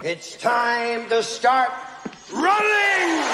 It's time to start running!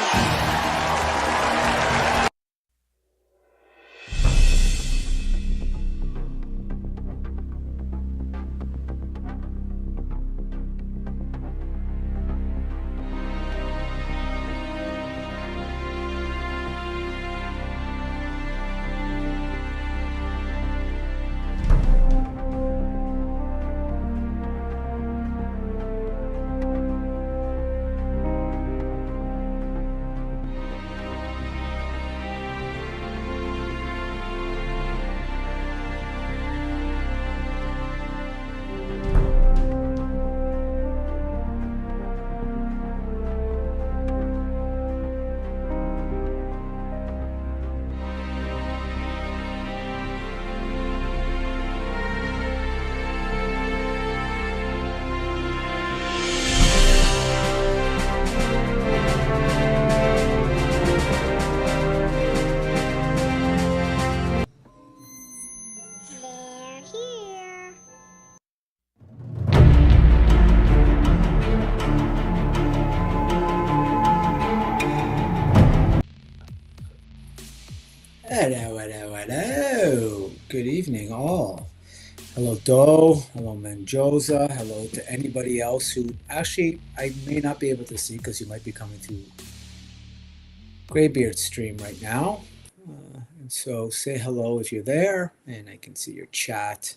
Hello. Good evening, all. Hello, Doe. Hello, Menjoza. Hello to anybody else who actually I may not be able to see because you might be coming through Graybeard's stream right now. And so say hello if you're there, and I can see your chat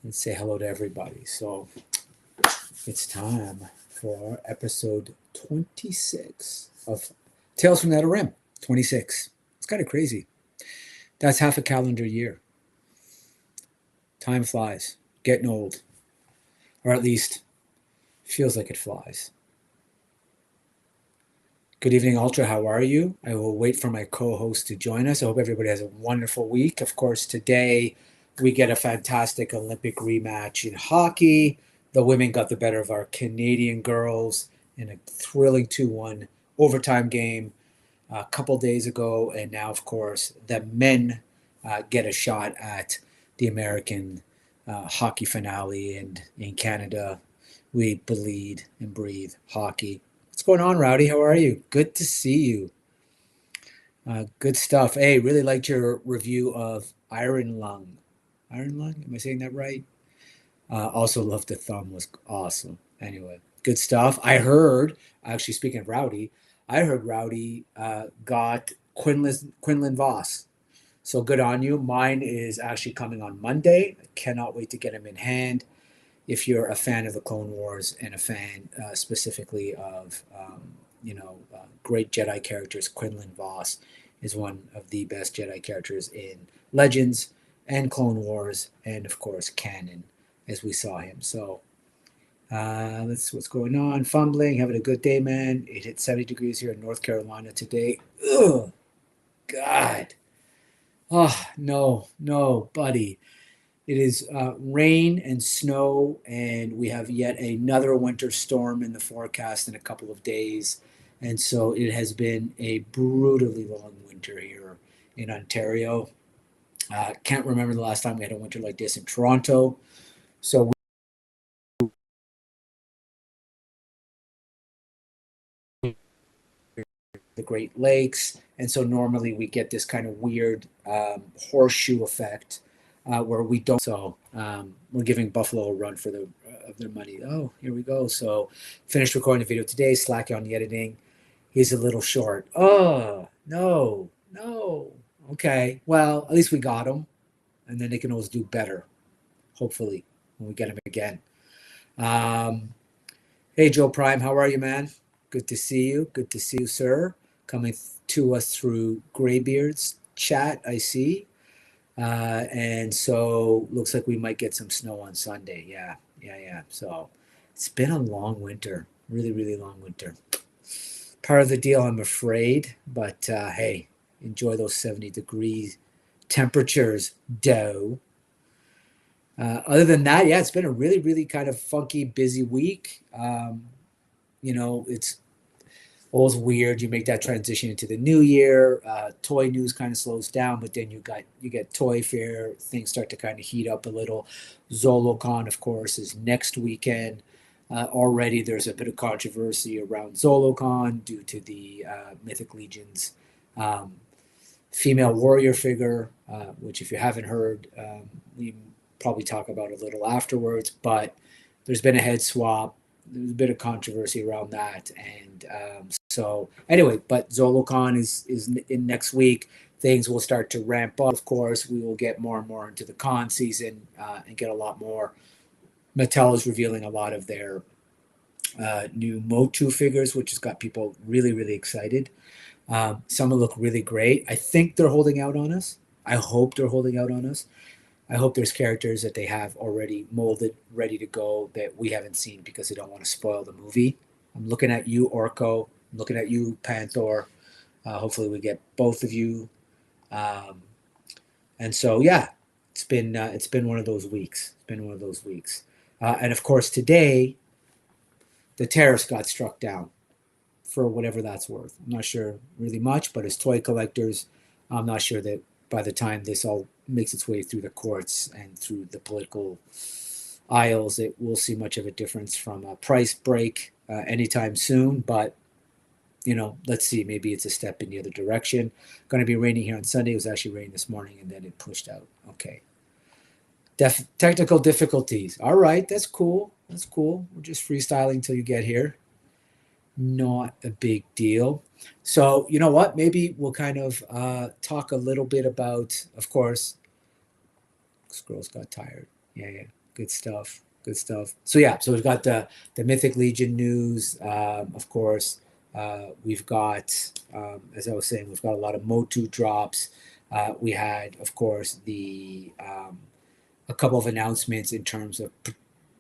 and say hello to everybody. So it's time for episode 26 of Tales from the Outer Rim. 26. It's kind of crazy. That's half a calendar year. Time flies. Getting old. Or at least feels like it flies. Good evening, Ultra. How are you? I will wait for my co-host to join us. I hope everybody has a wonderful week. Of course, today we get a fantastic Olympic rematch in hockey. The women got the better of our Canadian girls in a thrilling 2-1 overtime game a couple days ago, and now, of course, the men get a shot at the American hockey finale, and in Canada, we bleed and breathe hockey. What's going on, Rowdy? How are you? Good to see you. Good stuff. Hey, really liked your review of Iron Lung. Iron Lung? Am I saying that right? Also loved the thumb. Was awesome. Anyway, good stuff. I heard, actually, speaking of Rowdy, I heard Rowdy got Quinlan Voss. So good on you. Mine is actually coming on Monday. I cannot wait to get him in hand. If you're a fan of the Clone Wars and a fan specifically of, great Jedi characters, Quinlan Voss is one of the best Jedi characters in Legends and Clone Wars and, of course, canon as we saw him. So that's what's going on. Fumbling, having a good day, man. It hit 70 degrees here in North Carolina today. Ugh, God. Oh, no, buddy. It is rain and snow, and we have yet another winter storm in the forecast in a couple of days. And so it has been a brutally long winter here in Ontario. Can't remember the last time we had a winter like this in Toronto. So the Great Lakes, and so normally we get this kind of weird horseshoe effect where we don't. So we're giving Buffalo a run for of their money. Oh, here we go. So finished recording the video today. Slacking on the editing. He's a little short. Oh no. Okay. Well, at least we got him, and then they can always do better. Hopefully, when we get him again. Hey, Joe Prime, how are you, man? Good to see you. Good to see you, sir. Coming to us through Graybeard's chat, I see. And so looks like we might get some snow on Sunday. Yeah. So it's been a long winter, really, really long winter. Part of the deal, I'm afraid. But hey, enjoy those 70 degrees temperatures, Doe. Other than that, yeah, it's been a really, really kind of funky, busy week. It's always weird. You make that transition into the new year. Toy news kind of slows down, but then you get Toy Fair. Things start to kind of heat up a little. ZoloCon, of course, is next weekend. Already there's a bit of controversy around Zolokon due to the Mythic Legion's um, female warrior figure, which if you haven't heard, we probably talk about a little afterwards. But there's been a head swap. There's a bit of controversy around that, and so anyway. But Zolokon is in next week. Things will start to ramp up. Of course, we will get more and more into the con season and get a lot more. Mattel is revealing a lot of their new Motu figures, which has got people really, really excited. Some will look really great. I think they're holding out on us. I hope they're holding out on us. I hope there's characters that they have already molded, ready to go that we haven't seen because they don't want to spoil the movie. I'm looking at you, Orko. I'm looking at you, Panther. Hopefully, we get both of you. And so, yeah, it's been one of those weeks. It's been one of those weeks. And of course, today, the tariffs got struck down for whatever that's worth. I'm not sure really much, but as toy collectors, I'm not sure that by the time this all makes its way through the courts and through the political aisles, it will see much of a difference from a price break anytime soon. But let's see. Maybe it's a step in the other direction. Going to be raining here on Sunday. It was actually raining this morning, and then it pushed out. Okay. Technical difficulties. All right, that's cool. That's cool. We're just freestyling till you get here. Not a big deal. So you know what? Maybe we'll kind of talk a little bit about, of course, Scrolls got tired. Yeah. Good stuff. Good stuff. So yeah, so we've got the Mythic Legion news. Of course, we've got, as I was saying, we've got a lot of Motu drops. We had, of course, a couple of announcements in terms of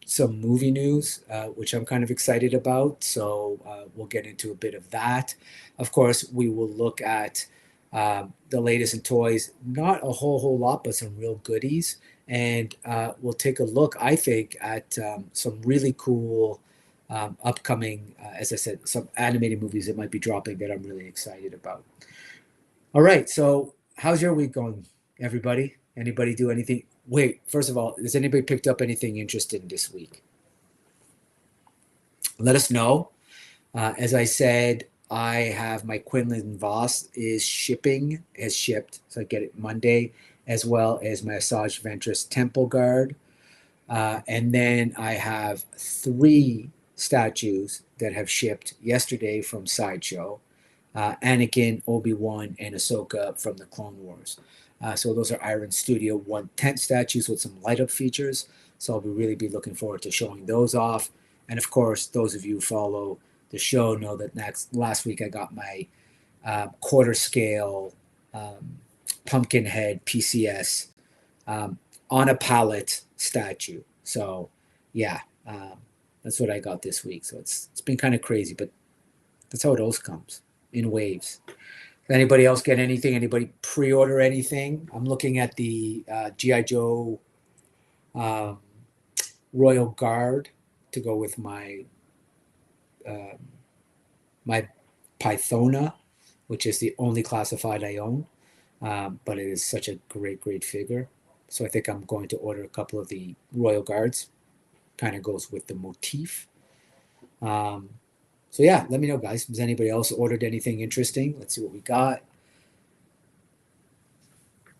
some movie news, which I'm kind of excited about. So we'll get into a bit of that. Of course, we will look at the latest in toys. Not a whole lot, but some real goodies. And we'll take a look, I think, at some really cool upcoming, as I said, some animated movies that might be dropping that I'm really excited about. All right. So how's your week going, everybody? Anybody do anything? Wait, first of all, has anybody picked up anything interesting this week? Let us know. As I said, I have my Quinlan Voss has shipped, so I get it Monday, as well as my Asajj Ventress Temple Guard. And then I have 3 statues that have shipped yesterday from Sideshow. Anakin, Obi-Wan, and Ahsoka from the Clone Wars. So those are Iron Studio 1/10 statues with some light up features. So I'll really be looking forward to showing those off. And of course, those of you who follow the show know that last week I got my quarter scale Pumpkinhead PCS on a pallet statue. So yeah, that's what I got this week. So it's been kind of crazy, but that's how it always comes in waves. Anybody else get anything? Anybody pre-order anything? I'm looking at the G.I. Joe Royal Guard to go with my my Pythona, which is the only classified I own. But it is such a great figure. So I think I'm going to order a couple of the Royal Guards. Kind of goes with the motif. So yeah, let me know, guys. Has anybody else ordered anything interesting? Let's see what we got.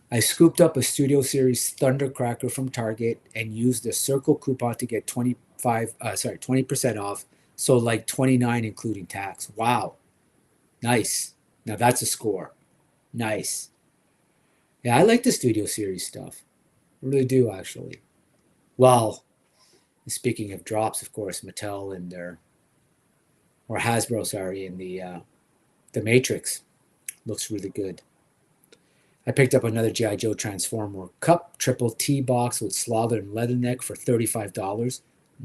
I scooped up a Studio Series Thundercracker from Target and used the Circle coupon to get 20% off. So like $29 including tax. Wow. Nice. Now that's a score. Nice. Yeah, I like the Studio Series stuff. I really do, actually. Well, speaking of drops, of course, Mattel and Hasbro, sorry, in the Matrix looks really good. I picked up another G.I. Joe Transformer Cup Triple T box with Slaughter and Leatherneck for $35.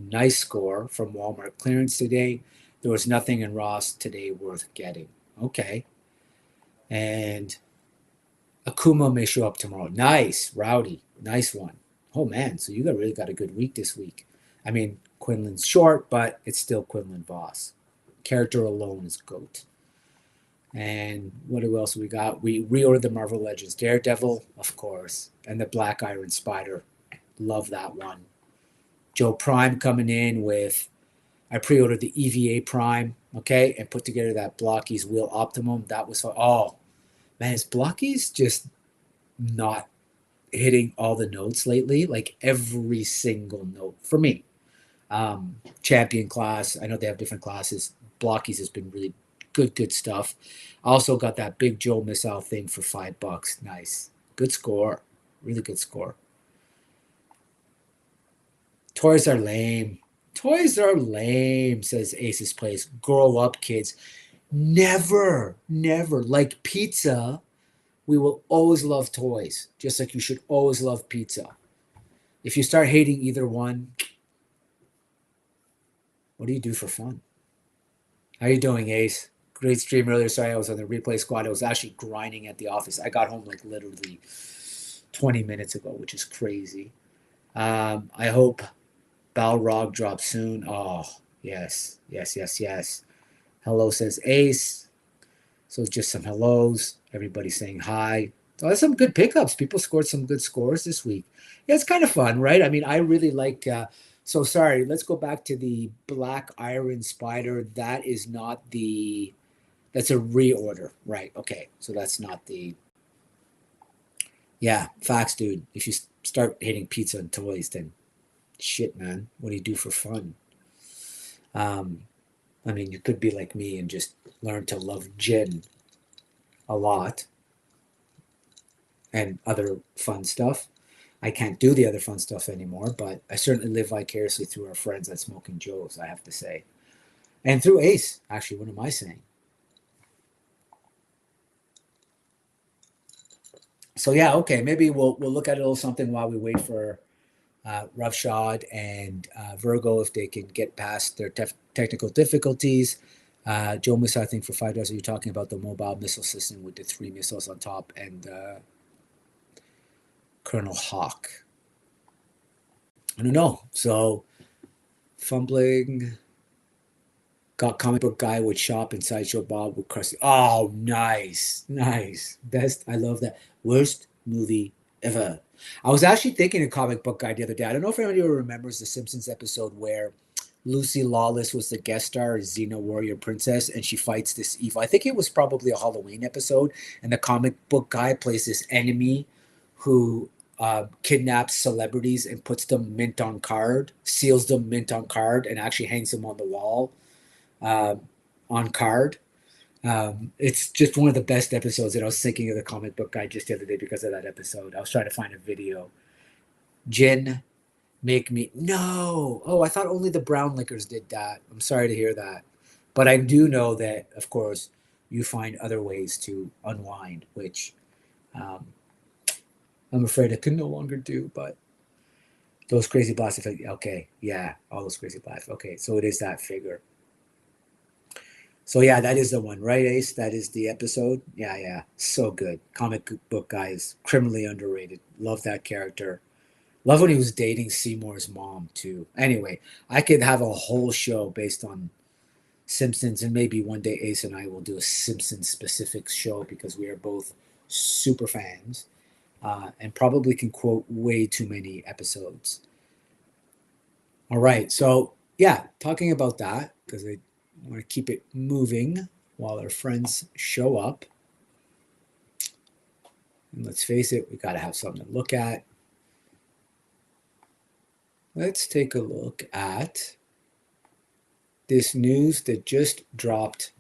Nice score from Walmart clearance today. There was nothing in Ross today worth getting. Okay. And Akuma may show up tomorrow. Nice, Rowdy. Nice one. Oh, man. So you really got a good week this week. I mean, Quinlan's short, but it's still Quinlan Voss. Character alone is GOAT. And what else we got? We reordered the Marvel Legends Daredevil, of course, and the Black Iron Spider. Love that one. Joe Prime coming in with I pre-ordered the EVA Prime, okay, and put together that Blockies Wheel Optimum. That was fun. Oh man, is Blockies just not hitting all the notes lately? Like every single note for me. Champion class. I know they have different classes. Blockies has been really good stuff. I also got that big Joe missile thing for $5. Nice. Good score. Really good score. Toys are lame. Toys are lame, says Ace's Place. Grow up, kids. Never, never. Like pizza, we will always love toys, just like you should always love pizza. If you start hating either one, what do you do for fun? How you doing, Ace? Great stream earlier. Sorry, I was on the replay squad. I was actually grinding at the office. I got home like literally 20 minutes ago, which is crazy. I hope Balrog drops soon. Oh, yes. Hello, says Ace. So just some hellos. Everybody saying hi. So that's some good pickups. People scored some good scores this week. Yeah, it's kind of fun, right? I mean, I really like. So sorry. Let's go back to the Black Iron Spider. That is not the. That's a reorder, right? Okay, so that's not the. Yeah, facts, dude. If you start hating pizza and toys, then shit, man. What do you do for fun? I mean, you could be like me and just learn to love gin a lot and other fun stuff. I can't do the other fun stuff anymore, but I certainly live vicariously through our friends at Smoking Joe's, I have to say. And through Ace, actually, what am I saying? So yeah, okay, maybe we'll look at a little something while we wait for Roughshod and Virgo if they can get past their technical difficulties. Joe Miss, I think for $5, you're talking about the mobile missile system with the 3 missiles on top and Colonel Hawk. I don't know. So fumbling. Got comic book guy with shop and sideshow Bob with Krusty. Oh, nice. Best. I love that. Worst movie ever. I was actually thinking of comic book guy the other day. I don't know if anybody remembers the Simpsons episode where Lucy Lawless was the guest star as Xena Warrior Princess, and she fights this evil. I think it was probably a Halloween episode, and the comic book guy plays this enemy who kidnaps celebrities and puts them mint on card, seals them mint on card, and actually hangs them on the wall on card. It's just one of the best episodes, and I was thinking of the comic book guy just the other day because of that episode. I was trying to find a video. Gin, make me no. Oh, I thought only the brown liquors did that. I'm sorry to hear that, but I do know that, of course, you find other ways to unwind, which I'm afraid I can no longer do. But those crazy blasts, okay, yeah, all those crazy blasts. Okay, so it is that figure. So yeah, that is the one, right, Ace? That is the episode. Yeah, so good. Comic book guy is criminally underrated. Love that character. Love when he was dating Seymour's mom too. Anyway, I could have a whole show based on Simpsons, and maybe one day Ace and I will do a Simpsons specific show because we are both super fans and probably can quote way too many episodes. All right, so yeah, talking about that because I want to keep it moving while our friends show up. And let's face it, we got to have something to look at. Let's take a look at this news that just dropped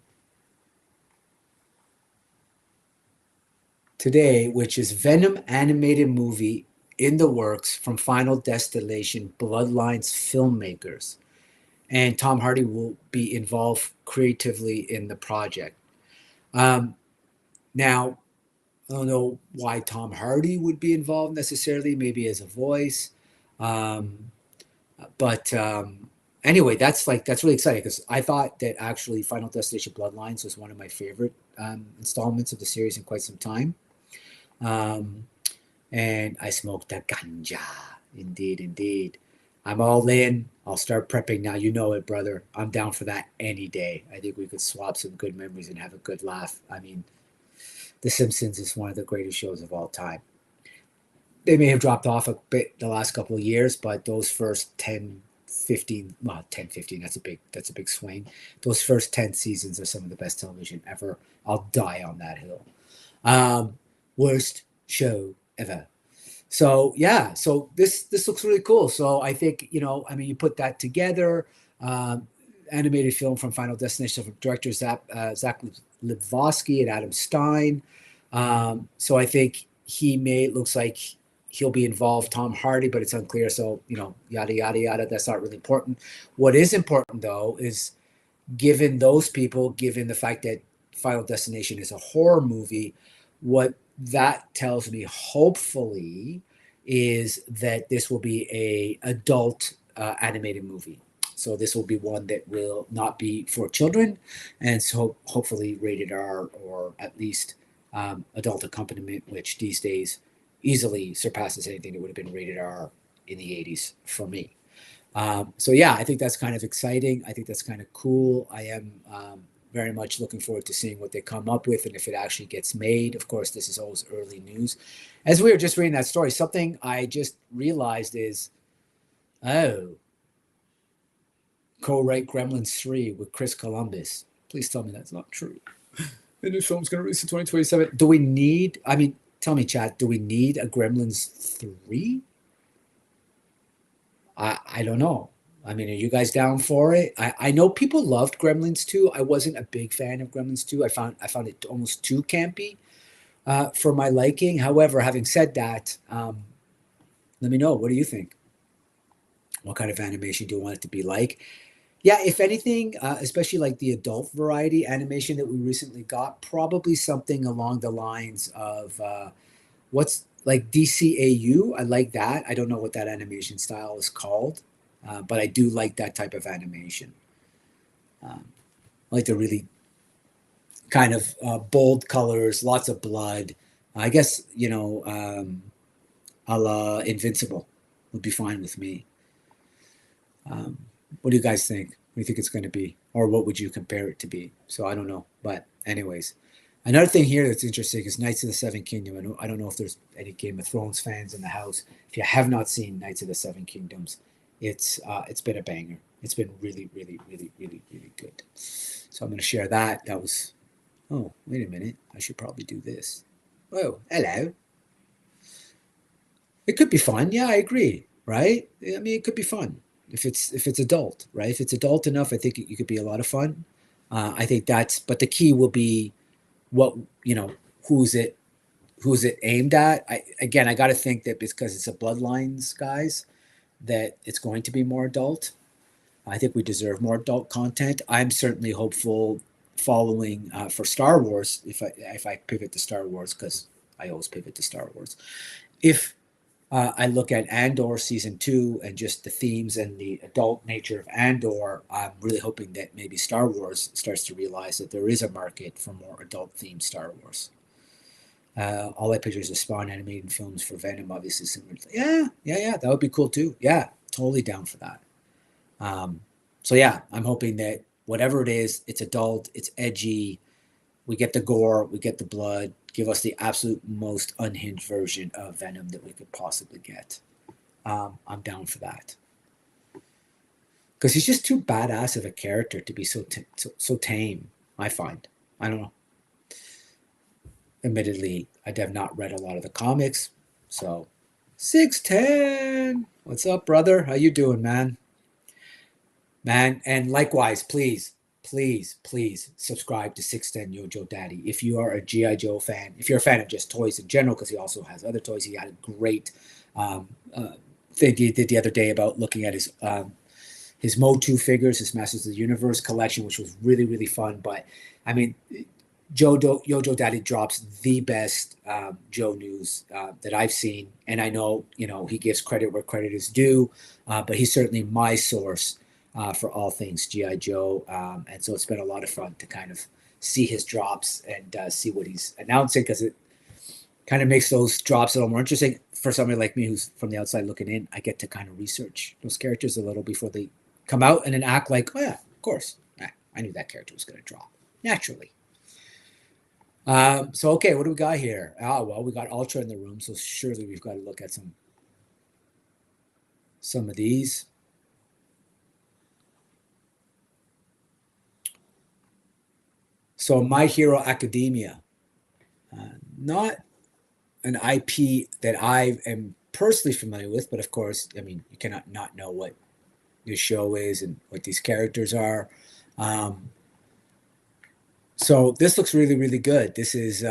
today, which is Venom animated movie in the works from Final Destination Bloodlines filmmakers. And Tom Hardy will be involved creatively in the project. Now, I don't know why Tom Hardy would be involved necessarily, maybe as a voice. But anyway, that's really exciting because I thought that actually Final Destination Bloodlines was one of my favorite installments of the series in quite some time. And I smoked that ganja. Indeed. I'm all in. I'll start prepping now. You know it, brother. I'm down for that any day. I think we could swap some good memories and have a good laugh. I mean, The Simpsons is one of the greatest shows of all time. They may have dropped off a bit the last couple of years, but those first 10, 15, well, 10, 15. That's a big swing. Those first 10 seasons are some of the best television ever. I'll die on that hill. Worst show ever. So yeah, so this looks really cool. So I think, I mean, you put that together, um, animated film from Final Destination from directors Zach Livosky and Adam Stein. So I think it looks like he'll be involved, Tom Hardy, but it's unclear. So, yada, yada, yada. That's not really important. What is important, though, is given those people, given the fact that Final Destination is a horror movie, what that tells me, hopefully, is that this will be a adult animated movie. So this will be one that will not be for children, and so hopefully rated R, or at least adult accompaniment, which these days easily surpasses anything that would have been rated R in the 80s for me. So yeah, I think that's kind of exciting. I think that's kind of cool. I am very much looking forward to seeing what they come up with and if it actually gets made. Of course, this is always early news. As we were just reading that story, something I just realized is, co-write Gremlins 3 with Chris Columbus. Please tell me that's not true. The new film's going to release in 2027. Do we need, I mean, tell me, chat, do we need a Gremlins 3? I don't know. I mean, are you guys down for it? I know people loved Gremlins 2. I wasn't a big fan of Gremlins 2. I found it almost too campy for my liking. However, having said that, let me know. What do you think? What kind of animation do you want it to be like? Yeah, if anything, especially like the adult variety animation that we recently got, probably something along the lines of what's like DCAU. I like that. I don't know what that animation style is called, but I do like that type of animation. I like the really kind of bold colors, lots of blood. I guess, a la Invincible would be fine with me. What do you guys think? What do you think it's going to be? Or what would you compare it to be? So I don't know. But anyways, another thing here that's interesting is Knights of the Seven Kingdoms. I don't know if there's any Game of Thrones fans in the house. If you have not seen Knights of the Seven Kingdoms, it's been a banger. It's been really, really, really, really, really good. So I'm going to share that. That was, oh, wait a minute. I should probably do this. Oh, hello. It could be fun. Yeah, I agree. Right? I mean, it could be fun. If it's adult, right? If it's adult enough, I think it could be a lot of fun. I think but the key will be what, who's it aimed at. I got to think that because it's a Bloodlines, guys, that it's going to be more adult. I think we deserve more adult content. I'm certainly hopeful following for Star Wars, if I pivot to Star Wars, because I always pivot to Star Wars. If I look at Andor season 2 and just the themes and the adult nature of Andor, I'm really hoping that maybe Star Wars starts to realize that there is a market for more adult themed Star Wars. All I picture is a Spawn animated films for Venom, obviously. Yeah, that would be cool too. Yeah, totally down for that. So yeah, I'm hoping that whatever it is, it's adult, it's edgy, we get the gore, we get the blood, give us the absolute most unhinged version of Venom that we could possibly get. I'm down for that. Because he's just too badass of a character to be so tame, I find. I don't know. Admittedly, I have not read a lot of the comics, so 610. What's up, brother? How you doing, man? And likewise, please subscribe to 610 Yojo Daddy. If you are a G.I. Joe fan, if you're a fan of just toys in general, because he also has other toys. He had a great thing he did the other day about looking at his Motu figures, his Masters of the Universe collection, which was really, really fun. But I mean, Yojo Daddy drops the best Joe news that I've seen, and I know he gives credit where credit is due, but he's certainly my source for all things G.I. Joe, and so it's been a lot of fun to kind of see his drops and see what he's announcing, because it kind of makes those drops a little more interesting for somebody like me who's from the outside looking in. I get to kind of research those characters a little before they come out and then act like, oh yeah, of course, I knew that character was going to drop naturally. So okay, what do we got here? Well, we got Ultra in the room, so surely we've got to look at some of these. So My Hero Academia, not an IP that I am personally familiar with, but of course, I mean, you cannot not know what this show is and what these characters are. Um, so this looks really, really good. This is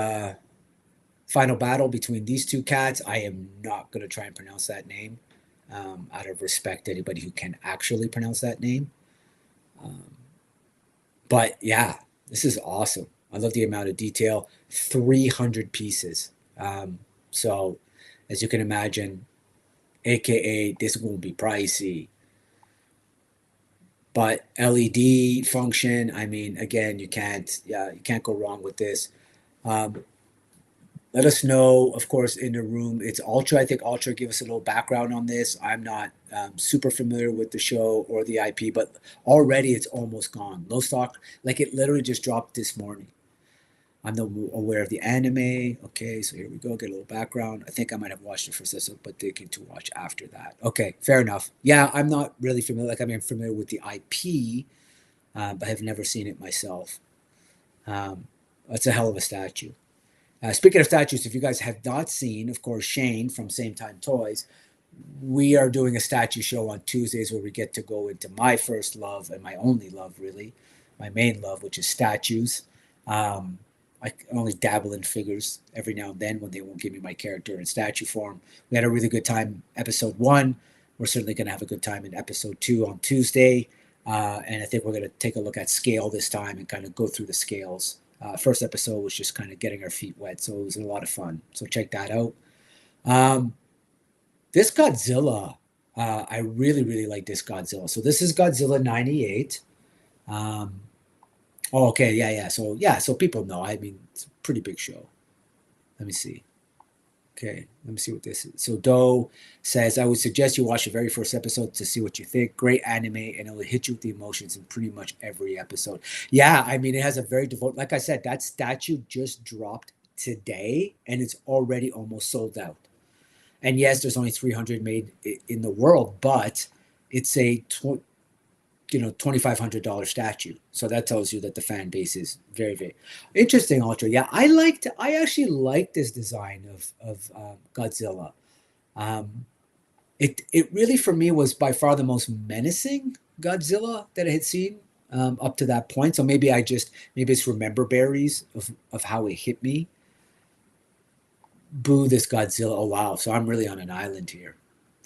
final battle between these two cats. I am not going to try and pronounce that name out of respect to anybody who can actually pronounce that name. Um, but yeah, this is awesome. I love the amount of detail. 300 pieces. So, as you can imagine, AKA, this won't be pricey. But LED function, I mean, again, you can't go wrong with this. Um, Let us know, of course, in the room. It's Ultra. I think Ultra give us a little background on this. I'm not super familiar with the show or the IP, but already it's almost gone. Low stock, like it literally just dropped this morning. I'm not aware of the anime. Okay, so here we go. Get a little background. I think I might have watched the first episode, but thinking to watch after that. Okay, fair enough. Yeah, I'm not really familiar. Like, I mean, I'm familiar with the IP, but have never seen it myself. It's a hell of a statue. Speaking of statues, if you guys have not seen, of course, Shane from Same Time Toys, we are doing a statue show on Tuesdays where we get to go into my first love and my only love, really, my main love, which is statues. I only dabble in figures every now and then when they won't give me my character in statue form. We had a really good time episode 1. We're certainly going to have a good time in episode 2 on Tuesday. And I think we're going to take a look at scale this time and kind of go through the scales. First episode was just kind of getting our feet wet, so it was a lot of fun. So check that out. This Godzilla, I really, really like this Godzilla. So this is Godzilla 98. Okay, yeah. So people know. I mean, it's a pretty big show. Let me see. Okay, let me see what this is. So Doe says, I would suggest you watch the very first episode to see what you think. Great anime, and it will hit you with the emotions in pretty much every episode. Yeah, I mean, it has a very devoted, like I said, that statue just dropped today, and it's already almost sold out. And yes, there's only 300 made in the world, but it's a $2,500 statue. So that tells you that the fan base is very, very interesting. Ultra, yeah, I actually liked this design of Godzilla. It really for me was by far the most menacing Godzilla that I had seen up to that point. So maybe it's remember berries of how it hit me. Boo this Godzilla! Oh wow! So I'm really on an island here.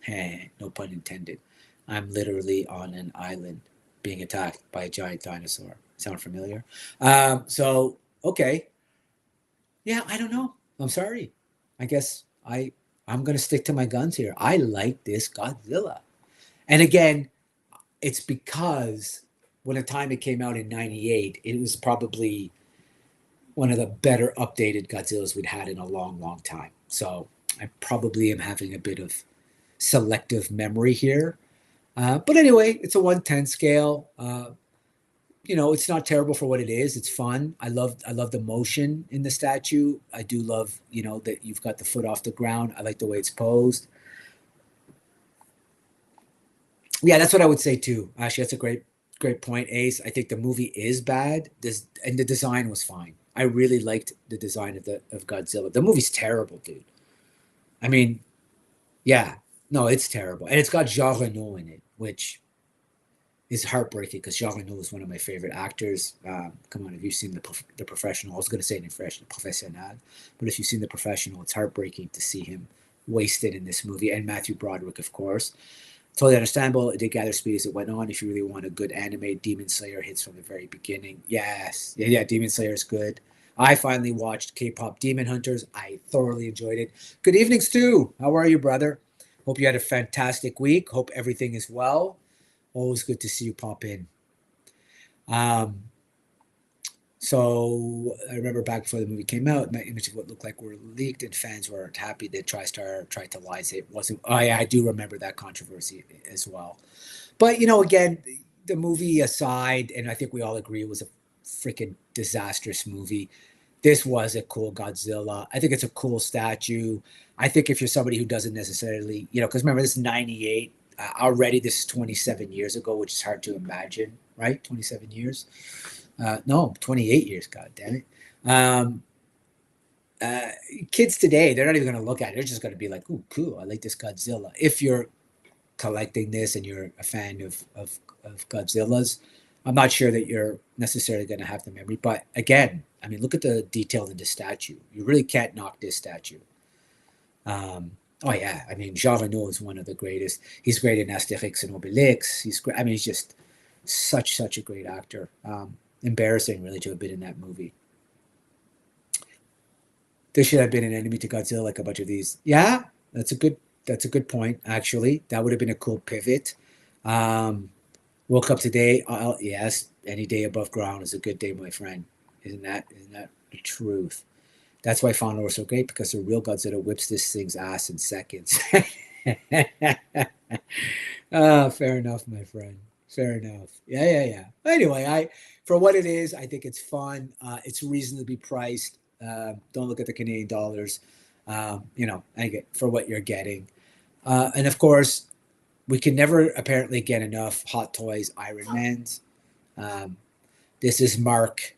Hey, no pun intended. I'm literally on an island being attacked by a giant dinosaur. Sound familiar? So, okay. Yeah, I don't know. I'm sorry. I guess I'm going to stick to my guns here. I like this Godzilla. And again, it's because when the time it came out in 98, it was probably one of the better updated Godzillas we'd had in a long, long time. So I probably am having a bit of selective memory here. But anyway, it's a 110 scale. It's not terrible for what it is. It's fun. I love the motion in the statue. I do love, that you've got the foot off the ground. I like the way it's posed. Yeah, that's what I would say too. Actually, that's a great point, Ace. I think the movie is bad. And the design was fine. I really liked the design of Godzilla. The movie's terrible, dude. I mean, yeah, no, it's terrible, and it's got Jean Reno in it, which is heartbreaking because Jean Reno is one of my favorite actors. Come on, have you seen the Professional? I was going to say Professionnel, but if you've seen The Professional, it's heartbreaking to see him wasted in this movie, and Matthew Broderick, of course. Totally understandable. It did gather speed as it went on. If you really want a good anime, Demon Slayer hits from the very beginning. Yes. Yeah, Demon Slayer is good. I finally watched K-pop Demon Hunters. I thoroughly enjoyed it. Good evening, Stu. How are you, brother? Hope you had a fantastic week. Hope everything is well. Always good to see you pop in. So I remember back before the movie came out, my image of what looked like were leaked, and fans weren't happy that TriStar tried to lie say it wasn't. I do remember that controversy as well. But again, the movie aside, and I think we all agree it was a freaking disastrous movie. This was a cool Godzilla. I think it's a cool statue. I think if you're somebody who doesn't necessarily, because remember this is 98 already. This is 27 years ago, which is hard to imagine, right? 27 years. No, 28 years. God damn it. Um, Kids today, they're not even going to look at it. They're just going to be like, "Ooh, cool! I like this Godzilla." If you're collecting this and you're a fan of Godzilla's, I'm not sure that you're necessarily going to have the memory. But again, I mean, look at the detail in the statue. You really can't knock this statue. Oh yeah, I mean, Jean Reno is one of the greatest. He's great in Asterix and Obelix. He's great. I mean, he's just such a great actor. Embarrassing, really, to have been in that movie. This should have been an enemy to Godzilla, like a bunch of these. Yeah, that's a good point. Actually, that would have been a cool pivot. Um, Woke up today. Yes, any day above ground is a good day, my friend. Isn't that the truth? That's why Final Wars are so great, because the real Godzilla whips this thing's ass in seconds. Fair enough, my friend. Fair enough. Yeah. Anyway, I for what it is, I think it's fun. It's reasonably priced. Don't look at the Canadian dollars. I get for what you're getting. And of course, we can never apparently get enough Hot Toys Iron Mans. Um, this is Mark.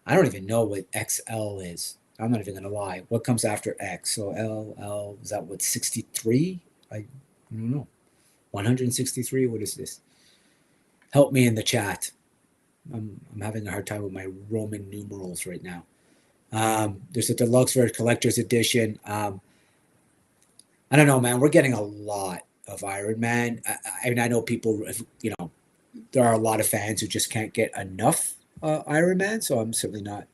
I don't even know what XL is. I'm not even gonna lie. What comes after X? So L is that what 63? I don't know. 163. What is this? Help me in the chat. I'm having a hard time with my Roman numerals right now. There's a deluxe collector's edition. I don't know, man. We're getting a lot of Iron Man. I mean, I know people. There are a lot of fans who just can't get enough Iron Man. So I'm certainly not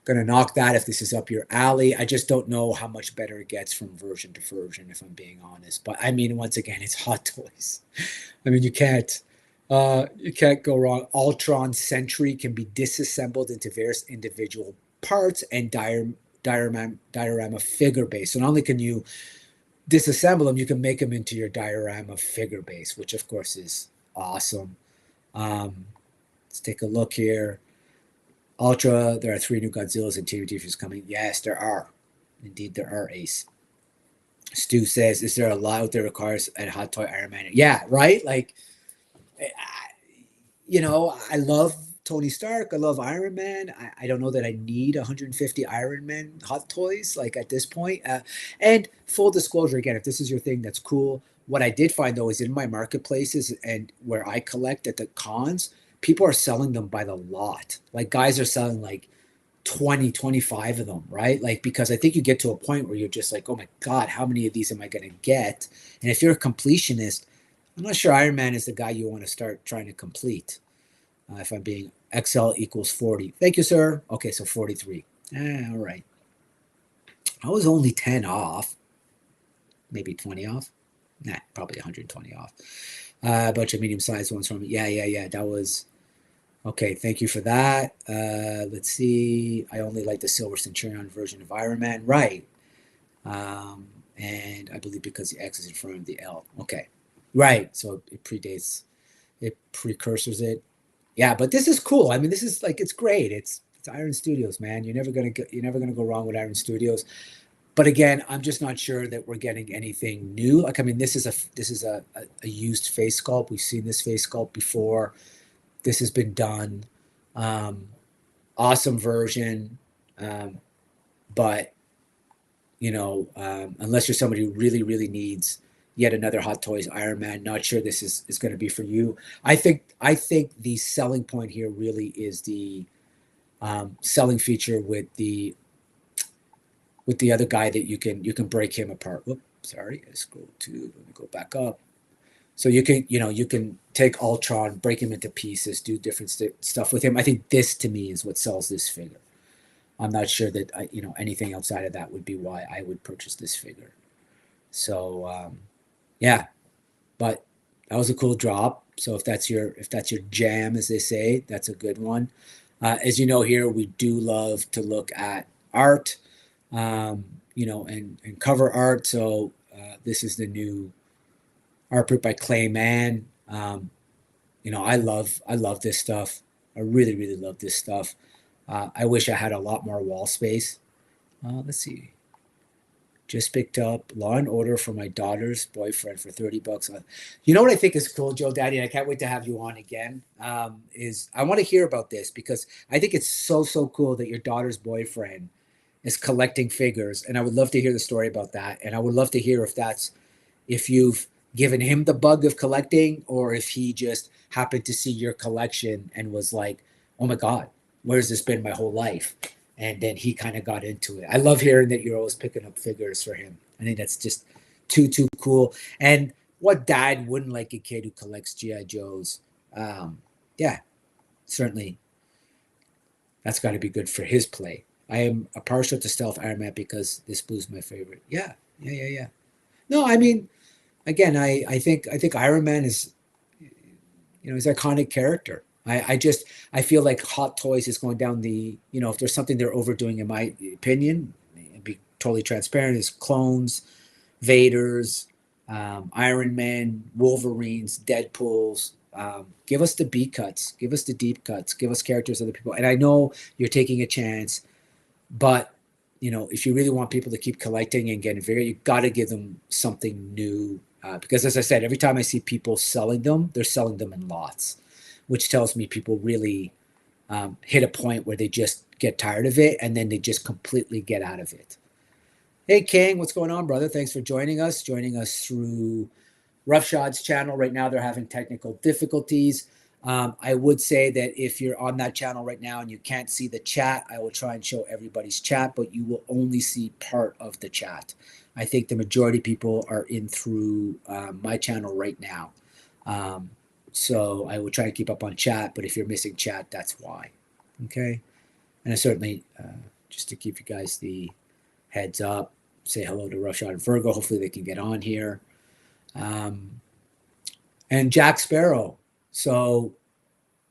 gonna knock that if this is up your alley. I just don't know how much better it gets from version to version, if I'm being honest. But I mean, once again, it's Hot Toys. I mean, you can't go wrong. Ultron Sentry can be disassembled into various individual parts and diorama figure base. So not only can you disassemble them, you can make them into your diorama figure base, which of course is awesome. Let's take a look here. Ultra, there are 3 new Godzillas and TV coming. Yes, there are. Indeed, there are, Ace. Stu says, is there a lot out there requires a Hot Toy Iron Man? Yeah, right? Like, I love Tony Stark. I love Iron Man. I don't know that I need 150 Iron Man Hot Toys, like, at this point. And full disclosure, again, if this is your thing, that's cool. What I did find, though, is in my marketplaces and where I collect at the cons, people are selling them by the lot. Like, guys are selling like 20, 25 of them, right? Like, because I think you get to a point where you're just like, oh my God, how many of these am I going to get? And if you're a completionist, I'm not sure Iron Man is the guy you want to start trying to complete. If I'm being XL equals 40. Thank you, sir. Okay, so 43. All right. I was only 10 off. Maybe 20 off. Nah, probably 120 off. A bunch of medium-sized ones from yeah. That was okay. Thank you for that. Let's see. I only like the Silver Centurion version of Iron Man, right? And I believe because the X is in front of the L. Okay, right. So it predates, it precursors it. Yeah, but this is cool. I mean, this is like, it's great. It's Iron Studios, man. You're never gonna go wrong with Iron Studios. But again, I'm just not sure that we're getting anything new. Like, I mean, this is a used face sculpt. We've seen this face sculpt before. This has been done. Awesome version. But unless you're somebody who really needs yet another Hot Toys Iron Man, not sure this is going to be for you. I think the selling point here really is the selling feature with the other guy, that you can break him apart. Whoop, sorry, I scrolled to, let me go back up. So you can take Ultron, break him into pieces, do different stuff with him. I think this, to me, is what sells this figure. I'm not sure that anything outside of that would be why I would purchase this figure. So yeah, but that was a cool drop. So if that's your jam, as they say, that's a good one. As you know, here we do love to look at art, and cover art. So this is the new art print by Clayman. I love this stuff. I really love this stuff. I wish I had a lot more wall space. Let's see. Just picked up Law and Order for my daughter's boyfriend for $30. You know what I think is cool, Joe Daddy, and I can't wait to have you on again. Is I want to hear about this because I think it's so cool that your daughter's boyfriend is collecting figures, and I would love to hear the story about that. And I would love to hear if you've given him the bug of collecting, or if he just happened to see your collection and was like, "Oh my God, where's this been my whole life?" And then he kind of got into it. I love hearing that you're always picking up figures for him. I think that's just too cool. And what dad wouldn't like a kid who collects GI Joes? Yeah, certainly that's got to be good for his play. I am a partial to Stealth Iron Man because this blue's my favorite. Yeah. No, I mean, again, I think Iron Man is, he's an iconic character. I feel like Hot Toys is going down if there's something they're overdoing, in my opinion, and be totally transparent, is clones, Vaders, Iron Man, Wolverines, Deadpools. Give us the B cuts, give us the deep cuts, give us characters other people. And I know you're taking a chance, but if you really want people to keep collecting and getting bigger, you got to give them something new. Because as I said, every time I see people selling them, they're selling them in lots, which tells me people really hit a point where they just get tired of it and then they just completely get out of it. Hey, King, what's going on, brother? Thanks for joining us through Roughshod's channel. Right now, they're having technical difficulties. I would say that if you're on that channel right now and you can't see the chat, I will try and show everybody's chat, but you will only see part of the chat. I think the majority of people are in through my channel right now. So I will try to keep up on chat, but if you're missing chat, that's why. Okay. And I certainly, just to keep you guys the heads up, say hello to Roughshod and Virgo. Hopefully they can get on here. And Jack Sparrow. So,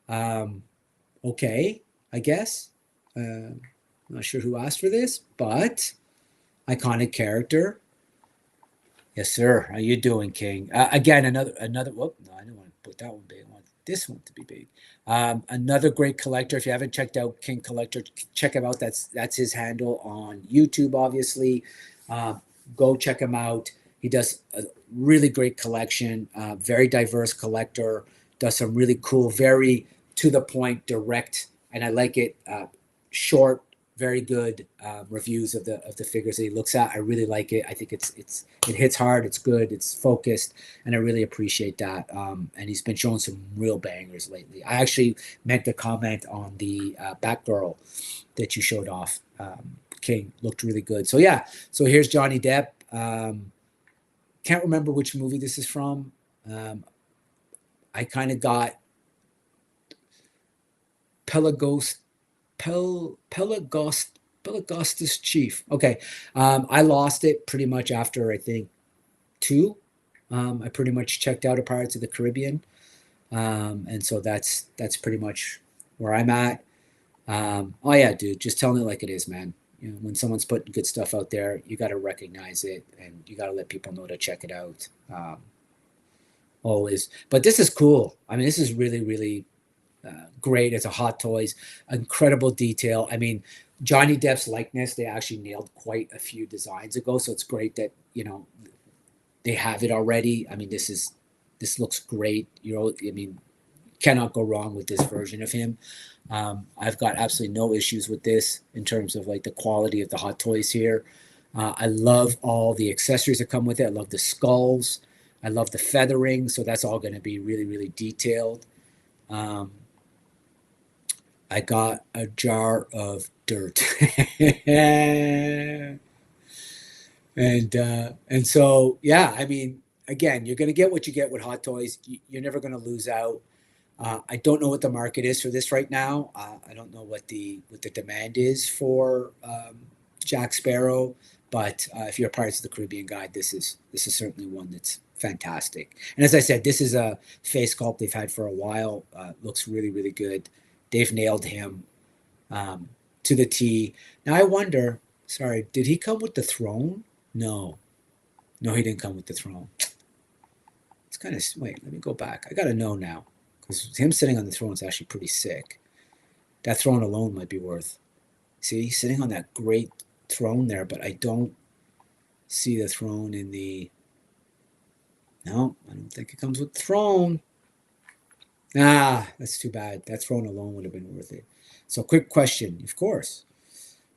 okay, I guess. Not sure who asked for this, but iconic character. Yes, sir. How you doing, King? Again, another. Whoop! No, I didn't want to put that one big. I want this one to be big. Another great collector. If you haven't checked out King Collector, check him out. That's his handle on YouTube. Obviously, go check him out. He does a really great collection. Very diverse collector. Does some really cool, very to the point, direct, and I like it. Short, very good reviews of the figures that he looks at. I really like it. I think it hits hard. It's good. It's focused, and I really appreciate that. And he's been showing some real bangers lately. I actually meant to comment on the Batgirl that you showed off. King looked really good. So yeah. So here's Johnny Depp. Can't remember which movie this is from. I kind of got Pelagostus Chief. Okay. I lost it pretty much after, I think, 2. I pretty much checked out of Pirates of the Caribbean. And so that's pretty much where I'm at. Oh yeah, dude, just telling it like it is, man. When someone's putting good stuff out there, you got to recognize it and you got to let people know to check it out. Always. But this is cool. I mean, this is really, really great. It's a Hot Toys, incredible detail. I mean, Johnny Depp's likeness, they actually nailed quite a few designs ago. So it's great that, they have it already. I mean, this looks great. Cannot go wrong with this version of him. I've got absolutely no issues with this in terms of like the quality of the Hot Toys here. I love all the accessories that come with it. I love the skulls. I love the feathering. So that's all going to be really, really detailed. I got a jar of dirt. And so, yeah, I mean, again, you're going to get what you get with Hot Toys. You're never going to lose out. I don't know what the market is for this right now. I don't know what the demand is for Jack Sparrow, but if you're a Pirates of the Caribbean guy, this is certainly one that's fantastic. And as I said, this is a face sculpt they've had for a while. Looks really, really good. They've nailed him to the T. Now I wonder, sorry, did he come with the throne? No, he didn't come with the throne. It's kind of, wait, let me go back. I got to know now. Because him sitting on the throne is actually pretty sick. That throne alone might be worth. See, he's sitting on that great throne there, but I don't see the throne in the. No, I don't think it comes with the throne. Ah, that's too bad. That throne alone would have been worth it. So, quick question, of course.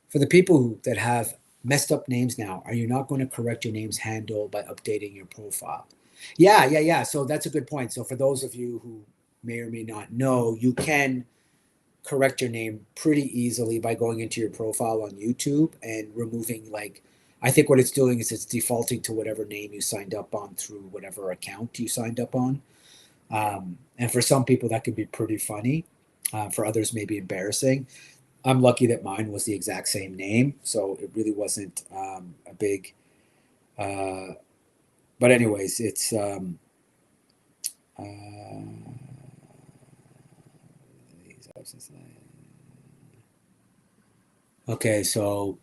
For the people that have messed up names now, are you not going to correct your name's handle by updating your profile? Yeah. So that's a good point. So for those of you who may or may not know, you can correct your name pretty easily by going into your profile on YouTube and removing like I think what it's doing is it's defaulting to whatever name you signed up on through whatever account you signed up on. And for some people that could be pretty funny. For others, maybe embarrassing. I'm lucky that mine was the exact same name, so it really wasn't a big. Uh, but anyways, it's uh, okay. So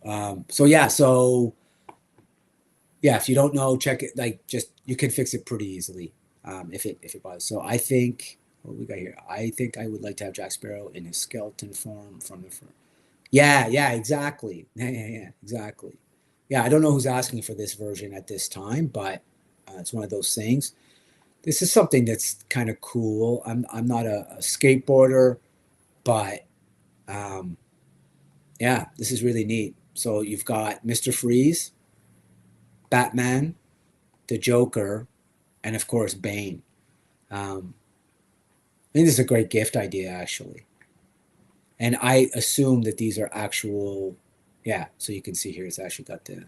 if you don't know, check it. Like, just you can fix it pretty easily if it bothers. So I think what we got here. I think I would like to have Jack Sparrow in his skeleton form from the front. Yeah, exactly. Yeah, exactly. Yeah, I don't know who's asking for this version at this time, but it's one of those things. This is something that's kind of cool. I'm not a skateboarder, but um, yeah, this is really neat. So you've got Mr. Freeze, Batman, the Joker, and of course Bane. I think this is a great gift idea, actually. And I assume that these are actual, yeah. So you can see here, it's actually got the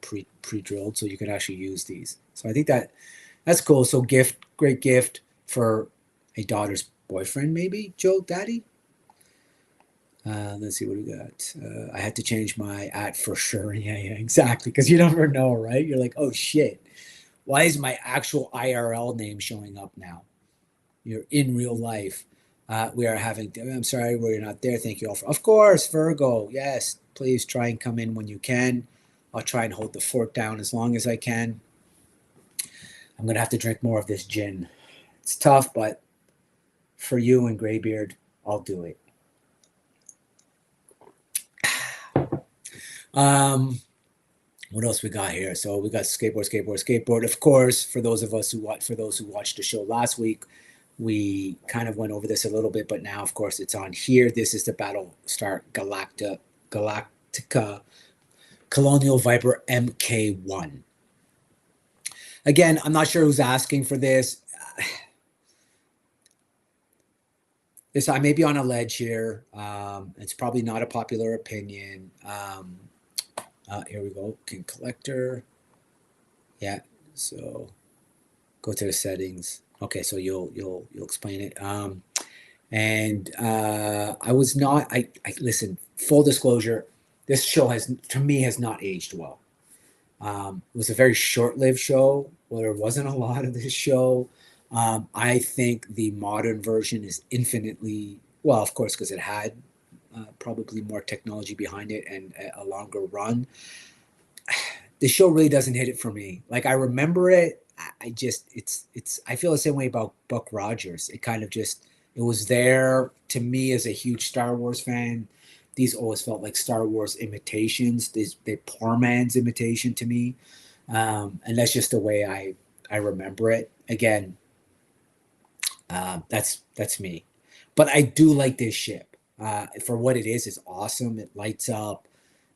pre drilled, so you can actually use these. So I think that's cool. So great gift for a daughter's boyfriend, maybe Joe, Daddy. Let's see what we got. I had to change my at for sure. Yeah, exactly. Because you never know, right? You're like, oh shit, why is my actual IRL name showing up now? You're in real life. We are having. I'm sorry, we're not there. Thank you all for. Of course, Virgo. Yes, please try and come in when you can. I'll try and hold the fort down as long as I can. I'm gonna have to drink more of this gin. It's tough, but for you and Graybeard, I'll do it. What else we got here? So we got skateboard. Of course, for those who watched the show last week, we kind of went over this a little bit, but now, of course, it's on here. This is the Battlestar Galactica Colonial Viper MK1. Again, I'm not sure who's asking for this. I may be on a ledge here. It's probably not a popular opinion. Here we go. Collector. Yeah. So go to the settings. Okay, so you'll explain it. And I was not. I listen. Full disclosure, this show has not aged well. It was a very short-lived show. Well, there wasn't a lot of this show. I think the modern version is infinitely well, of course, because it had probably more technology behind it and a longer run. The show really doesn't hit it for me. Like, I remember it. I feel the same way about Buck Rogers. It kind of just, it was there to me as a huge Star Wars fan. These always felt like Star Wars imitations. They're poor man's imitation to me. And that's just the way I remember it. Again, that's me. But I do like this ship. For what it is, it's awesome. It lights up.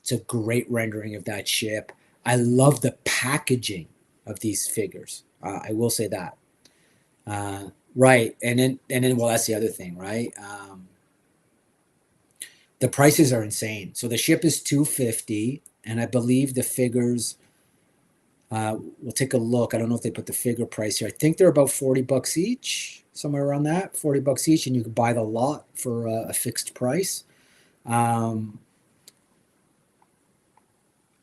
It's a great rendering of that ship. I love the packaging of these figures. I will say that. Right. And then, well, that's the other thing, right? The prices are insane. So the ship is $250, and I believe the figures. We'll take a look. I don't know if they put the figure price here. I think they're about $40 each, somewhere around that. $40 each, and you can buy the lot for a fixed price. I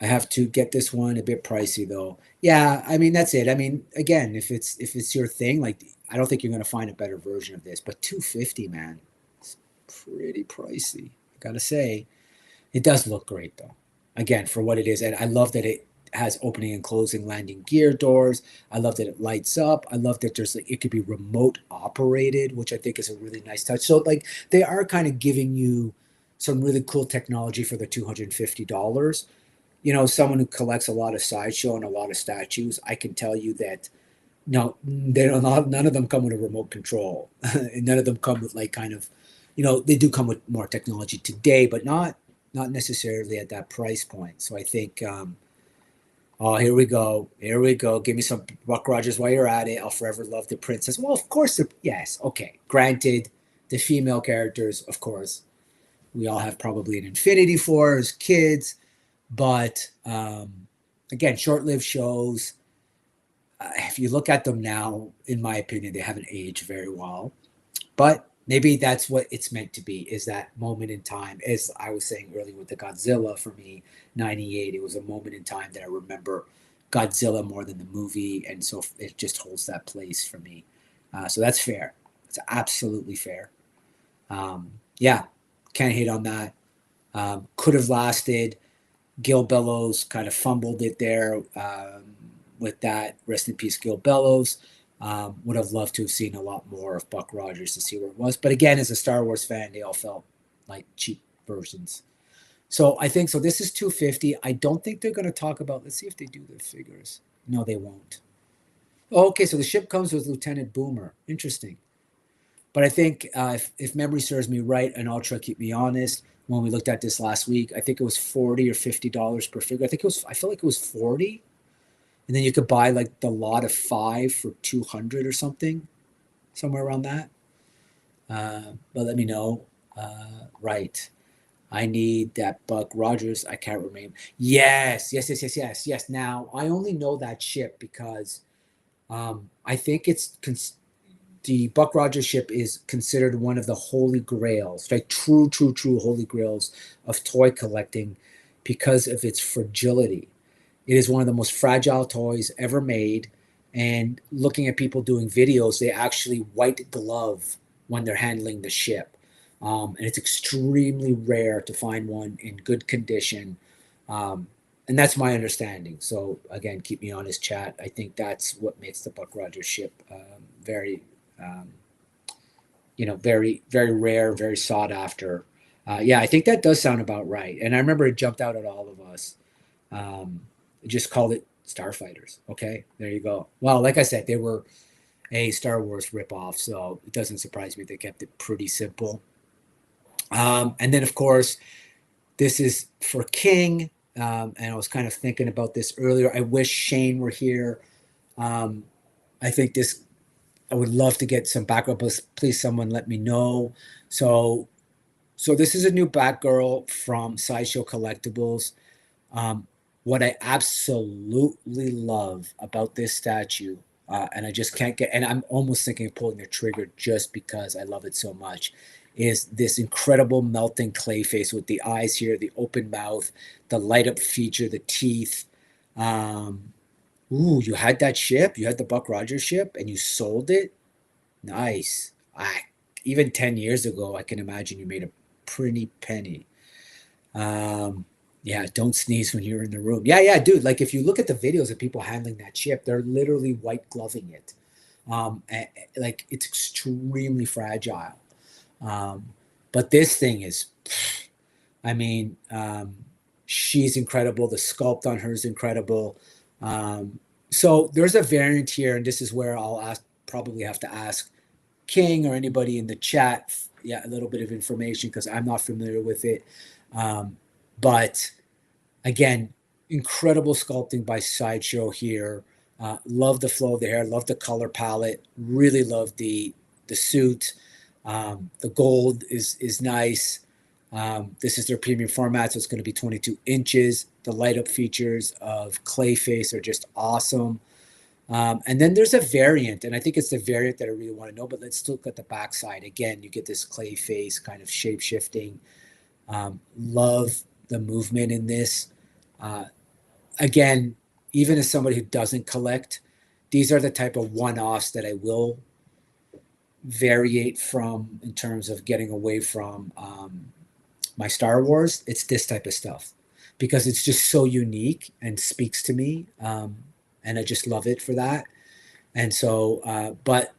have to get this one a bit pricey though. Yeah, I mean that's it. I mean, again, if it's your thing, like I don't think you're gonna find a better version of this. But $250, man, it's pretty pricey. I gotta say, it does look great though. Again, for what it is, and I love that it has opening and closing landing gear doors. I love that it lights up. I love that it could be remote operated, which I think is a really nice touch. So like they are kind of giving you some really cool technology for the $250. someone who collects a lot of sideshow and a lot of statues, I can tell you that no, they don't. None of them come with a remote control, and none of them come with like kind of, they do come with more technology today, but not necessarily at that price point. So I think, oh, here we go, Give me some Buck Rogers while you're at it. I'll forever love the princess. Well, of course, yes, okay, granted, the female characters, of course, we all have probably an infinity for as kids, but again, short-lived shows. If you look at them now, in my opinion, they haven't aged very well. But maybe that's what it's meant to be, is that moment in time. As I was saying earlier with the Godzilla, for me, 98, it was a moment in time that I remember Godzilla more than the movie. And so it just holds that place for me. So that's fair. It's absolutely fair. Yeah, can't hate on that. Could have lasted. Gil Bellows kind of fumbled it there with that. Rest in peace, Gil Bellows. Would have loved to have seen a lot more of Buck Rogers to see where it was. But again, as a Star Wars fan, they all felt like cheap versions. So I think so. This is 250. I don't think they're going to talk about. Let's see if they do the figures. No, they won't. Oh, okay, so the ship comes with Lieutenant Boomer. Interesting. But I think if memory serves me right, and Ultra, keep me honest, when we looked at this last week, I think it was $40 or $50 per figure. I feel like it was 40. And then you could buy like the lot of 5 for 200 or something, somewhere around that. But let me know. Right. I need that Buck Rogers. I can't remember. Yes. Now, I only know that ship because I think the Buck Rogers ship is considered one of the holy grails, like true holy grails of toy collecting because of its fragility. It is one of the most fragile toys ever made. And looking at people doing videos, they actually white glove when they're handling the ship. And it's extremely rare to find one in good condition. And that's my understanding. So again, keep me honest, chat. I think that's what makes the Buck Rogers ship very, very, very rare, very sought after. Yeah, I think that does sound about right. And I remember it jumped out at all of us. Just called it Starfighters. Okay, there you go. Well, like I said, they were a Star Wars ripoff, so it doesn't surprise me they kept it pretty simple. And then, of course, this is for King. And I was kind of thinking about this earlier. I wish Shane were here. I think I would love to get some backup. Please, someone let me know. So this is a new Batgirl from Sideshow Collectibles. What I absolutely love about this statue, and I just can't and I'm almost thinking of pulling the trigger just because I love it so much, is this incredible melting clay face with the eyes here, the open mouth, the light up feature, the teeth. You had that ship, you had the Buck Rogers ship, and you sold it. Nice. Even 10 years ago, I can imagine you made a pretty penny. Yeah, don't sneeze when you're in the room. Yeah, dude. Like if you look at the videos of people handling that ship, they're literally white gloving it. Like it's extremely fragile. But this thing is, I mean, she's incredible. The sculpt on her is incredible. So there's a variant here, and this is where probably have to ask King or anybody in the chat, a little bit of information because I'm not familiar with it. But again, incredible sculpting by Sideshow here. Love the flow of the hair, love the color palette, really love the suit. The gold is nice. This is their premium format, so it's going to be 22 inches. The light up features of Clayface are just awesome. And then there's a variant, and I think it's the variant that I really want to know, but let's look at the backside. Again, you get this Clayface kind of shape shifting. Love the movement in this. Again, even as somebody who doesn't collect, these are the type of one-offs that I will variate from in terms of getting away from my Star Wars. It's this type of stuff because it's just so unique and speaks to me. And I just love it for that. And so, but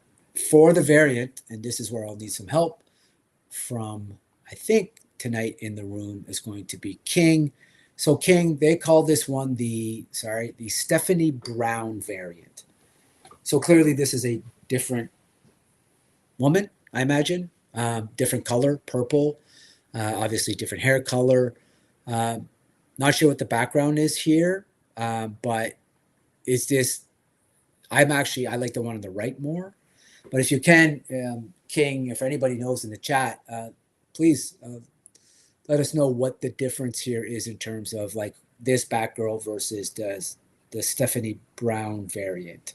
for the variant, and this is where I'll need some help from, I think tonight in the room is going to be King. So King, they call this one the Stephanie Brown variant. So clearly this is a different woman, I imagine. Different color, purple, obviously different hair color. Um, Not sure what the background is here, but is this? I like the one on the right more. But if you can, King, if anybody knows in the chat, please let us know what the difference here is in terms of like this Batgirl versus the Stephanie Brown variant.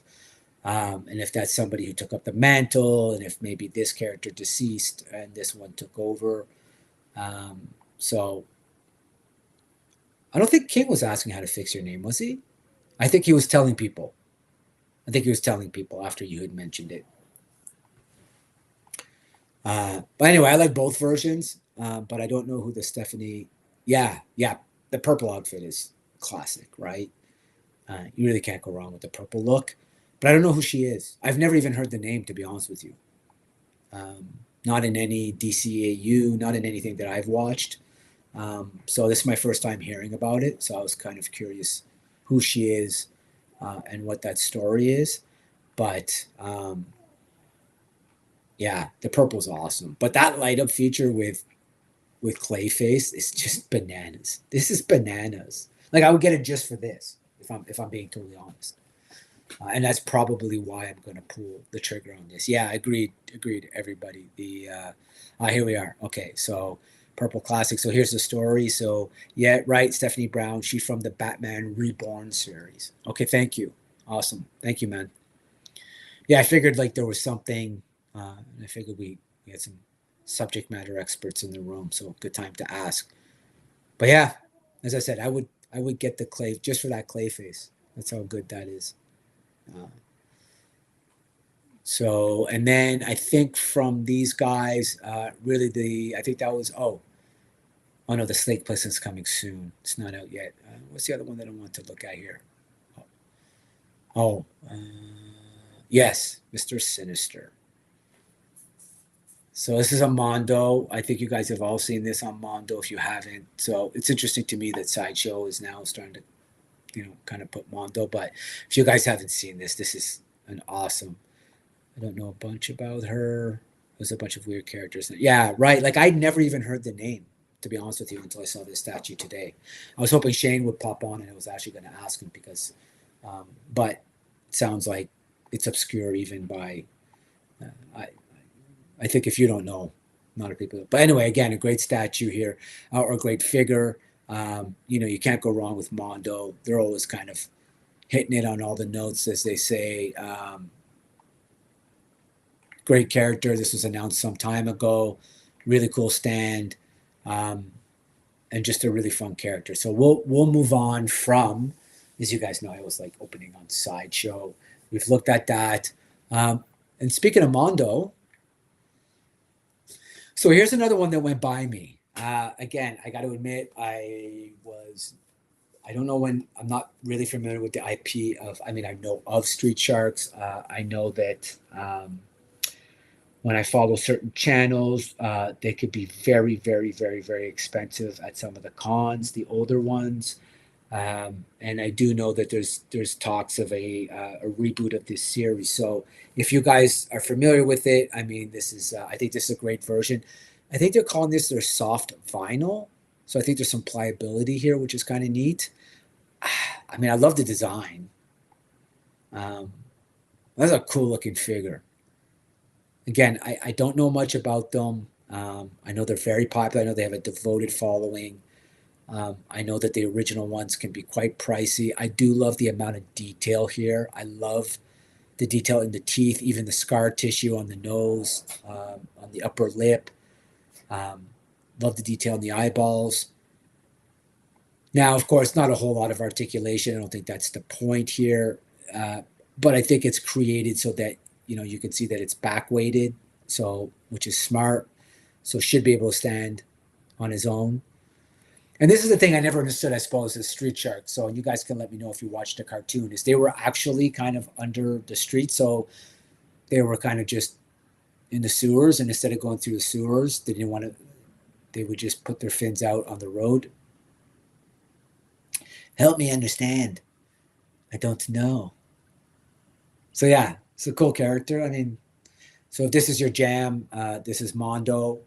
And if that's somebody who took up the mantle, and if maybe this character deceased and this one took over. So I don't think King was asking how to fix your name, was he? I think he was telling people. I think he was telling people after you had mentioned it. But anyway, I like both versions, but I don't know who the Stephanie. Yeah, the purple outfit is classic, right? You really can't go wrong with the purple look. But I don't know who she is. I've never even heard the name, to be honest with you. Not in any DCAU, not in anything that I've watched. So this is my first time hearing about it. So I was kind of curious who she is and what that story is. But yeah, the purple's awesome. But that light up feature with Clayface is just bananas. This is bananas. Like I would get it just for this, if I'm being totally honest. And that's probably why I'm going to pull the trigger on this. Yeah, agreed, everybody. Here we are. Okay, so Purple Classic. So here's the story. So yeah, right, Stephanie Brown. She's from the Batman Reborn series. Okay, thank you. Awesome. Thank you, man. Yeah, I figured like there was something, and I figured we had some subject matter experts in the room, so good time to ask. But yeah, as I said, I would get the clay just for that Clayface. That's how good that is. So, and then I think from these guys, really I think that was, oh no, the Snake Plissken's coming soon. It's not out yet. What's the other one that I want to look at here? Yes, Mr. Sinister. So this is a Mondo. I think you guys have all seen this on Mondo if you haven't. So it's interesting to me that Sideshow is now starting to, kind of put Mondo. But if you guys haven't seen this, this is an awesome. I don't know a bunch about her. There's a bunch of weird characters. Yeah, right. Like I'd never even heard the name, to be honest with you, until I saw this statue today. I was hoping Shane would pop on, and I was actually going to ask him because, but it sounds like it's obscure even by. I think if you don't know, a lot of people. But anyway, again, a great statue here, or a great figure. You can't go wrong with Mondo. They're always kind of hitting it on all the notes, as they say. Great character. This was announced some time ago. Really cool stand, and just a really fun character. So we'll move on from, as you guys know, I was like opening on Sideshow. We've looked at that. And speaking of Mondo, so here's another one that went by me. Again, I got to admit, I don't know when. I'm not really familiar with the IP of. I mean, I know of Street Sharks. I know that. When I follow certain channels, they could be very, very, very, very expensive at some of the cons, the older ones. And I do know that there's talks of a reboot of this series. So if you guys are familiar with it, I mean, this is I think this is a great version. I think they're calling this their soft vinyl. So I think there's some pliability here, which is kind of neat. I mean, I love the design. That's a cool looking figure. Again, I don't know much about them. I know they're very popular. I know they have a devoted following. I know that the original ones can be quite pricey. I do love the amount of detail here. I love the detail in the teeth, even the scar tissue on the nose, on the upper lip. Love the detail in the eyeballs. Now, of course, not a whole lot of articulation. I don't think that's the point here. But I think it's created so that you can see that it's back weighted, so which is smart. So should be able to stand on his own. And this is the thing I never understood, I suppose, is Street Sharks. So you guys can let me know if you watched the cartoon. Is they were actually kind of under the street, so they were kind of just in the sewers, and instead of going through the sewers, they would just put their fins out on the road. Help me understand. I don't know. So yeah, it's a cool character. I mean, so if this is your jam, this is Mondo,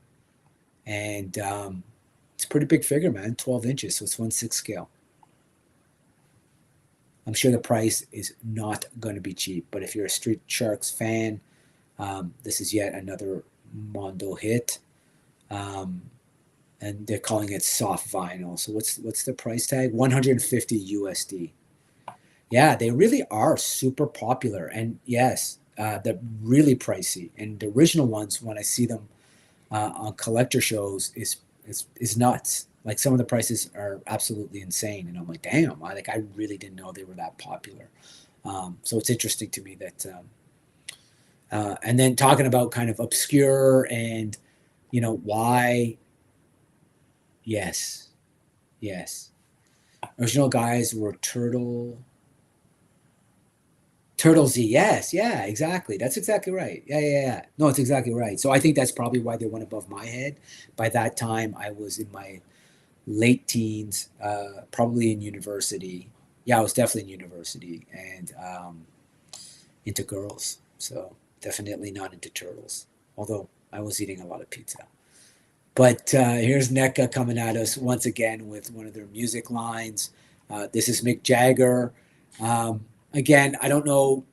and it's a pretty big figure, man. 12 inches, so it's 1/6 scale. I'm sure the price is not going to be cheap, but if you're a Street Sharks fan, this is yet another Mondo hit. And they're calling it soft vinyl. So what's the price tag? 150 USD. Yeah, they really are super popular, and yes, they're really pricey. And the original ones, when I see them on collector shows, is nuts. Like some of the prices are absolutely insane, and I'm like, damn, I really didn't know they were that popular. So it's interesting to me that, and then talking about kind of obscure and why. Yes, yes. Original guys were Turtle Z. Yes, yeah, exactly. That's exactly right. Yeah, yeah, yeah. No, it's exactly right. So I think that's probably why they went above my head. By that time, I was in my late teens, probably in university. Yeah, I was definitely in university and into girls. So definitely not into turtles. Although I was eating a lot of pizza. But here's NECA coming at us once again with one of their music lines. This is Mick Jagger. Again, I don't know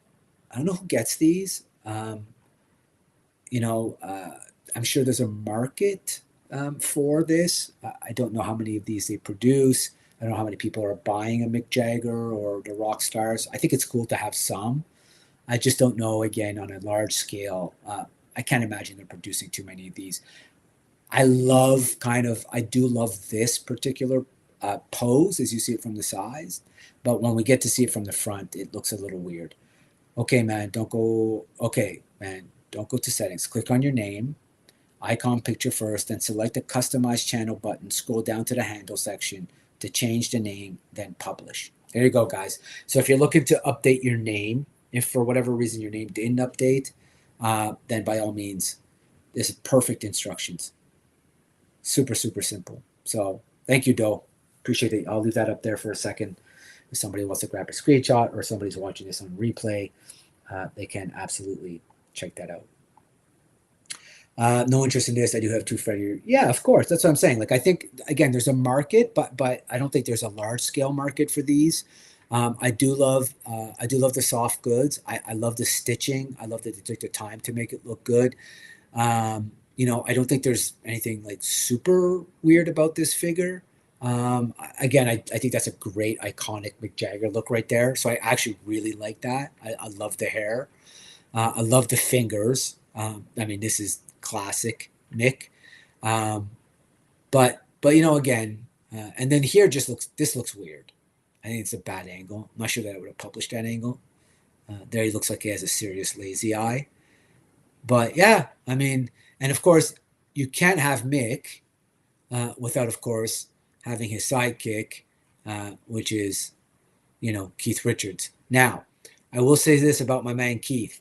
who gets these. You know, I'm sure there's a market for this. I don't know how many of these they produce. I don't know how many people are buying a Mick Jagger or the rock stars. I think it's cool to have some. I just don't know, again, on a large scale. I can't imagine they're producing too many of these. I do love this particular pose as you see it from the sides. But when we get to see it from the front, it looks a little weird. Okay, man, don't go to settings. Click on your name, icon picture first, then select the customize channel button. Scroll down to the handle section to change the name, then publish. There you go, guys. So if you're looking to update your name, if for whatever reason your name didn't update, then by all means, this is perfect instructions. Super, super simple. So thank you, Doe. Appreciate it. I'll leave that up there for a second. If somebody wants to grab a screenshot or somebody's watching this on replay, they can absolutely check that out. No interest in this. I do have two Freddy. Yeah, of course. That's what I'm saying. Like I think again, there's a market, but I don't think there's a large scale market for these. I do love the soft goods. I love the stitching. I love that they took the time to make it look good. I don't think there's anything like super weird about this figure. Again, I think that's a great iconic Mick Jagger look right there. So I actually really like that. I love the hair. I love the fingers. I mean, this is classic Mick. Um, but again, and then here this looks weird. I think it's a bad angle. I'm not sure that I would have published that angle. There he looks like he has a serious lazy eye. But yeah, I mean, and of course, you can't have Mick without, of course, having his sidekick, which is, Keith Richards. Now, I will say this about my man Keith.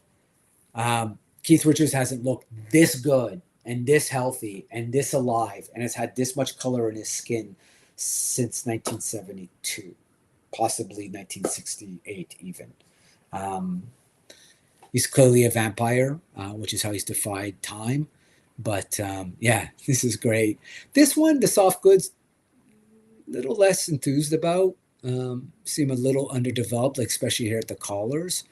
Keith Richards hasn't looked this good and this healthy and this alive and has had this much color in his skin since 1972, possibly 1968 even. He's clearly a vampire, which is how he's defied time. But yeah, this is great. This one, the soft goods, a little less enthused about. Seem a little underdeveloped, like especially here at the collars.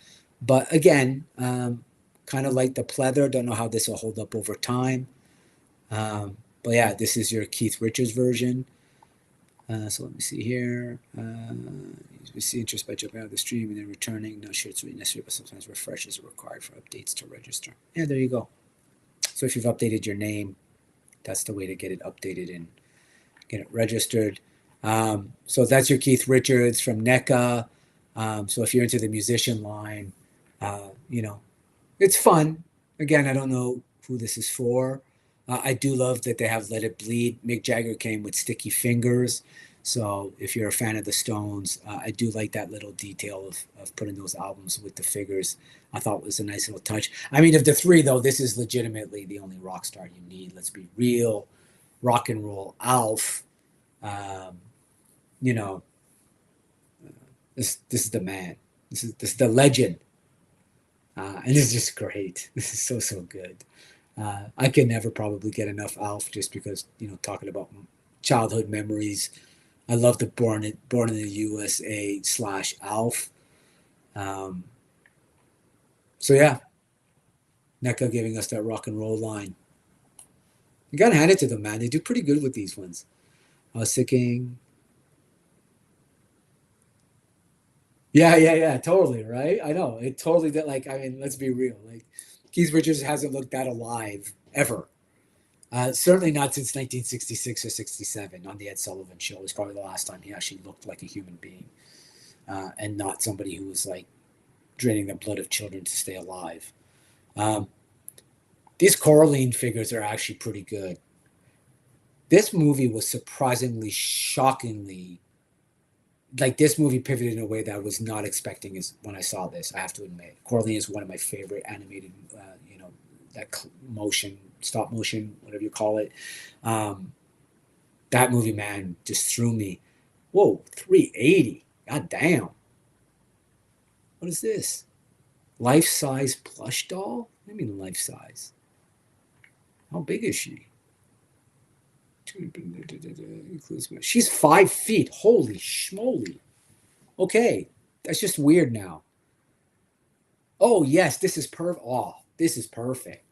But again, kind of like the pleather. Don't know how this will hold up over time. But yeah, this is your Keith Richards version. So let me see here. We see interest by jumping out of the stream and then returning. Not sure it's really necessary, but sometimes refreshes are required for updates to register. Yeah, there you go. So if you've updated your name, that's the way to get it updated and get it registered. So that's your Keith Richards from NECA. So if you're into the musician line, it's fun. Again, I don't know who this is for. I do love that they have Let It Bleed. Mick Jagger came with sticky fingers. So if you're a fan of the Stones, I do like that little detail of putting those albums with the figures. I thought it was a nice little touch. I mean, of the three, though, this is legitimately the only rock star you need. Let's be real. Rock and roll Alf, This is the man. This is the legend. And this is just great. This is so good. I can never probably get enough Alf just because talking about childhood memories. I love the Born in the USA / Alf. Um, so yeah, NECA giving us that rock and roll line. You gotta hand it to them, man. They do pretty good with these ones. I was thinking, yeah, totally, right? I know it totally did. Like, I mean, let's be real. Like, Keith Richards hasn't looked that alive ever. Certainly not since 1966 or 67 on the Ed Sullivan Show. It was probably the last time he actually looked like a human being, and not somebody who was like draining the blood of children to stay alive. Um, these Coraline figures are actually pretty good. This movie was surprisingly, shockingly, like this movie pivoted in a way that I was not expecting. Is when I saw this, I have to admit, Coraline is one of my favorite animated, that motion, stop motion, whatever you call it. Um, that movie, man, just threw me. Whoa, 380. God damn. What is this? Life size plush doll? What do you mean life size? How big is she? She's 5 feet. Holy schmoly. Okay. That's just weird now. Oh, yes, this is perfect. Oh, this is perfect.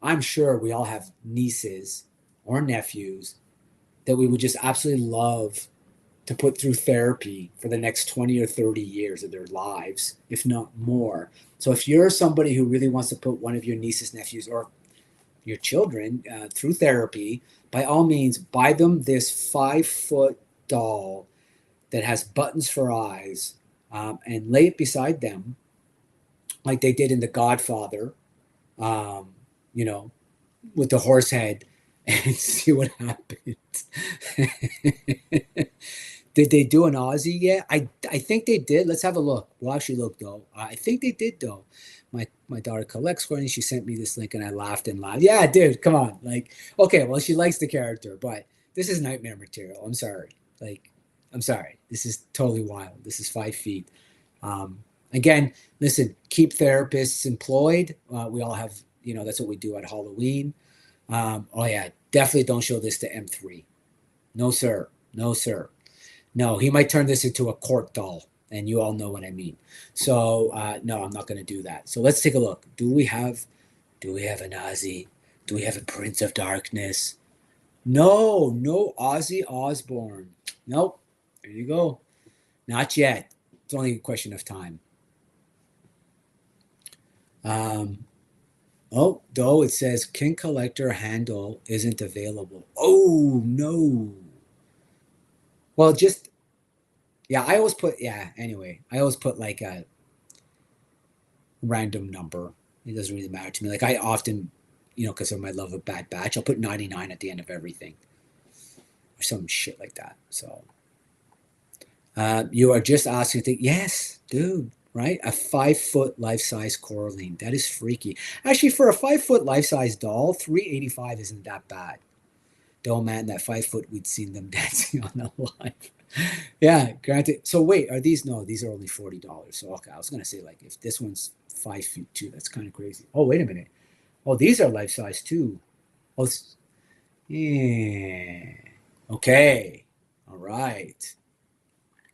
I'm sure we all have nieces or nephews that we would just absolutely love to put through therapy for the next 20 or 30 years of their lives, if not more. So if you're somebody who really wants to put one of your nieces, nephews, or your children through therapy, by all means, buy them this 5 foot doll that has buttons for eyes, and lay it beside them like they did in The Godfather, um, you know, with the horse head, and see what happens. Did they do an Aussie yet? I think they did. Let's have a look. We'll actually look though. I think they did though. My daughter collects coins. She sent me this link and I laughed and laughed. Yeah, dude, come on. Like, okay, well, she likes the character, but this is nightmare material. I'm sorry. Like, I'm sorry. This is totally wild. This is 5 feet. Again, listen, keep therapists employed. We all have, that's what we do at Halloween. Oh yeah, definitely don't show this to M3. No, sir. No, sir. No, he might turn this into a court doll, and you all know what I mean. So no, I'm not going to do that. So let's take a look. Do we have an Ozzy? Do we have a Prince of Darkness? No Ozzy Osbourne. Nope. There you go. Not yet. It's only a question of time. Oh, though it says King Collector handle isn't available. Oh no. Well, just yeah, I always put yeah, anyway. I always put like a random number. It doesn't really matter to me. Like I often, because of my love of Bad Batch, I'll put 99 at the end of everything. Or some shit like that. So you are just asking to yes, dude, right? A 5 foot life-size Coraline. That is freaky. Actually, for a 5 foot life-size doll, 385 isn't that bad. Though man, that 5 foot we'd seen them dancing on the line. Yeah, granted. So wait, are these no, these are only $40. So okay, I was gonna say like if this one's 5 feet too, that's kind of crazy. Oh, wait a minute. Oh, these are life size too. Oh, yeah. Okay. All right.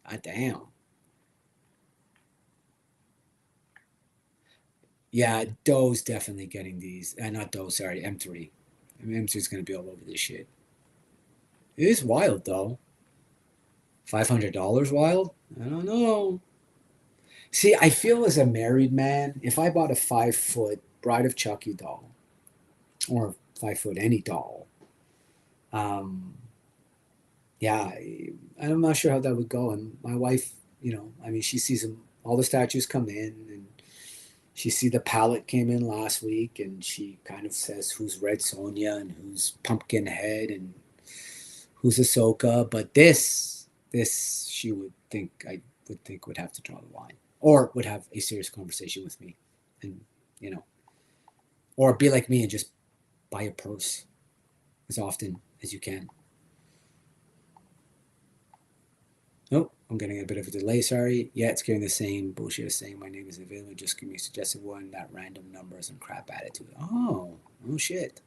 God damn. Yeah, Doe's definitely getting these. Not Doe, sorry, M3. I mean, M3 is gonna be all over this shit. It is wild though. $500 wild? I don't know. See, I feel as a married man, if I bought a 5 foot Bride of Chucky doll, or 5 foot any doll, um, yeah, I'm not sure how that would go. And my wife, I mean, she sees them, all the statues come in, and she see the palette came in last week, and she kind of says who's Red Sonja and who's Pumpkinhead and who's Ahsoka. But this, she would think would have to draw the line, or would have a serious conversation with me, and you know, or be like me and just buy a purse as often as you can. Oh, I'm getting a bit of a delay, sorry. Yeah, it's getting the same bullshit as saying my name is available. Just give me a suggested one, that random numbers and crap attitude. Oh shit.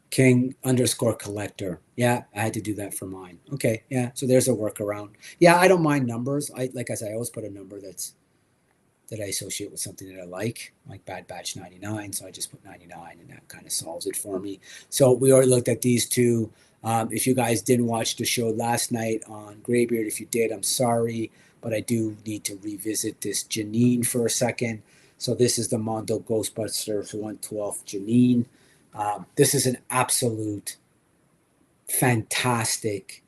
King underscore collector. Yeah, I had to do that for mine. Okay, yeah. So there's a workaround. Yeah, I don't mind numbers. Like I said, I always put a number that I associate with something that I like Bad Batch 99. So I just put 99 and that kind of solves it for me. So we already looked at these two. If you guys didn't watch the show last night on Graybeard, if you did, I'm sorry, but I do need to revisit this Janine for a second. So this is the Mondo Ghostbusters 112th Janine. This is an absolute fantastic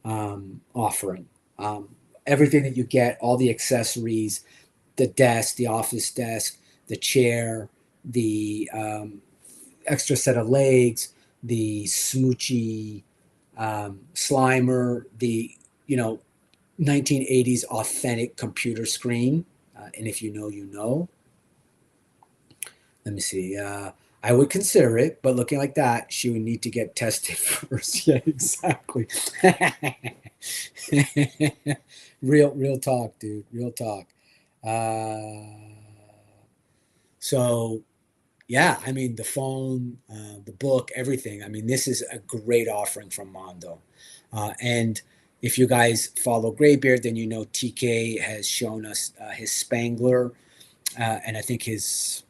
offering. Everything that you get, all the accessories, the desk, the office desk, the chair, the extra set of legs, the smoochy Slimer, the 1980s authentic computer screen. And if you know, you know. Let me see. I would consider it, but looking like that, she would need to get tested first. Yeah, exactly. Real talk, dude. Real talk. So yeah, I mean the phone, the book, everything. I mean, this is a great offering from Mondo. And if you guys follow Graybeard, then you know TK has shown us his Spangler, and I think his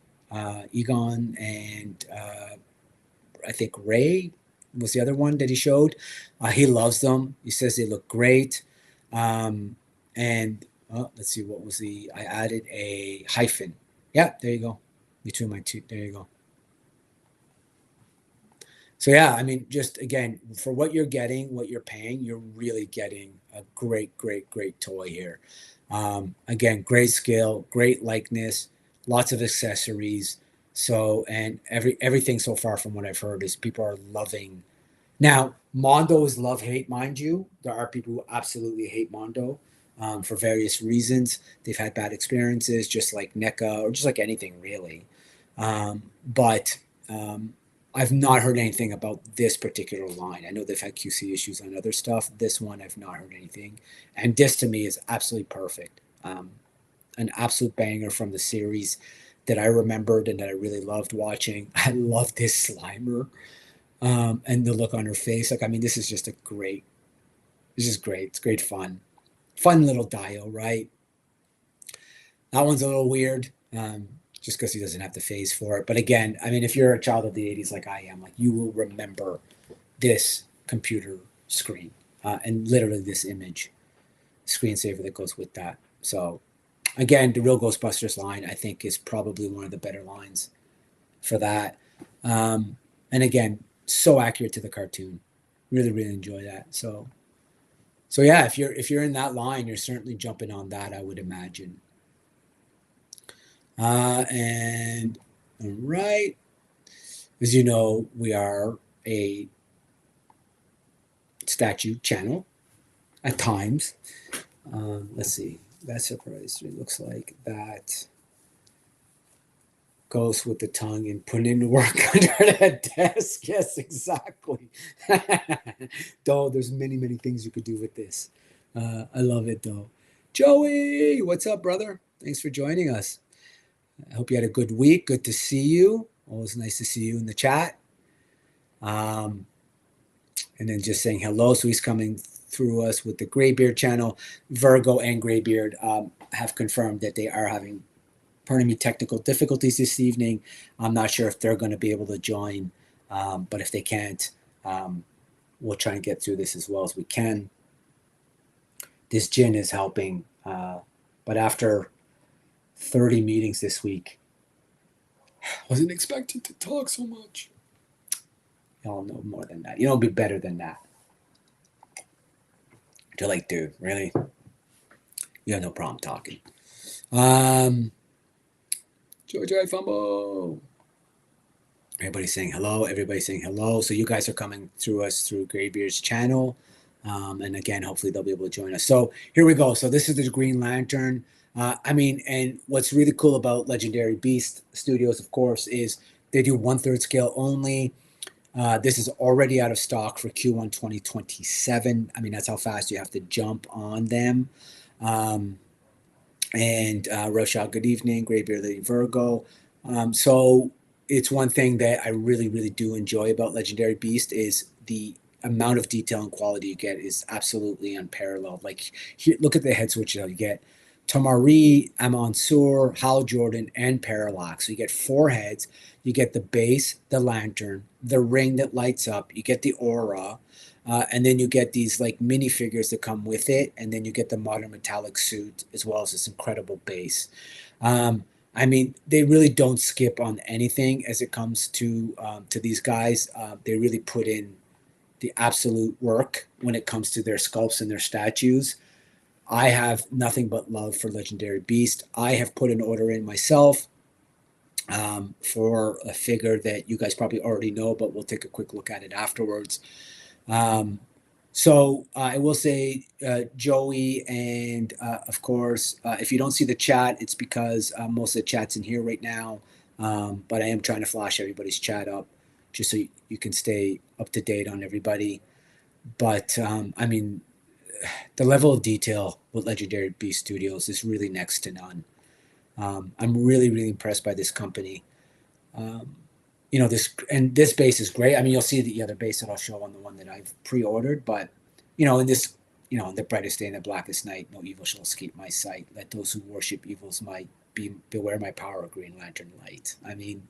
Egon, and I think Ray was the other one that he showed. He loves them. He says they look great. And let's see, what was I added a hyphen. Yeah, there you go. Between my two, there you go. So yeah, I mean, just again, for what you're getting, what you're paying, you're really getting a great toy here. Again, great skill, great likeness, lots of accessories. So, and everything so far from what I've heard is people are loving. Now, Mondo is love hate, mind you. There are people who absolutely hate Mondo for various reasons. They've had bad experiences, just like NECA or just like anything really. But I've not heard anything about this particular line. I know they've had QC issues on other stuff. This one, I've not heard anything. And this to me is absolutely perfect. An absolute banger from the series that I remembered and that I really loved watching. I love this Slimer and the look on her face. Like, I mean, this is just it's great. It's great fun. Fun little dio, right? That one's a little weird. Just because he doesn't have the face for it. But again, I mean, if you're a child of the 80s like I am, like you will remember this computer screen and literally this image screensaver that goes with that. So again, the real Ghostbusters line, I think, is probably one of the better lines for that. And again, so accurate to the cartoon. Really enjoy that. So yeah, if you're in that line, you're certainly jumping on that, I would imagine. And all right, as you know, we are a statue channel at times. Let's see, that surprise. It looks like that goes with the tongue and putting in the work under that desk. Yes, exactly. Though there's many things you could do with this. I love it though. Joey, what's up, brother? Thanks for joining us. I hope you had a good week. Good to see you. Always nice to see you in the chat. And then just saying hello. So he's coming through us with the Graybeard channel. Virgo and Graybeard have confirmed that they are having, pardon me, technical difficulties this evening. I'm not sure if they're going to be able to join, but if they can't, we'll try and get through this as well as we can. This gin is helping, but after 30 meetings this week, wasn't expecting to talk so much. Y'all know more than that. You know, be better than that. They're like, dude, really? You have no problem talking. Joy Fumble. Everybody's saying hello. Everybody's saying hello. So you guys are coming through us through Graybeard's channel. And again, hopefully they'll be able to join us. So here we go. So this is the Green Lantern. I mean, and what's really cool about Legendary Beast Studios, of course, is they do 1/3 scale only. This is already out of stock for Q1 2027. I mean, that's how fast you have to jump on them. Um, and Rochelle, good evening, Graybeard Lady Virgo. So it's one thing that I really, really do enjoy about Legendary Beast is the amount of detail and quality you get is absolutely unparalleled. Like, here, look at the head switches you get. Tamari, Amon-Sur, Hal Jordan, and Parallax. So you get four heads. You get the base, the lantern, the ring that lights up. You get the aura. And then you get these like minifigures that come with it, and then you get the modern metallic suit as well as this incredible base. I mean, they really don't skip on anything as it comes to these guys. They really put in the absolute work when it comes to their sculpts and their statues. I have nothing but love for Legendary Beast. I have put an order in myself for a figure that you guys probably already know, but we'll take a quick look at it afterwards. So I will say, Joey, and of course, if you don't see the chat, it's because most of the chat's in here right now. But I am trying to flash everybody's chat up just so you can stay up to date on everybody. But I mean, the level of detail with Legendary Beast Studios is really next to none. I'm really, really impressed by this company. This base is great. I mean, you'll see the other base that I'll show on the one that I've pre-ordered, but in this, in the brightest day and the blackest night, no evil shall escape my sight. Let those who worship evils might beware my power, Green Lantern light. I mean,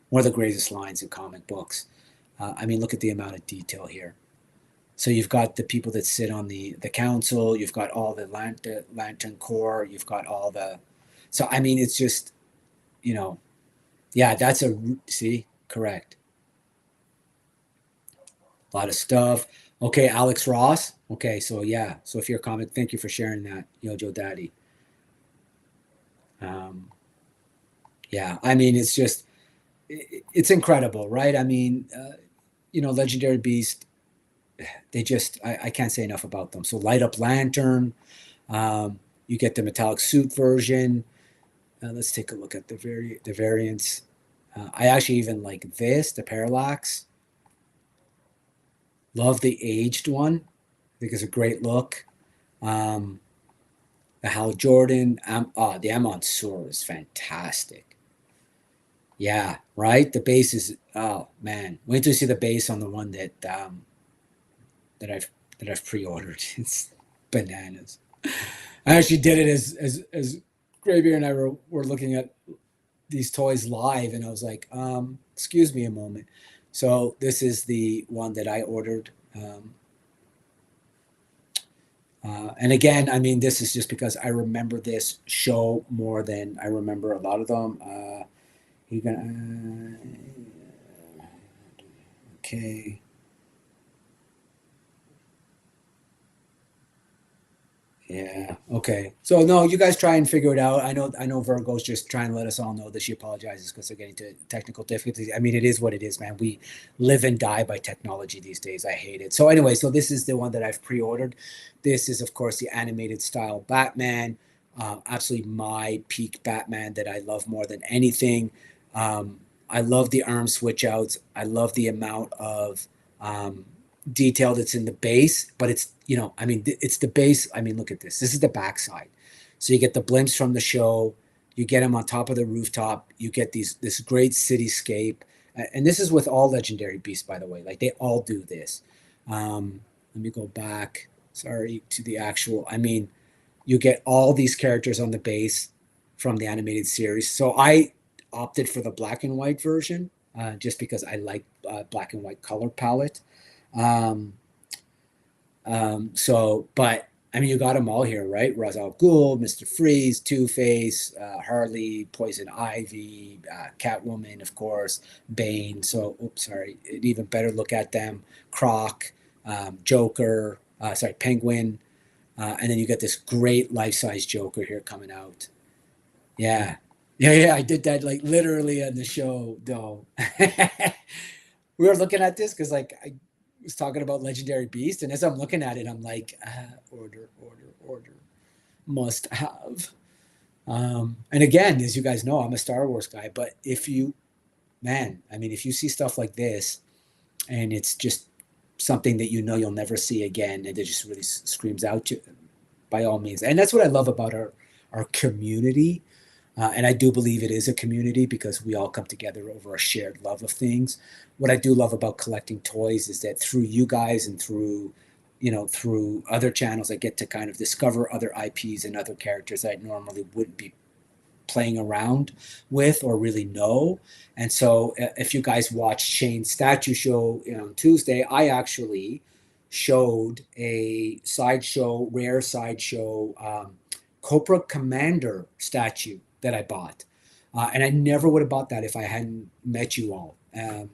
one of the greatest lines in comic books. I mean, look at the amount of detail here. So you've got the people that sit on the council. You've got all the lantern corps. You've got all the. So I mean, it's just, yeah, that's see, correct. A lot of stuff. Okay, Alex Ross. Okay, so yeah, so if you're a comic, thank you for sharing that, Yojo Daddy. Yeah, I mean, it's incredible, right? I mean, Legendary Beast. They just, I can't say enough about them. So light up lantern. You get the metallic suit version. Let's take a look at the variants. I actually even like this, the Parallax. Love the aged one. I think it's a great look. The Hal Jordan, the Amon-Sur is fantastic. Yeah, right. The base is, oh man, wait till you see the base on the one that I've pre-ordered. It's bananas. I actually did it as Graybeard and I were looking at these toys live, and I was like, excuse me a moment. So this is the one that I ordered. And again, I mean, this is just because I remember this show more than I remember a lot of them. Okay. Yeah. Okay. So no, you guys try and figure it out. I know Virgo's just trying to let us all know that she apologizes because they're getting to technical difficulties. I mean, it is what it is, man. We live and die by technology these days. I hate it. So anyway, so this is the one that I've pre-ordered. This is, of course, the animated style Batman. Absolutely my peak Batman that I love more than anything. I love the arm switch outs. I love the amount of detail that's in the base, but it's, I mean, it's the base. I mean, look at this. This is the backside. So you get the blimps from the show. You get them on top of the rooftop. You get this great cityscape. And this is with all Legendary Beasts, by the way. Like, they all do this. Let me go back. Sorry, to the actual. I mean, you get all these characters on the base from the animated series. So I opted for the black and white version just because I like black and white color palette. But I mean, you got them all here, right? Ra's al Ghul, Mr. Freeze, Two-Face, Harley, Poison Ivy, Catwoman, of course, Bane. So, oops, sorry, an even better look at them. Croc, Joker, Penguin. And then you get this great life-size Joker here coming out. Yeah. Yeah, I did that like literally on the show, though. We were looking at this because I was talking about Legendary Beast, and as I'm looking at it, I'm like, order, must have. And again, as you guys know, I'm a Star Wars guy, but if you see stuff like this, and it's just something that you'll never see again, and it just really screams out to, by all means. And that's what I love about our community. And I do believe it is a community because we all come together over a shared love of things. What I do love about collecting toys is that through you guys and through other channels, I get to kind of discover other IPs and other characters I normally wouldn't be playing around with or really know. And so if you guys watched Shane's statue show on Tuesday, I actually showed a rare sideshow Cobra Commander statue that I bought. And I never would have bought that if I hadn't met you all. And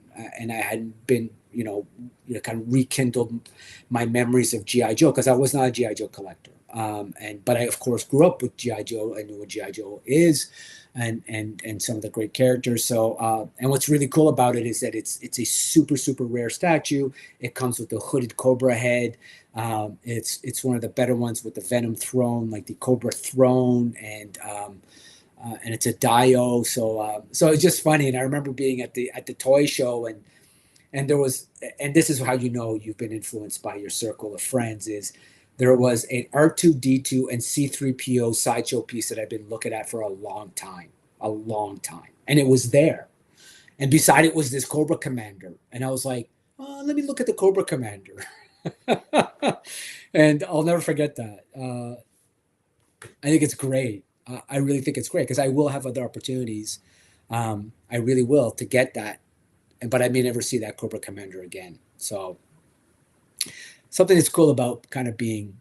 I hadn't been, kind of rekindled my memories of G.I. Joe, because I was not a G.I. Joe collector. But I, of course, grew up with G.I. Joe. I knew what G.I. Joe is and some of the great characters. So, and what's really cool about it is that it's a super, super rare statue. It comes with the hooded Cobra head. It's one of the better ones with the Venom throne, like the Cobra throne, and it's a Dio. So it's just funny. And I remember being at the toy show, and there was, and this is how you've been influenced by your circle of friends, is there was an R2D2 and C3PO sideshow piece that I've been looking at for a long time, and it was there. And beside it was this Cobra Commander, and I was like, oh, let me look at the Cobra Commander. And I'll never forget that. I think it's great. I really think it's great because I will have other opportunities. I really will to get that, but I may never see that Cobra Commander again. So something that's cool about kind of being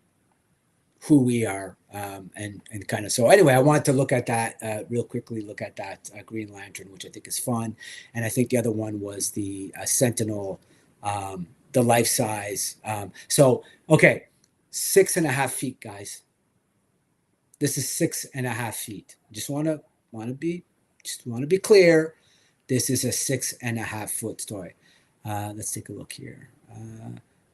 who we are, and kind of, so anyway, I wanted to look at that real quickly, look at that Green Lantern, which I think is fun. And I think the other one was the Sentinel, the life size. So, okay, 6.5 feet, guys. This is 6.5 feet. Just want to be clear. This is a 6.5 foot toy. Let's take a look here.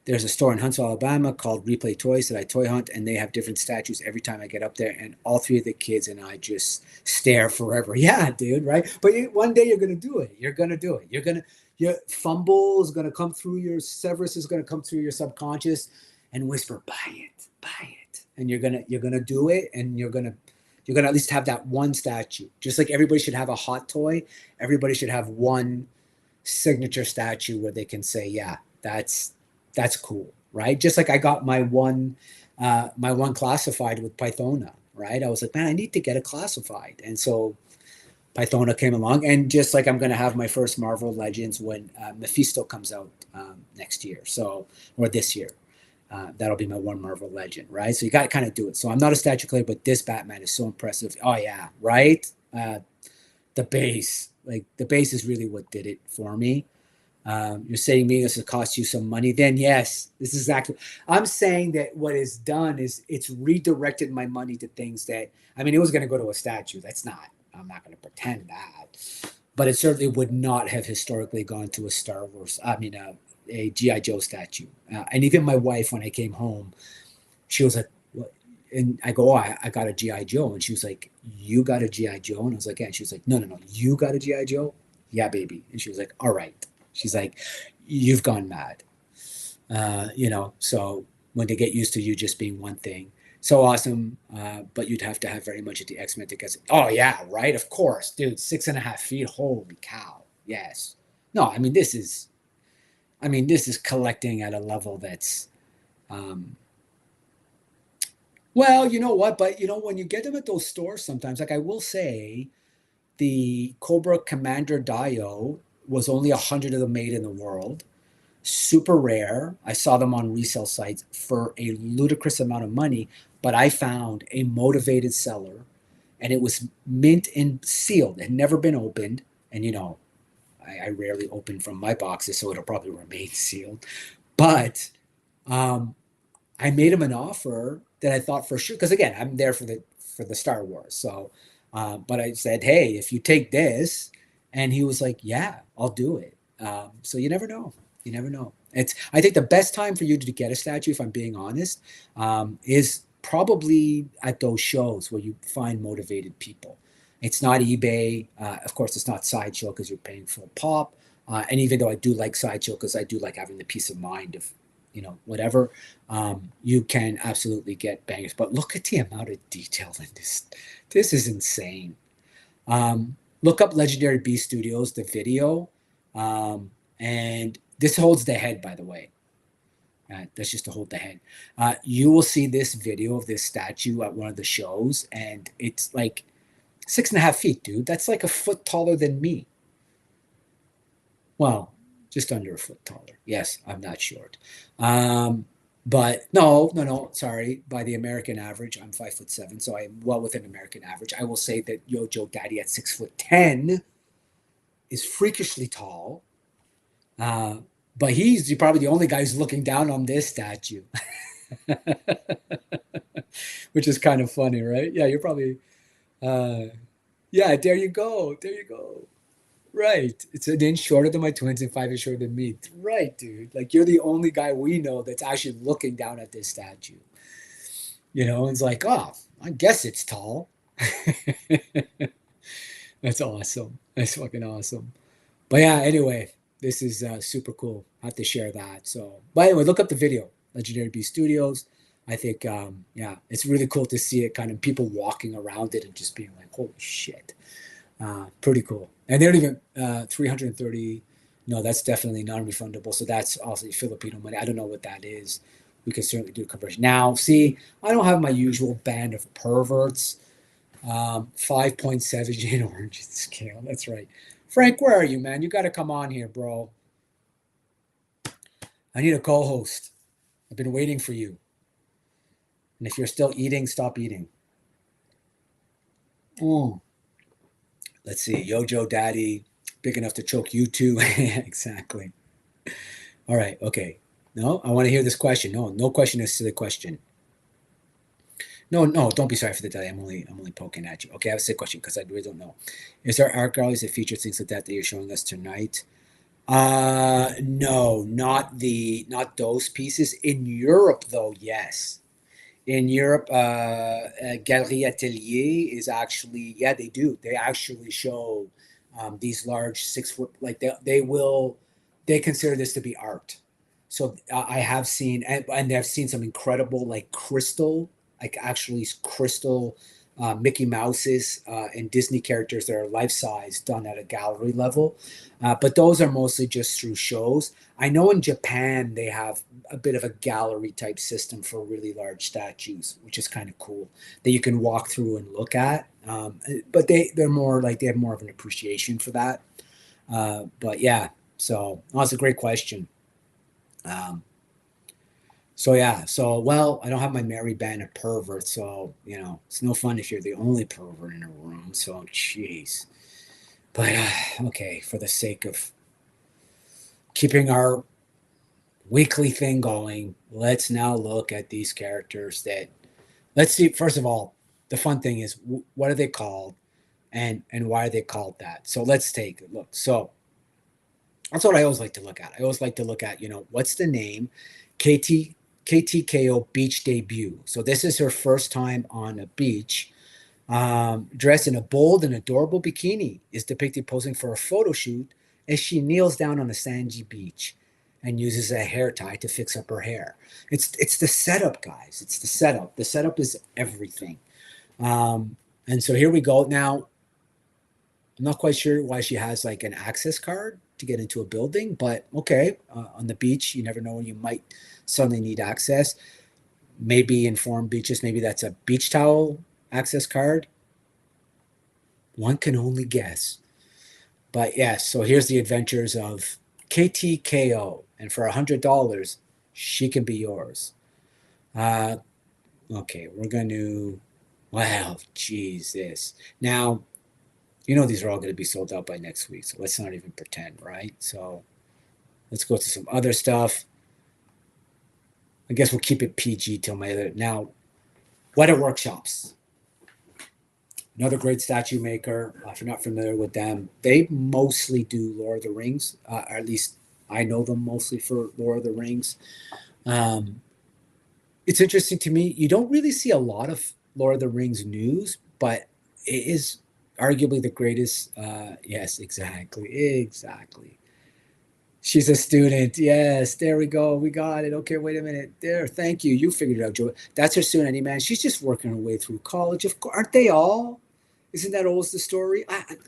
There's a store in Huntsville, Alabama called Replay Toys that I toy hunt, and they have different statues every time I get up there, and all three of the kids and I just stare forever. Yeah, dude, right? But one day you're going to do it. You're going to do it. Your fumble is going to come through your Severus is going to come through your subconscious and whisper, buy it. And you're going to do it, and you're going to at least have that one statue. Just like everybody should have a hot toy, everybody should have one signature statue where they can say, yeah, that's cool, right? Just like I got my one classified with Pythona, right? I was like, man, I need to get a classified. And so Pythona came along, and just like I'm going to have my first Marvel Legends when Mephisto comes out next year, or this year. That'll be my one Marvel Legend, right? So you got to kind of do it. So I'm not a statue collector, but this Batman is so impressive. Oh yeah, right? The base is really what did it for me. You're saying me this will cost you some money, then yes, this is exactly. I'm saying that what it's done is it's redirected my money to things that, I mean, it was going to go to a statue. I'm not going to pretend that, but it certainly would not have historically gone to a Star Wars, a G.I. Joe statue. And even my wife, when I came home, she was like, what? And I go, oh, I got a G.I. Joe. And she was like, you got a G.I. Joe? And I was like, yeah. And she was like, no, you got a G.I. Joe? Yeah, baby. And she was like, all right. She's like, you've gone mad. So when they get used to you just being one thing, so awesome. But you'd have to have very much at the X-Men to get. Oh yeah, right. Of course, dude. 6.5 feet. Holy cow. Yes. No, I mean this is collecting at a level that's, well, you know what? But when you get them at those stores, sometimes, like I will say, the Cobra Commander Dio was only 100 of them made in the world. Super rare. I saw them on resale sites for a ludicrous amount of money, but I found a motivated seller, and it was mint and sealed. It had never been opened. And, I rarely open from my boxes, so it'll probably remain sealed. But I made him an offer that I thought for sure, because again, I'm there for the Star Wars. So, but I said, hey, if you take this, and he was like, yeah, I'll do it. So you never know. I think the best time for you to get a statue, if I'm being honest, is probably at those shows where you find motivated people. It's not eBay. Of course, it's not Sideshow because you're paying full pop. And even though I do like Sideshow because I do like having the peace of mind of, whatever, you can absolutely get bangers. But look at the amount of detail in this. This is insane. Look up Legendary Beast Studios, the video. And this holds the head, by the way. That's just to hold the head. You will see this video of this statue at one of the shows, and it's like 6.5 feet, dude. That's like a foot taller than me. Well, just under a foot taller. Yes, I'm not short. But no, sorry. By the American average, I'm 5'7", so I'm well within American average. I will say that Yojo Daddy at 6'10" is freakishly tall. But he's probably the only guy who's looking down on this statue, which is kind of funny, right? Yeah, you're probably, yeah, there you go. There you go. Right. It's an inch shorter than my twins and 5 inches shorter than me. Right, dude. Like, you're the only guy we know that's actually looking down at this statue. And it's like, oh, I guess it's tall. That's awesome. That's fucking awesome. But yeah, anyway, this is super cool. I have to share that. So, but anyway, look up the video, Legendary Beast Studios. I think, yeah, it's really cool to see it, kind of people walking around it and just being like, holy shit. Pretty cool. And they don't even 330. No, that's definitely non-refundable. So that's also Filipino money. I don't know what that is. We can certainly do a conversion. Now, see, I don't have my usual band of perverts. 5.7 Jane Orange scale. That's right. Frank, where are you, man? You got to come on here, bro. I need a co-host. I've been waiting for you. And if you're still eating, stop eating. Let's see. Yojo Daddy, big enough to choke you too. Exactly. All right. Okay. No, I want to hear this question. No question is a silly question. No, don't be sorry for the delay. I'm only poking at you. Okay, I have a silly question because I really don't know. Is there art galleries that feature things like that you're showing us tonight? No, not those pieces. In Europe, though, yes. In Europe, Galerie Atelier is actually, yeah, they do. They actually show these large 6 foot, like they consider this to be art. So I have seen, and I've seen some incredible, like crystal, like actually crystal Mickey Mouses and Disney characters that are life size done at a gallery level. But those are mostly just through shows. I know in Japan they have a bit of a gallery type system for really large statues, which is kind of cool that you can walk through and look at. But they're more like they have more of an appreciation for that. But yeah, so that's a great question. So yeah, well, I don't have my merry band of perverts, so it's no fun if you're the only pervert in a room. So jeez, but okay, for the sake of keeping our weekly thing going, let's now look at these characters that. Let's see. First of all, the fun thing is what are they called, and why are they called that? So let's take a look. So that's what I always like to look at. I always like to look at what's the name, KTKO beach debut. So this is her first time on a beach, dressed in a bold and adorable bikini, is depicted posing for a photo shoot as she kneels down on a sandy beach and uses a hair tie to fix up her hair. It's the setup, guys. It's the setup. The setup is everything. And so here we go. Now, I'm not quite sure why she has like an access card to get into a building, but okay, on the beach, you never know when you might suddenly need access. Maybe in foreign beaches, maybe that's a beach towel access card. One can only guess. But yes, so here's the adventures of KTKO. And for $100, she can be yours. Okay, we're going to, wow, Jesus. Now, these are all going to be sold out by next week, so let's not even pretend, right? So let's go to some other stuff. I guess we'll keep it PG till my other. Now, Weather Workshops. Another great statue maker. If you're not familiar with them, they mostly do Lord of the Rings, or at least I know them mostly for Lord of the Rings. It's interesting to me. You don't really see a lot of Lord of the Rings news, but it is arguably the greatest. Yes, exactly. She's a student. Yes, there we go. We got it. Okay, wait a minute. There, thank you. You figured it out, Joe. That's her student, man. She's just working her way through college. Of course, aren't they all? Isn't that always the story?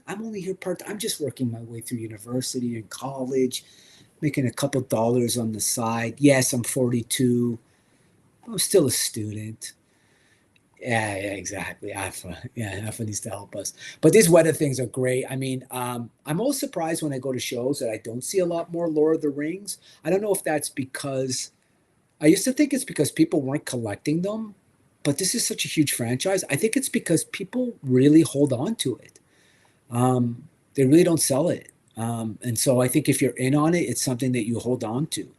I'm only here part. I'm just working my way through university and college, making a couple dollars on the side. Yes, I'm 42. I'm still a student. Yeah, exactly. AFA needs to help us. But these weather things are great. I mean, I'm always surprised when I go to shows that I don't see a lot more Lord of the Rings. I don't know if that's because I used to think it's because people weren't collecting them, but this is such a huge franchise. I think it's because people really hold on to it. They really don't sell it. And so I think if you're in on it, it's something that you hold on to.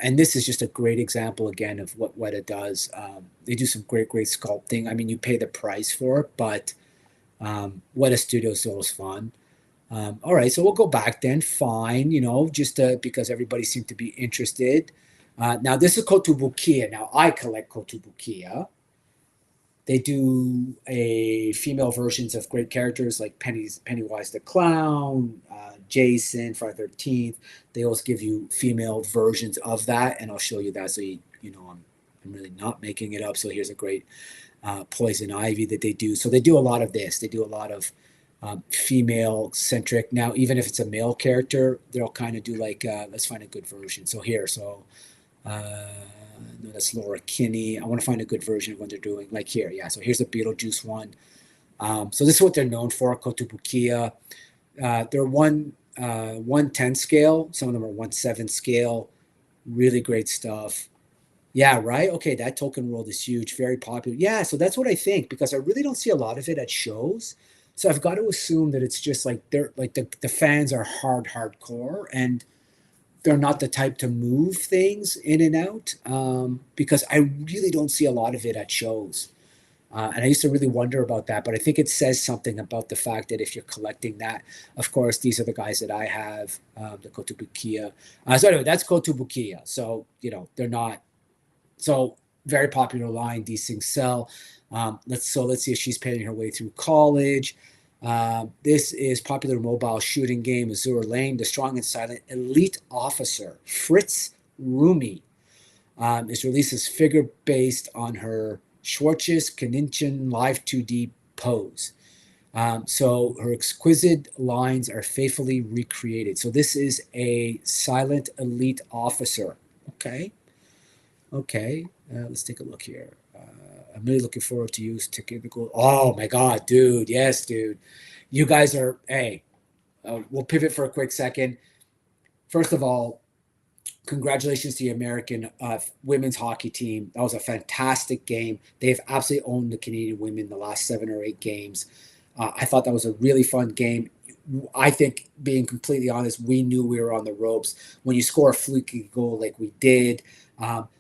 And this is just a great example again of what Weta does. They do some great sculpting. I mean, you pay the price for it, but Weta Studios is always fun. All right, so we'll go back then. Fine, just because everybody seemed to be interested. Now this is Kotobukiya. Now I collect Kotobukiya. They do a female versions of great characters like Pennywise the Clown, Jason, Friday 13th. They also give you female versions of that, and I'll show you that so I'm really not making it up. So here's a great Poison Ivy that they do. So they do a lot of this. They do a lot of female centric. Now, even if it's a male character, they'll kind of do like, let's find a good version. So here, no, that's Laura Kinney. I want to find a good version of what they're doing. Like here, yeah. So here's the Beetlejuice one. So this is what they're known for, Kotobukiya. They're 110 scale. Some of them are 1/7 scale. Really great stuff. Yeah, right. Okay, that token world is huge, very popular. Yeah, so that's what I think because I really don't see a lot of it at shows. So I've got to assume that it's just like they're like the fans are hardcore and they're not the type to move things in and out because I really don't see a lot of it at shows. And I used to really wonder about that, but I think it says something about the fact that if you're collecting that, of course, these are the guys that I have, the Kotobukiya. So anyway, that's Kotobukiya. So, they're not, so very popular line, these things sell. Let's see if she's paying her way through college. This is popular mobile shooting game, Azure Lane. The strong and silent elite officer, Fritz Rumi, is released as figure based on her Schwarzschild Kaninchen Live 2D pose. So her exquisite lines are faithfully recreated. So this is a silent elite officer. Okay. Let's take a look here. I'm really looking forward to you taking the goal. Oh my God, dude. Yes, dude. You guys are, hey, we'll pivot for a quick second. First of all, congratulations to the American women's hockey team. That was a fantastic game. They've absolutely owned the Canadian women the last 7 or 8 games. I thought that was a really fun game. I think, being completely honest, we knew we were on the ropes when you score a fluky goal like we did.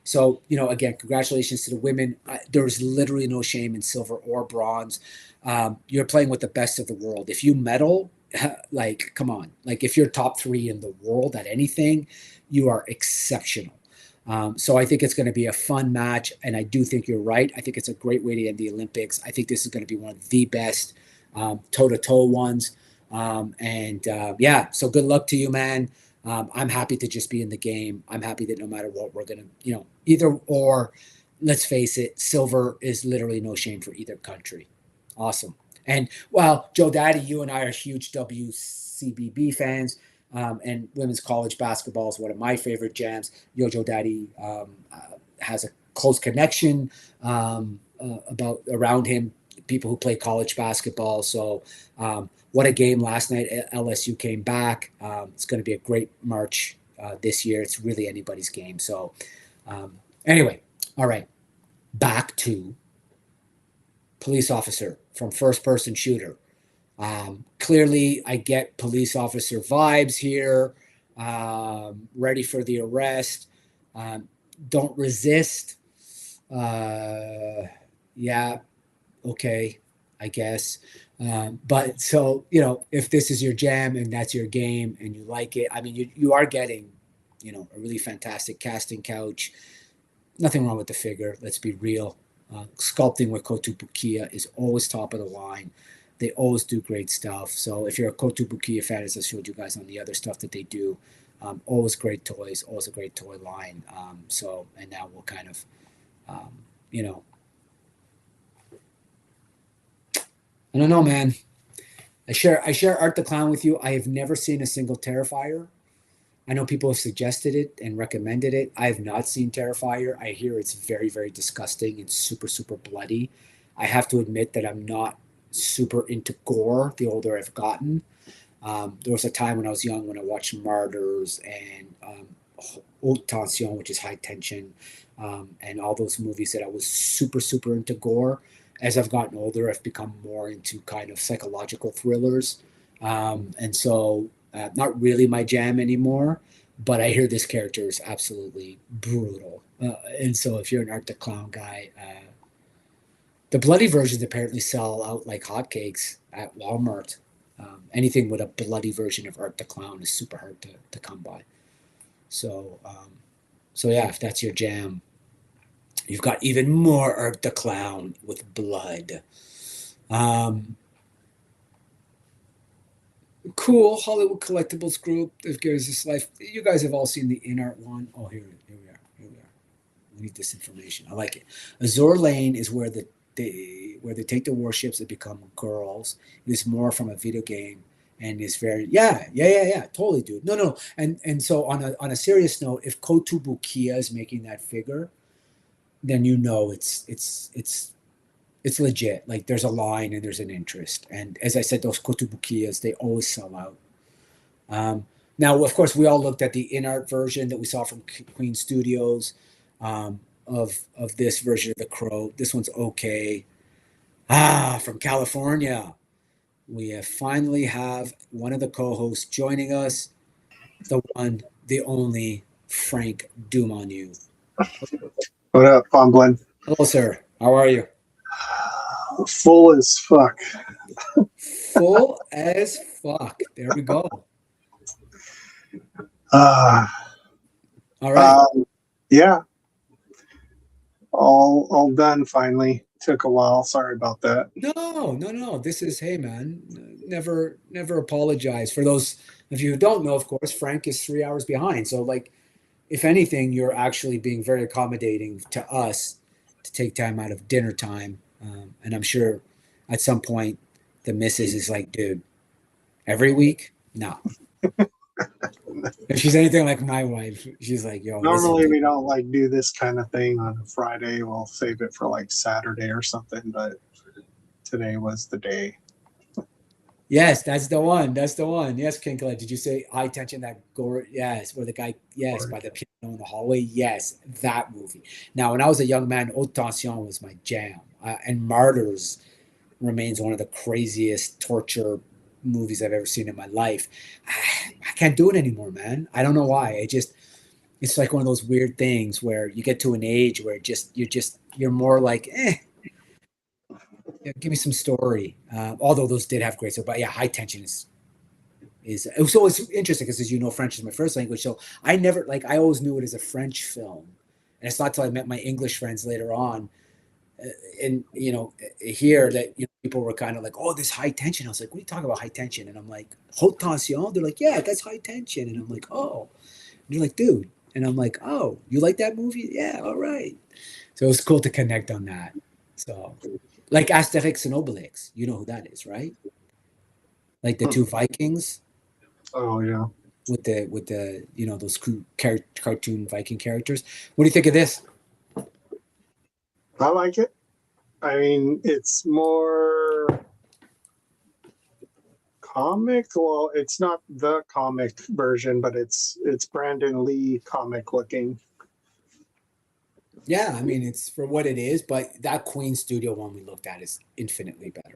So, again, congratulations to the women. There's literally no shame in silver or bronze. You're playing with the best of the world. If you medal, like, come on. Like, if you're top 3 in the world at anything, you are exceptional. So I think it's going to be a fun match, and I do think you're right. I think it's a great way to end the Olympics. I think this is going to be one of the best toe-to-toe ones. Yeah, so good luck to you, man. I'm happy to just be in the game. I'm happy that no matter what, we're going to, either or, let's face it, silver is literally no shame for either country. Awesome. And, well, Joe Daddy, you and I are huge WCBB fans. And women's college basketball is one of my favorite jams. Joe Daddy has a close connection around him, people who play college basketball. So what a game last night. LSU came back. It's going to be a great March this year. It's really anybody's game. So anyway, all right, back to police officer from first-person shooter. Clearly, I get police officer vibes here. Ready for the arrest. Don't resist. Yeah, okay, I guess. But so, if this is your jam and that's your game and you like it, I mean, you are getting, a really fantastic casting couch. Nothing wrong with the figure. Let's be real. Sculpting with Kotobukiya is always top of the line. They always do great stuff. So if you're a Kotobukiya fan, as I showed you guys on the other stuff that they do, Always great toys, always a great toy line. And now we'll kind of, um, you know, I don't know, man. I share Art the Clown with you. I have never seen a single Terrifier. I know people have suggested it and recommended it. I have not seen Terrifier. I hear it's very, very disgusting and super, super bloody. I have to admit that I'm not super into gore the older I've gotten. There was a time when I was young when I watched Martyrs and Haute Tension, which is high tension, and all those movies that I was super, super into gore. As I've gotten older, I've become more into kind of psychological thrillers. Not really my jam anymore, but I hear this character is absolutely brutal. And so if you're an Art the Clown guy, the bloody versions apparently sell out like hotcakes at Walmart. Anything with a bloody version of Art the Clown is super hard to come by. So yeah, if that's your jam, you've got even more Art the Clown with blood. Cool. Hollywood Collectibles Group. They've given us this life. You guys have all seen the in art one. Oh, here we are. Here we are. We need this information. I like it. Azure Lane is where they take the warships that become girls. It is more from a video game and is very totally, dude. No. And so on a serious note, if Kotobukiya is making that figure, then you know it's legit. Like there's a line and there's an interest. And as I said, those Kotobukiyas, they always sell out. Now, of course, we all looked at the in-art version that we saw from Queen Studios of this version of the Crow. This one's okay. From California, we finally have one of the co-hosts joining us, the one, the only Frank Dumanu. What up, Pomblin? Hello, sir. How are you? Full as fuck. Full as fuck. There we go. All right. Yeah. All done finally. Took a while. Sorry about that. No. This is, hey man, never apologize. For those of you who don't know, of course, Frank is 3 hours behind. So like, if anything, you're actually being very accommodating to us to take time out of dinner time. And I'm sure at some point the missus is like, dude, every week? No. If she's anything like my wife, she's like, yo. Normally we don't like do this kind of thing on a Friday. We'll save it for like Saturday or something, but today was the day. Yes, that's the one. That's the one. Yes, Kinkla. Did you say high tension, that gore? Yes, where the guy, yes, by the piano in the hallway. Yes, that movie. Now, when I was a young man, Haute Tension was my jam. And Martyrs remains one of the craziest torture movies I've ever seen in my life. I can't do it anymore, man. I don't know why. It's like one of those weird things where you get to an age where you're more like, give me some story. Although those did have great stuff, but yeah, high tension is it was always interesting because, as you know, French is my first language, so I always knew it as a French film, and it's not till I met my English friends later on, and here that people were kind of like, oh, this high tension. I was like, what are you talking about high tension? And I'm like, haute tension. They're like, yeah, that's high tension, and I'm like, oh, and they're like, dude, and I'm like, oh, you like that movie? Yeah, all right. So it was cool to connect on that. So. Like Asterix and Obelix, you know who that is, right? Like the two Vikings. Oh yeah. With the those cartoon Viking characters. What do you think of this? I like it. I mean, it's more comic. Well, it's not the comic version, but it's Brandon Lee comic looking. Yeah, I mean, it's for what it is, but that Queen Studio one we looked at is infinitely better.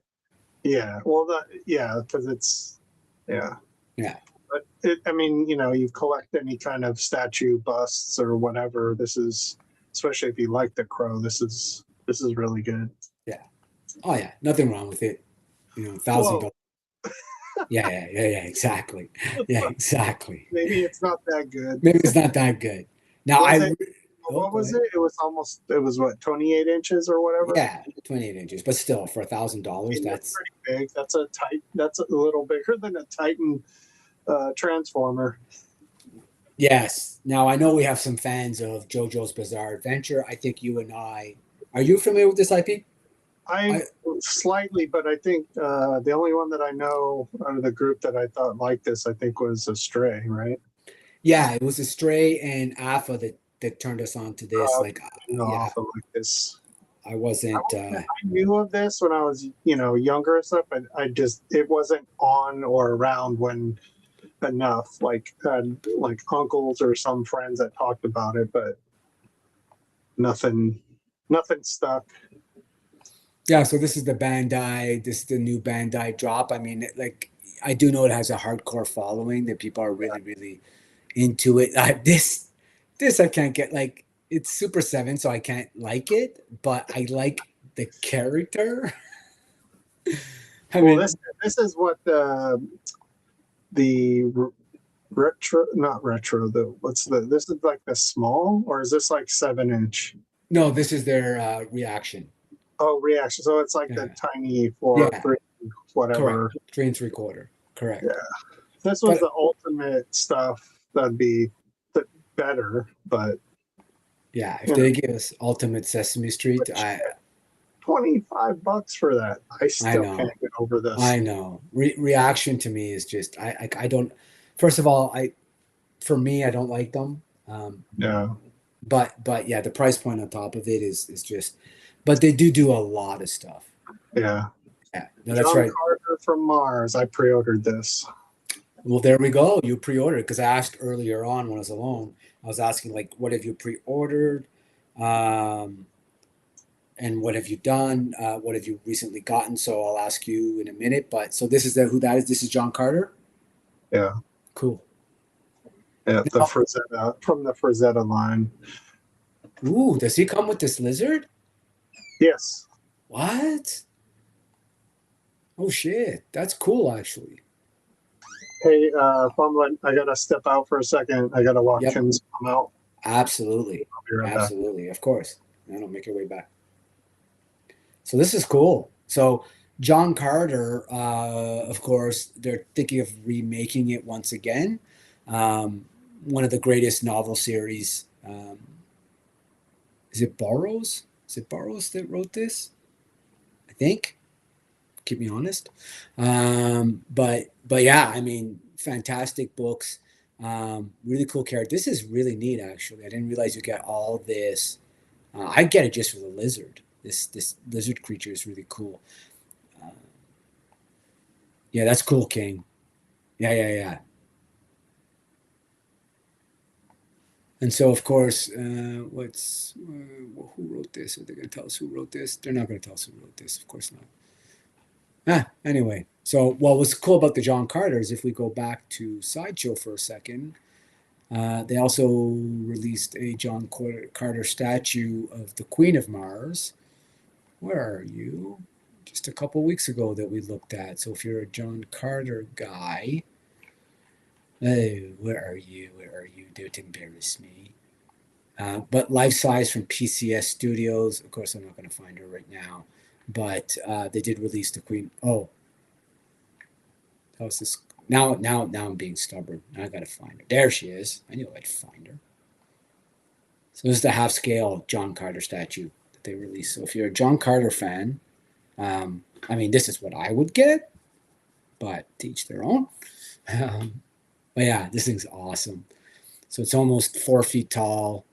Yeah, well, because it's, yeah. But I mean, you collect any kind of statue, busts, or whatever. This is, especially if you like the Crow, this is really good. Yeah. Oh yeah, nothing wrong with it. $1,000. Yeah, exactly. Yeah, exactly. Maybe it's not that good. Maybe it's not that good. Now what was it? It was what, 28 inches or whatever? Yeah, 28 inches. But still, for $1,000, that's pretty big. That's a little bigger than a Titan Transformer. Yes. Now I know we have some fans of JoJo's Bizarre Adventure. I think you and I are you familiar with this IP? I slightly, but I think the only one that I know out of the group that I thought liked this, I think, was Astray, right? Yeah, it was Astray and Alpha that turned us on to this. Like, yeah, Often like this. I wasn't. I knew of this when I was, younger and stuff, but I just it wasn't on or around when enough. Like uncles or some friends that talked about it, but nothing, nothing stuck. Yeah, so this is the Bandai. This is the new Bandai drop. I mean, like, I do know it has a hardcore following that people are really, really into it. This I can't get. Like, it's Super 7, so I can't like it, but I like the character. I Well, mean, this is what the retro, not retro. This is like the small, or is this like 7 inch? no, this is their reaction. Oh, reaction. So it's like the Yeah, tiny four, yeah, three, correct. whatever. 3 3/4. Correct. Yeah. If this was But the ultimate stuff, that'd be better. But yeah, if you they know, give us Ultimate Sesame Street, $25 for that. I I still can't know. get over this. I know. Reaction to me is just I don't. First of all, I for me I don't like them. Yeah. But yeah, the price point on top of it is just. But they do a lot of stuff. Yeah. Yeah, no, that's John right. Carter from Mars. I pre-ordered this. Well, there we go. You pre-ordered because I asked earlier on when I was alone. I was asking like, what have you pre-ordered, um, and what have you done? What have you recently gotten? So I'll ask you in a minute. But so this is who that is. This is John Carter. Yeah. Cool. Yeah. The Frazetta from the Frazetta line. Ooh, does he come with this lizard? Yes. What? Oh shit, that's cool actually. Hey, I gotta step out for a second. I gotta walk Yep, Kim's mom out. absolutely, I'll be right back. absolutely, of course. And I'll make your way back. So this is cool. So John Carter, of course, they're thinking of remaking it once again. One of the greatest novel series. Is it Burroughs? Is it Burroughs that wrote this? I think. Keep me honest. But yeah, I mean, fantastic books. Really cool character. This is really neat, actually. I didn't realize you get all this. I get it just for the lizard. This lizard creature is really cool. Uh, yeah, that's cool, King. Yeah, yeah, yeah. And so, of course, who wrote this? Are they going to tell us who wrote this? They're not going to tell us who wrote this. Of course not. Anyway, so what's cool about the John Carters, if we go back to Sideshow for a second, they also released a John Carter statue of the Queen of Mars. Where are you? Just a couple weeks ago that we looked at. So if you're a John Carter guy, hey, where are you? Where are you? Don't embarrass me. But life size from PCS Studios. Of course, I'm not going to find her right now, but they did release the Queen. Oh, that was this. Now I'm being stubborn. Now I got to find her. There she is. I knew I'd find her. So this is the half scale John Carter statue that they released. So if you're a John Carter fan, I mean, this is what I would get, but to each their own. But yeah, this thing's awesome. So it's almost 4 feet tall.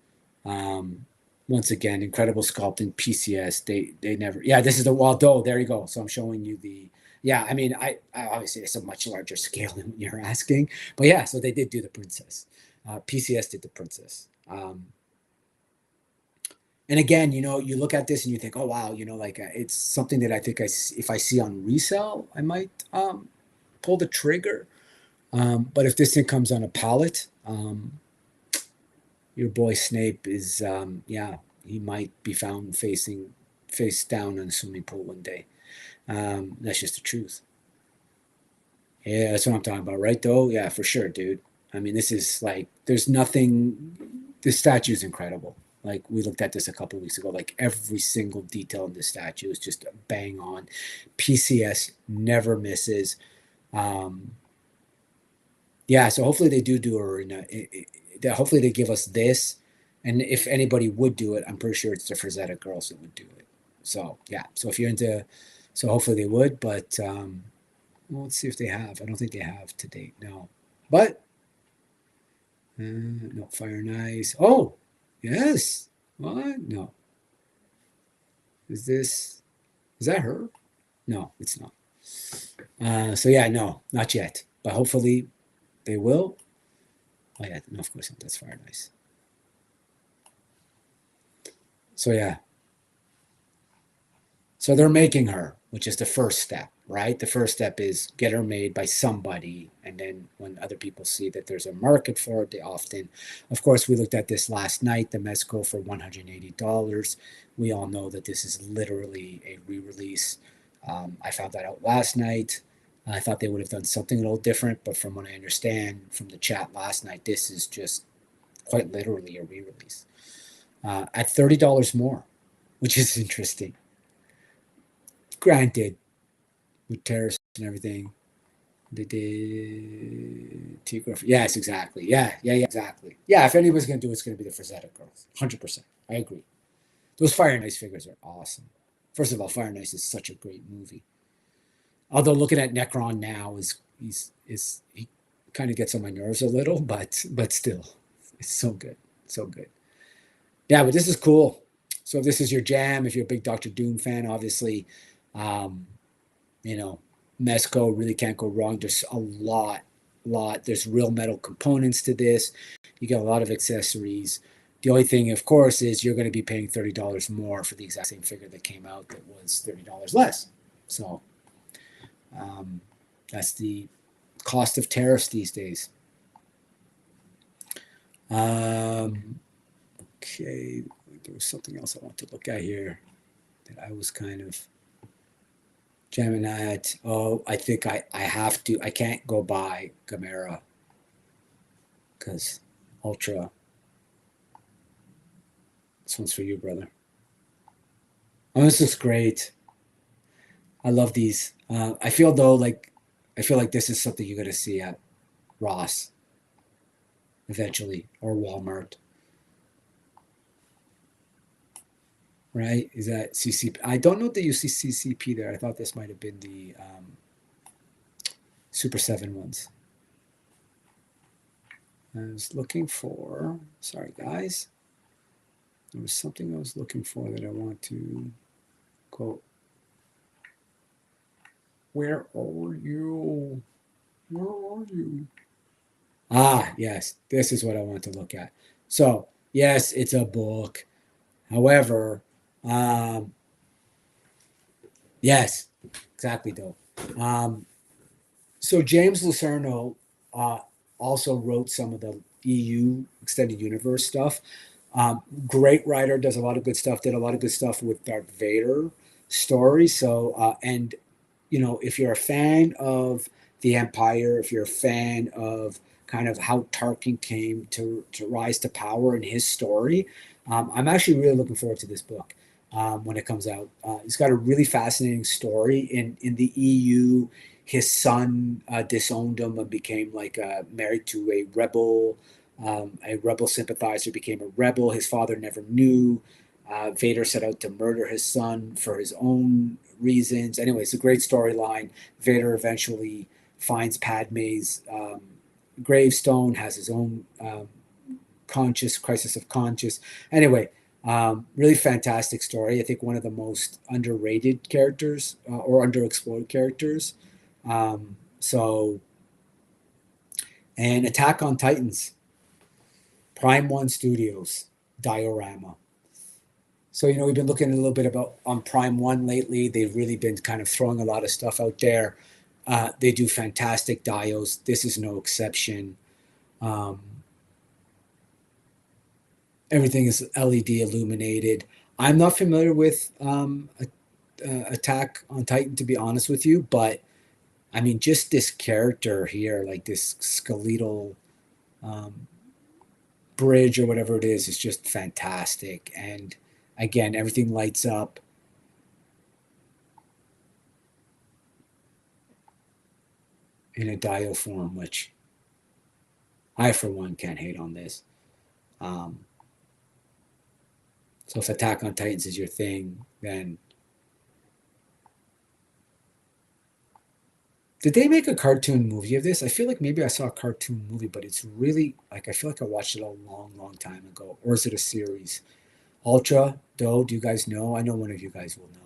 Once again, incredible sculpting. PCS. They never. Yeah, this is the Waldo. There you go. So I'm showing you the. Yeah, I mean, I obviously it's a much larger scale than what you're asking, but yeah. So they did do the princess. PCS did the princess. And again, you look at this and you think, oh wow, like it's something that I think if I see on resale, I might pull the trigger. But if this thing comes on a pallet, your boy Snape is, yeah, he might be found face down in a swimming pool one day. That's just the truth. Yeah, that's what I'm talking about, right? Though, yeah, for sure, dude. I mean, this is like, there's nothing. This statue is incredible. Like we looked at this a couple of weeks ago. Like every single detail in this statue is just bang on. PCS never misses. Yeah, so hopefully they do her hopefully they give us this. And if anybody would do it, I'm pretty sure it's the Frazetta girls that would do it. So yeah. So if you're into, so hopefully they would. But well, let's see if they have. I don't think they have to date. No. But no, Fire and Ice. Oh, yes. What? No. Is that her? No, it's not. So yeah, no, not yet. But hopefully they will. Oh yeah, no, of course not. That's Fire and Ice. So yeah. So they're making her, which is the first step, right? The first step is get her made by somebody. And then when other people see that there's a market for it, they often, of course, we looked at this last night, the Mezco for $180. We all know that this is literally a re-release. I found that out last night. I thought they would have done something a little different, but from what I understand from the chat last night, this is just quite literally a re-release at $30 more, which is interesting. Granted, with terrorists and everything, they did Tigra. Yes, exactly. Yeah, exactly. Yeah, if anybody's going to do it, it's going to be the Frazetta girls. 100%. I agree. Those Fire and Ice figures are awesome. First of all, Fire and Ice is such a great movie. Although looking at Necron now he kind of gets on my nerves a little, but still, it's so good, so good. Yeah, but this is cool. So if this is your jam, if you're a big Doctor Doom fan, obviously, you know, Mezco really can't go wrong. There's a lot. There's real metal components to this. You get a lot of accessories. The only thing, of course, is you're going to be paying $30 more for the exact same figure that came out that was $30 less. So that's the cost of tariffs these days. Okay, there was something else I want to look at here that I was kind of jamming at. Oh, I think I have to. I can't go buy Gamera because Ultra. This one's for you, brother. Oh, this looks great. I love these. I feel like this is something you're going to see at Ross eventually or Walmart. Right? Is that CCP? I don't know that you see CCP there. I thought this might have been the Super 7 ones. I was looking for, sorry guys. There was something I was looking for that I want to quote. Where are you? Where are you? Ah, yes. This is what I want to look at. So, yes, it's a book. However, yes, exactly, though. So James Lucerno also wrote some of the EU Extended Universe stuff. Great writer, does a lot of good stuff, did a lot of good stuff with Darth Vader story. So, and, you know, if you're a fan of the Empire, if you're a fan of kind of how Tarkin came to rise to power in his story, I'm actually really looking forward to this book when it comes out. It's got a really fascinating story. In the EU, his son disowned him and became like married to a rebel sympathizer, became a rebel. His father never knew. Vader set out to murder his son for his own reasons. Anyway, it's a great storyline. Vader eventually finds Padme's gravestone, has his own crisis of conscience. Anyway, really fantastic story. I think one of the most underrated characters or underexplored characters. And Attack on Titans, Prime One Studios, diorama. So, you know, we've been looking a little bit on Prime One lately. They've really been kind of throwing a lot of stuff out there. They do fantastic dios. This is no exception. Everything is LED illuminated. I'm not familiar with Attack on Titan, to be honest with you, but I mean, just this character here, like this skeletal bridge or whatever it is just fantastic. And again, everything lights up. In a dio form, which I, for one, can't hate on this. Um, so if Attack on Titans is your thing, then did they make a cartoon movie of this? I feel like maybe I saw a cartoon movie, but it's really like I feel like I watched it a long, long time ago. Or is it a series? Ultra, Do you guys know? I know one of you guys will know.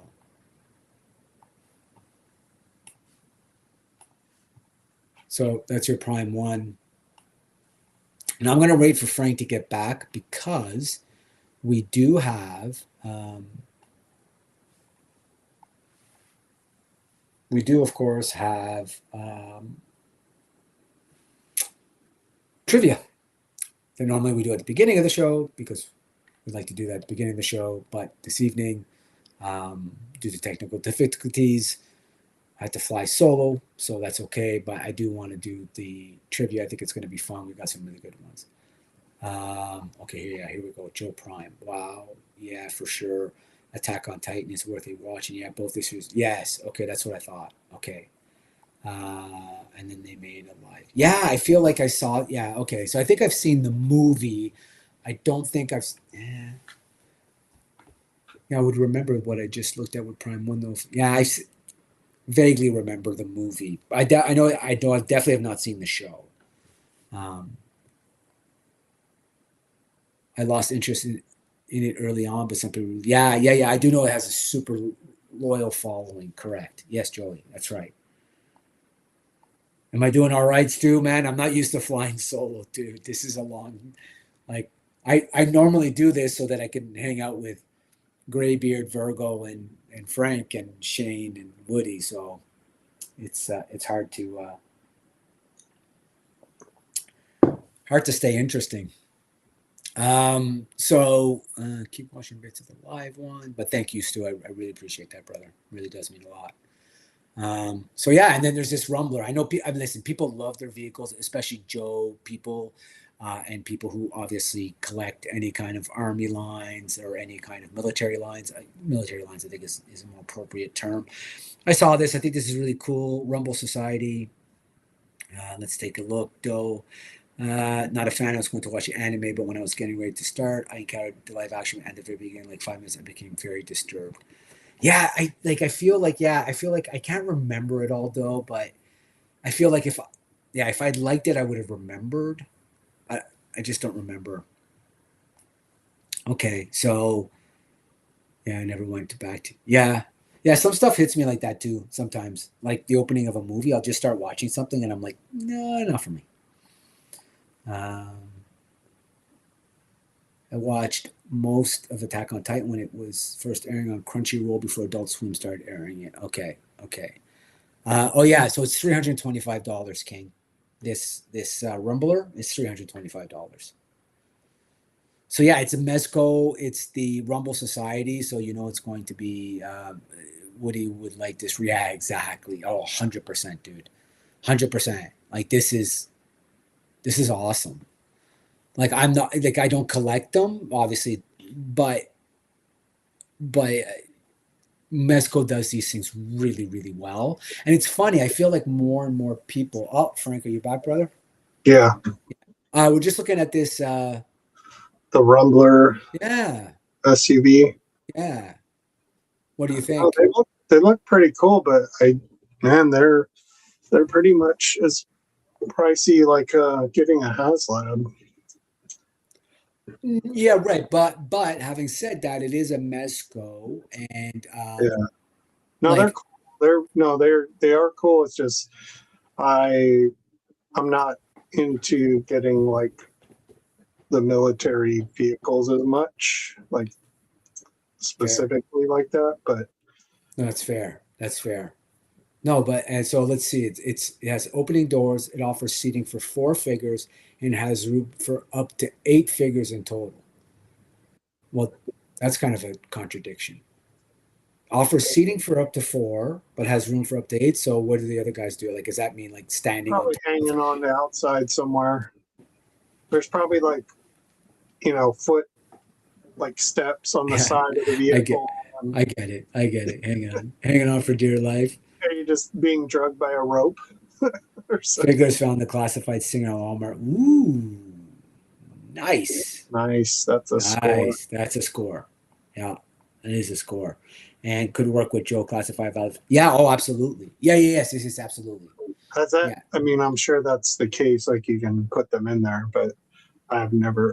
So that's your Prime 1. And I'm going to wait for Frank to get back because we do have, of course, have trivia that normally we do at the beginning of the show because we like to do that at the beginning of the show. But this evening, due to technical difficulties, I had to fly solo, so that's okay. But I do want to do the trivia. I think it's going to be fun. We've got some really good ones. Okay, yeah, here we go. Joe Prime. Wow. Yeah, for sure. Attack on Titan is worth watching. Yeah, both issues. Yes. Okay, that's what I thought. Okay. And then they made a live. Yeah, I feel like I saw it. Yeah, okay. So I think I've seen the movie. I don't think I've. Yeah, I would remember what I just looked at with Prime 1, though. Yeah, I vaguely remember the movie. I know. I definitely have not seen the show. I lost interest in it early on, but some people, yeah. I do know it has a super loyal following. Correct. Yes, Joey, that's right. Am I doing all right, Stu? Man, I'm not used to flying solo, dude. This is a long, like, I normally do this so that I can hang out with Graybeard, Virgo, and Frank and Shane and Woody. So it's hard to stay interesting. So keep watching bits of the live one, but thank you, Stu. I really appreciate that, brother. It really does mean a lot. So yeah, and then there's this Rumbler. I know, listen, people love their vehicles, especially Joe people, and people who obviously collect any kind of army lines or any kind of military lines. Military lines, I think, is a more appropriate term. I saw this. I think this is really cool. Rumble Society. Let's take a look. Doe. Not a fan. I was going to watch the anime, but when I was getting ready to start, I encountered the live action at the very beginning, like 5 minutes. I became very disturbed. Yeah, I feel like I can't remember it all though, but I feel like if I'd liked it, I would have remembered. I just don't remember. Okay, so yeah, I never went back to some stuff hits me like that too sometimes. Like the opening of a movie, I'll just start watching something and I'm like, no, not for me. I watched most of Attack on Titan when it was first airing on Crunchyroll before Adult Swim started airing it. Okay. Oh yeah, so it's $325, King. This Rumbler is $325. So yeah, it's a Mezco. It's the Rumble Society, so you know it's going to be. Woody would like this. Yeah, exactly. Oh, 100%, dude. 100%. Like this is awesome. Like I'm not like I don't collect them, obviously, but Mezco does these things really, really well. And it's funny, I feel like more and more people. Oh, Frank, are you back, brother? Yeah. We're just looking at this the Rumbler SUV. Yeah. What do you think? Oh, they look pretty cool, but they're pretty much as pricey like getting a HasLab. Yeah, right. But having said that, it is a Mezco, and no, like, they're cool. They are cool. It's just I'm not into getting like the military vehicles as much, like specifically like that. But no, that's fair. That's fair. No, but and so let's see. It has opening doors. It offers seating for 4 figures and has room for up to 8 figures in total. Well, that's kind of a contradiction. Offers seating for up to 4, but has room for up to 8. So what do the other guys do? Like, does that mean like standing? Probably hanging on the outside somewhere. There's probably like, foot like steps on the side of the vehicle. I get it. Hanging on for dear life. Are you just being drugged by a rope? Figures found the classified singer Walmart. Ooh. Nice. Nice. That's a score. Nice. That's a score. Yeah, that is a score. And could work with Joe Classified Valve. Yeah, oh, absolutely. Yeah, yes, absolutely. Has that? Yeah. I mean, I'm sure that's the case. Like you can put them in there, but I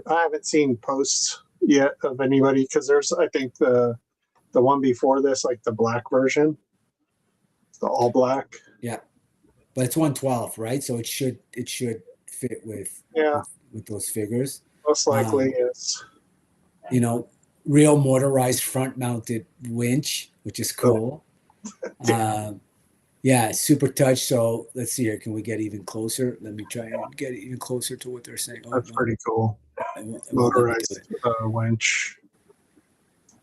haven't seen posts yet of anybody because there's, I think the one before this, like the black version, the all black. Yeah, but it's 112, right? So it should fit with those figures. Most likely, yes. You know, real motorized front mounted winch, which is cool. Yeah, super touch. So let's see here. Can we get even closer? Let me try and get even closer to what they're saying. That's pretty cool. Motorized winch.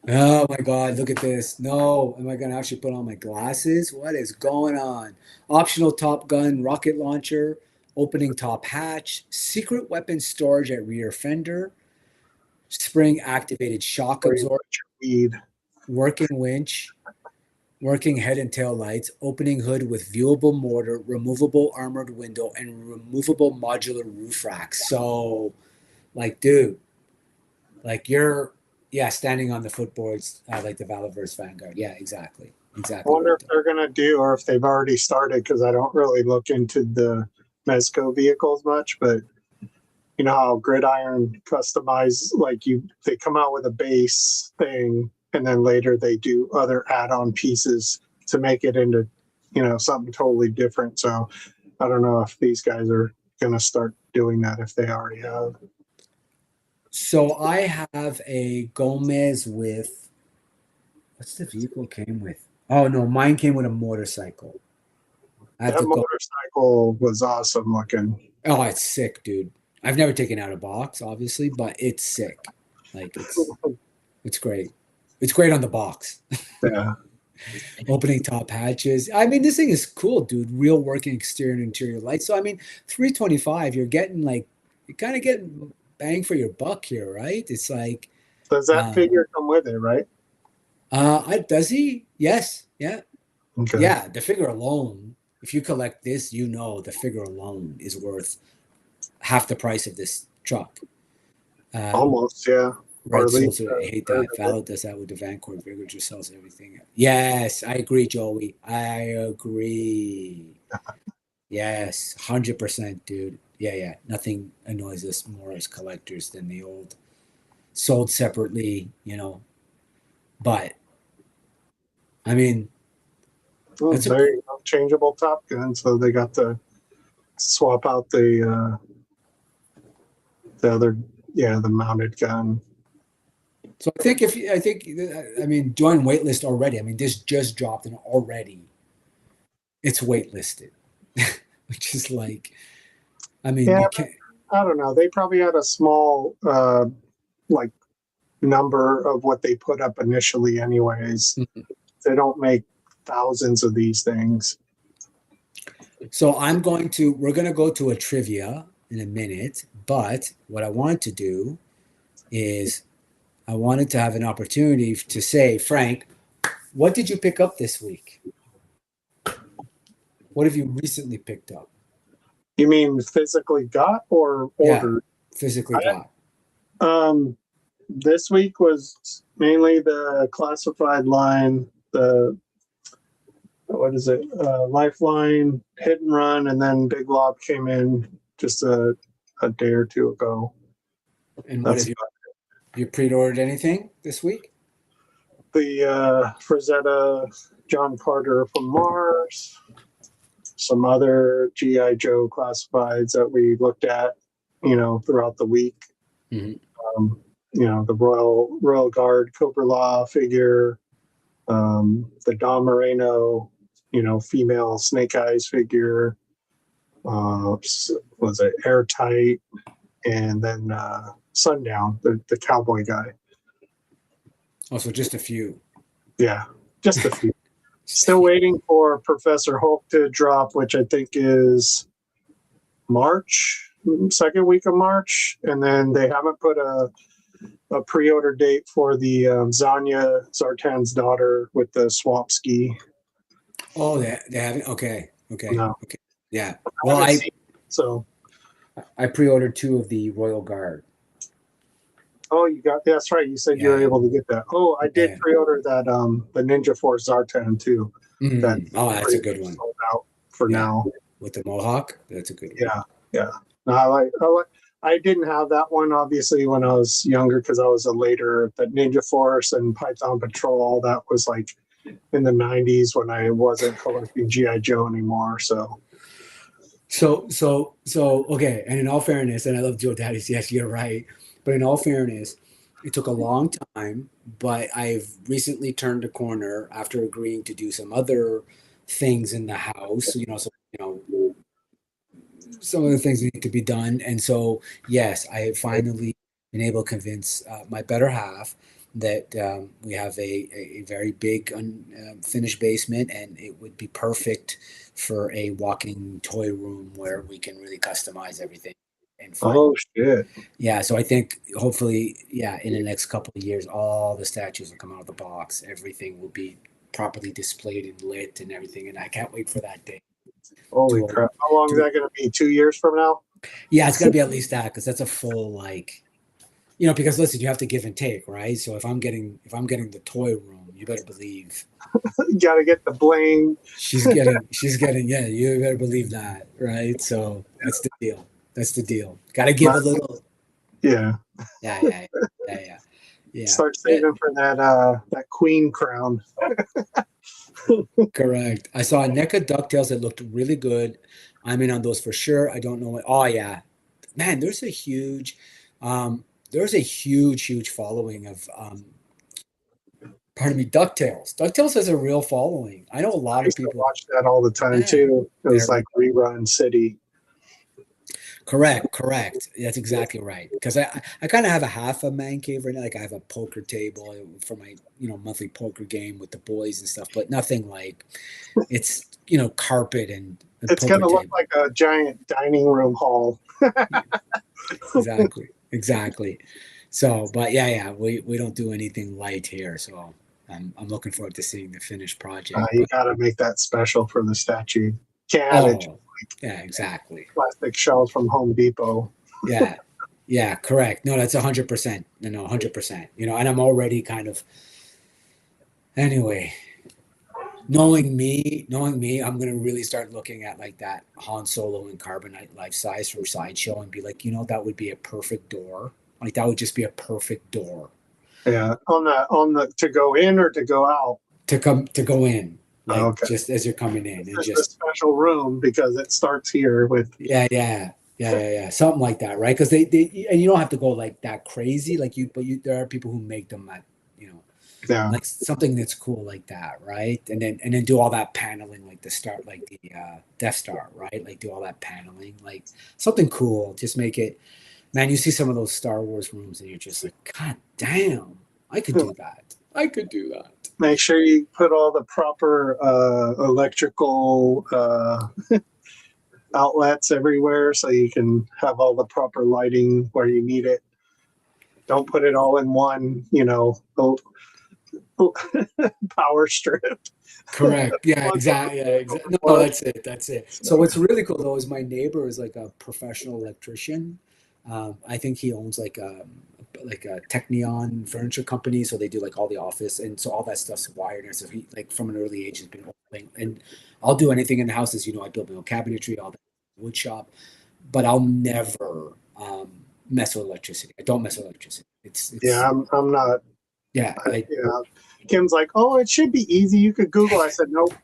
Oh my God, look at this. No, am I going to actually put on my glasses? What is going on? Optional Top Gun rocket launcher, opening top hatch, secret weapon storage at rear fender, spring activated shock absorber, working winch, working head and tail lights, opening hood with viewable mortar, removable armored window, and removable modular roof rack. So, like, dude, like you're standing on the footboards like the Valaverse Vanguard. Yeah, exactly. I wonder if they're going to do, or if they've already started, because I don't really look into the Mezco vehicles much, but you know how Gridiron customize, like they come out with a base thing, and then later they do other add-on pieces to make it into, something totally different. So I don't know if these guys are going to start doing that, if they already have. So I have a Gomez with, what's the vehicle came with? Oh no, mine came with a motorcycle. That motorcycle was awesome looking. Oh, it's sick, dude. I've never taken out a box, obviously, but it's sick. Like it's great. It's great on the box. Yeah. Opening top hatches. I mean, this thing is cool, dude. Real working exterior and interior lights. So I mean, $325, you're kind of getting bang for your buck here, right? It's like, does that figure come with it, right? Does he? Yes. Yeah. Okay. Yeah. The figure alone, if you collect this, the figure alone is worth half the price of this truck. Almost, yeah. Right. I hate that. Valid does that with the Vancourt figure, just sells everything. Yes, I agree, Joey. I agree. Yes, 100%, dude. Yeah. Nothing annoys us more as collectors than the old sold separately, But I mean, it's very changeable Top Gun, so they got to swap out the other, the mounted gun. So I think join waitlist already. I mean, this just dropped and already it's waitlisted, which is like, I mean, you can't. I don't know. They probably had a small, number of what they put up initially anyways. Mm-hmm. They don't make thousands of these things. So we're going to go to a trivia in a minute, but what I want to do is I wanted to have an opportunity to say, Frank, what did you pick up this week? What have you recently picked up? You mean physically got or ordered? Yeah, physically got. This week was mainly the classified line, Lifeline, Hit and Run, and then Big Lob came in just a day or two ago. And what have you pre-ordered anything this week? The Frazetta John Carter from Mars, some other G.I. Joe classifieds that we looked at, throughout the week. Mm-hmm. The Royal Guard Cobra Law figure, the Don Moreno, female Snake Eyes figure, was it Airtight, and then Sundown, the cowboy guy. Oh, so just a few. Yeah, just a few. Still waiting for Professor Hulk to drop, which I think is March, second week of March. And then they haven't put a pre-order date for the Zanya Zartan's daughter with the swamp ski. Oh, they haven't? Okay. No. Okay. Yeah. Well, I pre-ordered 2 of the Royal Guard. Oh, you got that's right. You said you were able to get that. Oh, I did pre-order that the Ninja Force Zartan too. Oh, that's a good one. Sold out for now. With the Mohawk, that's a good one. Yeah. No, I didn't have that one obviously when I was younger because I was a later. But Ninja Force and Python Patrol, all that was like in the '90s when I wasn't collecting GI Joe anymore. So okay. And in all fairness, and I love Joe Daddies. Yes, you're right. But in all fairness, it took a long time, but I've recently turned a corner after agreeing to do some other things in the house. Some of the things need to be done. And so, yes, I have finally been able to convince my better half that we have a very big unfinished basement, and it would be perfect for a walking toy room where we can really customize everything. And oh shit! Yeah, so I think hopefully, in the next couple of years, all the statues will come out of the box. Everything will be properly displayed and lit and everything, and I can't wait for that day. Holy crap! How long is that going to be? 2 years from now? Yeah, it's going to be at least that because that's a full because listen, you have to give and take, right? So if I'm getting the toy room, you better believe you got to get the bling. She's getting yeah, you better believe that, right? So that's the deal. Got to give a little. Yeah. Yeah. Start saving for that queen crown. Correct. I saw a NECA DuckTales that looked really good. I'm in on those for sure. I don't know what. Oh yeah, man. There's a huge following of pardon me, DuckTales. DuckTales has a real following. I know a lot of people watch that all the time too. It was like Rerun City. Correct. That's exactly right. Because I kind of have a half a man cave right now. Like I have a poker table for my monthly poker game with the boys and stuff, but nothing like it's carpet and it's gonna look like a giant dining room hall. Exactly. So, but we don't do anything light here. So I'm looking forward to seeing the finished project. You got to make that special for the statue. Yeah, exactly. Plastic shells from Home Depot. Yeah, correct. No, that's 100%. No, 100%. And I'm already kind of anyway. Knowing me, I'm gonna really start looking at like that Han Solo and Carbonite life size from Sideshow and be like, that would be a perfect door. Like that would just be a perfect door. Yeah, on the to go in or to go out. To go in. Like just as you're coming in, and just a special room because it starts here with something like that, right? Because they and you don't have to go like that crazy, but there are people who make them at like something that's cool like that, right? And then do all that paneling like the start, like the Death Star, right? Like do all that paneling, like something cool. Just make it, man. You see some of those Star Wars rooms, and you're just like, God damn, I could do that. Make sure you put all the proper electrical outlets everywhere so you can have all the proper lighting where you need it. Don't put it all in one, power strip. Correct. Yeah, exactly. No, that's it. So what's really cool though is my neighbor is like a professional electrician. I think he owns like a Technion furniture company, so they do like all the office, and so all that stuff's wired. And so he like from an early age has been opening, and I'll do anything in the house. As I build my own cabinetry, all that wood shop, but I'll never mess with electricity. I don't mess with electricity. It's I'm not. Yeah. Kim's like, oh, it should be easy. You could Google. I said, nope.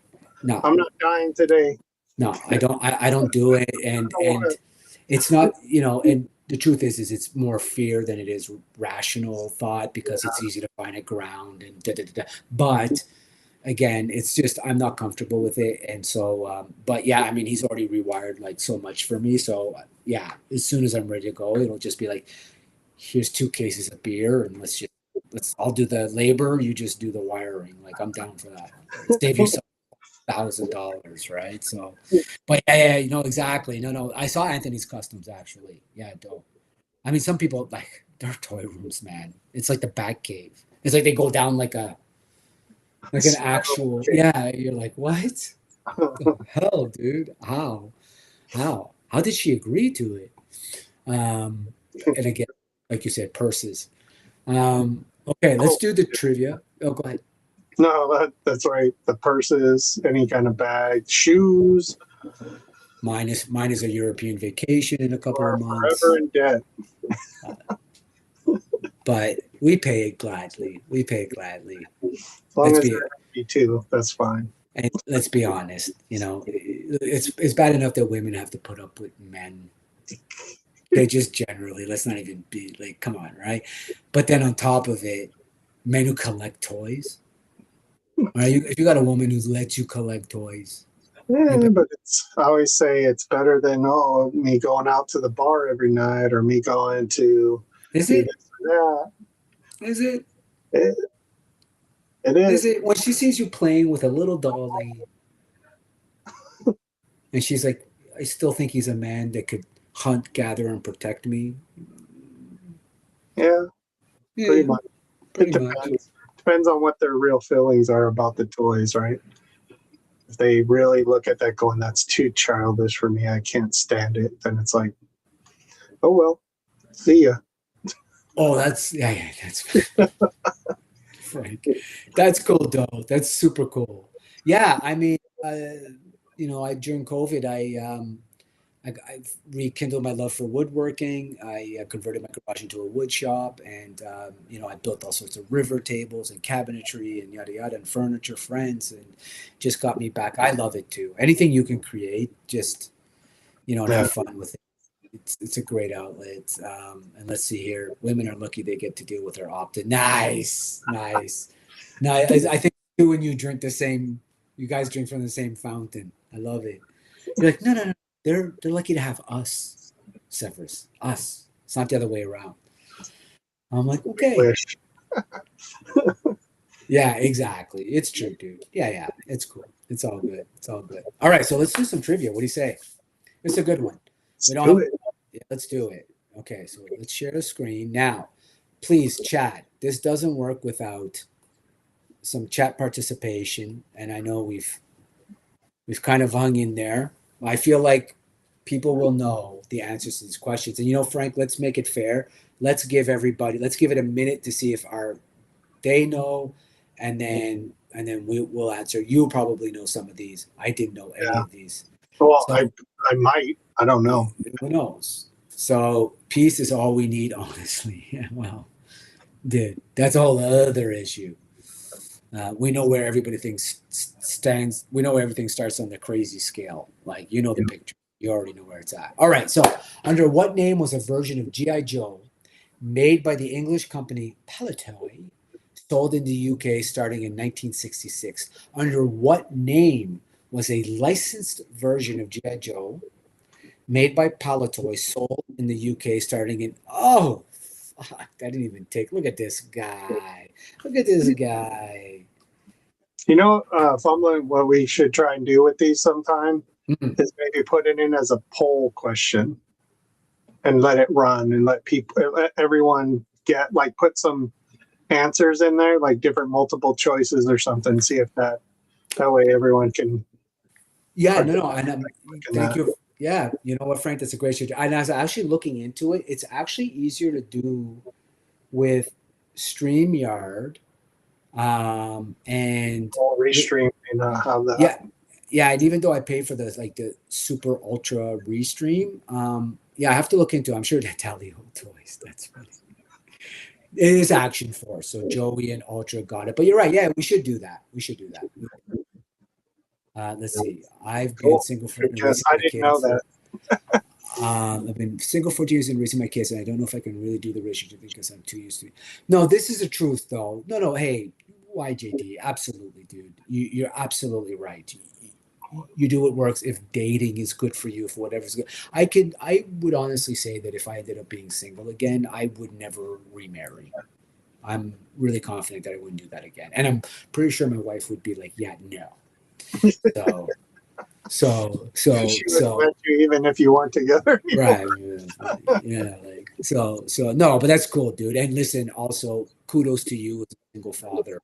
No, I'm not dying today. No, I don't. I don't do it, and it's not. And the truth is it's more fear than it is rational thought because it's easy to find a ground and da da da. But again, it's just I'm not comfortable with it, and so. But yeah, I mean, he's already rewired like so much for me. So yeah, as soon as I'm ready to go, it'll just be like, here's 2 cases of beer, and I'll do the labor. You just do the wiring. Like I'm down for that. Save yourself $1,000, right? So, but yeah, exactly. No, I saw Anthony's Customs actually. Yeah, dope. I mean, some people like their toy rooms, man. It's like the Bat Cave. It's like they go down like an actual. Yeah, you're like, what? The hell, dude? How did she agree to it? And again, like you said, purses. Okay, let's do the trivia. Oh, go ahead. No, that's right. The purses, any kind of bag, shoes, Mine is a European vacation in a couple or of months. forever in debt. But we pay it gladly. We pay it gladly. As long Let's as be they're happy too, that's fine. and let's be honest. It's bad enough that women have to put up with men. They just generally. Let's not even be like, come on, right? But then on top of it, men who collect toys. Right? If you got a woman who lets you collect toys, Yeah, but I always say it's better than me going out to the bar every night or me going to is do it? this or Is it? that. It Is is. it when she sees you playing with a little dolly, and she's like, "I still think he's a man that could hunt, gather, and protect me." Yeah, pretty Yeah, much. It pretty much. depends. Depends on what their real feelings are about the toys, right? If they really look at that going, that's too childish for me, I can't stand it, then it's like, oh well, see ya. Oh, that's Frank. That's cool, though. That's super cool. Yeah, I mean, I during COVID, I rekindled my love for woodworking. I converted my garage into a wood shop, and I built all sorts of river tables and cabinetry and yada yada and furniture, friends, and just got me back. I love it too. Anything you can create, just and Yeah. have fun with it. It's a great outlet. And let's see here, women are lucky they get to deal with their opt-in. Nice, nice. No, I think you and you drink the same. You guys drink from the same fountain. I love it. You're like, no, no, no. They're lucky to have us, Severus. Us. It's not the other way around. I'm like, okay. Wish. Yeah, exactly. It's true, dude. Yeah, yeah. It's cool. It's all good. It's all good. All right, so let's do some trivia. What do you say? It's a good one. Let's We don't do have. it. Yeah, let's do it. Okay, so let's share the screen now. Please, chat. This doesn't work without some chat participation, and I know we've kind of hung in there. I feel like people will know the answers to these questions. And Frank, let's make it fair. Let's give it a minute to see if they know, and then we'll answer. You probably know some of these. I didn't know any Yeah. of these. Well, So I might. I don't know. who knows? So peace is all we need, honestly. Yeah, well, dude, that's a whole other issue. We know where everybody thinks stands. We know where everything starts on the crazy scale. Like, the picture. You already know where it's at. All right. So, under what name was a version of G.I. Joe made by the English company Palitoy, sold in the UK starting in 1966? Under what name was a licensed version of G.I. Joe made by Palitoy, sold in the UK starting in, oh, fuck, that didn't even take, look at this guy. Look at this guy. Fumbling, what we should try and do with these sometime Mm. is maybe put it in as a poll question and let it run and let everyone put some answers in there, like different multiple choices or something. See if that way everyone can. Yeah, no, and thank that. you. Yeah, you know what, Frank, that's a great suggestion. And I was actually looking into it. It's actually easier to do with StreamYard. And All restream and have that. yeah, and even though I pay for the super ultra restream, yeah, I have to look into it. I'm sure they tally toys. That's funny. It is Action Force, so Joey and Ultra got it. But you're right. Yeah, we should do that. We should do that. Let's see. I've been Cool. single for Because I didn't know that. I've been single for years and raising my kids, and I don't know if I can really do the relationship because I'm too used to it. No, this is the truth, though. No. Hey, YJD, absolutely, dude. You're absolutely right. You do what works. If dating is good for you, for whatever's good, I would honestly say that if I ended up being single again, I would never remarry. I'm really confident that I wouldn't do that again, and I'm pretty sure my wife would be like, "Yeah, no." She would let you even if you weren't together. Right. Yeah. So no, but that's cool, dude. And listen, also kudos to you as a single father,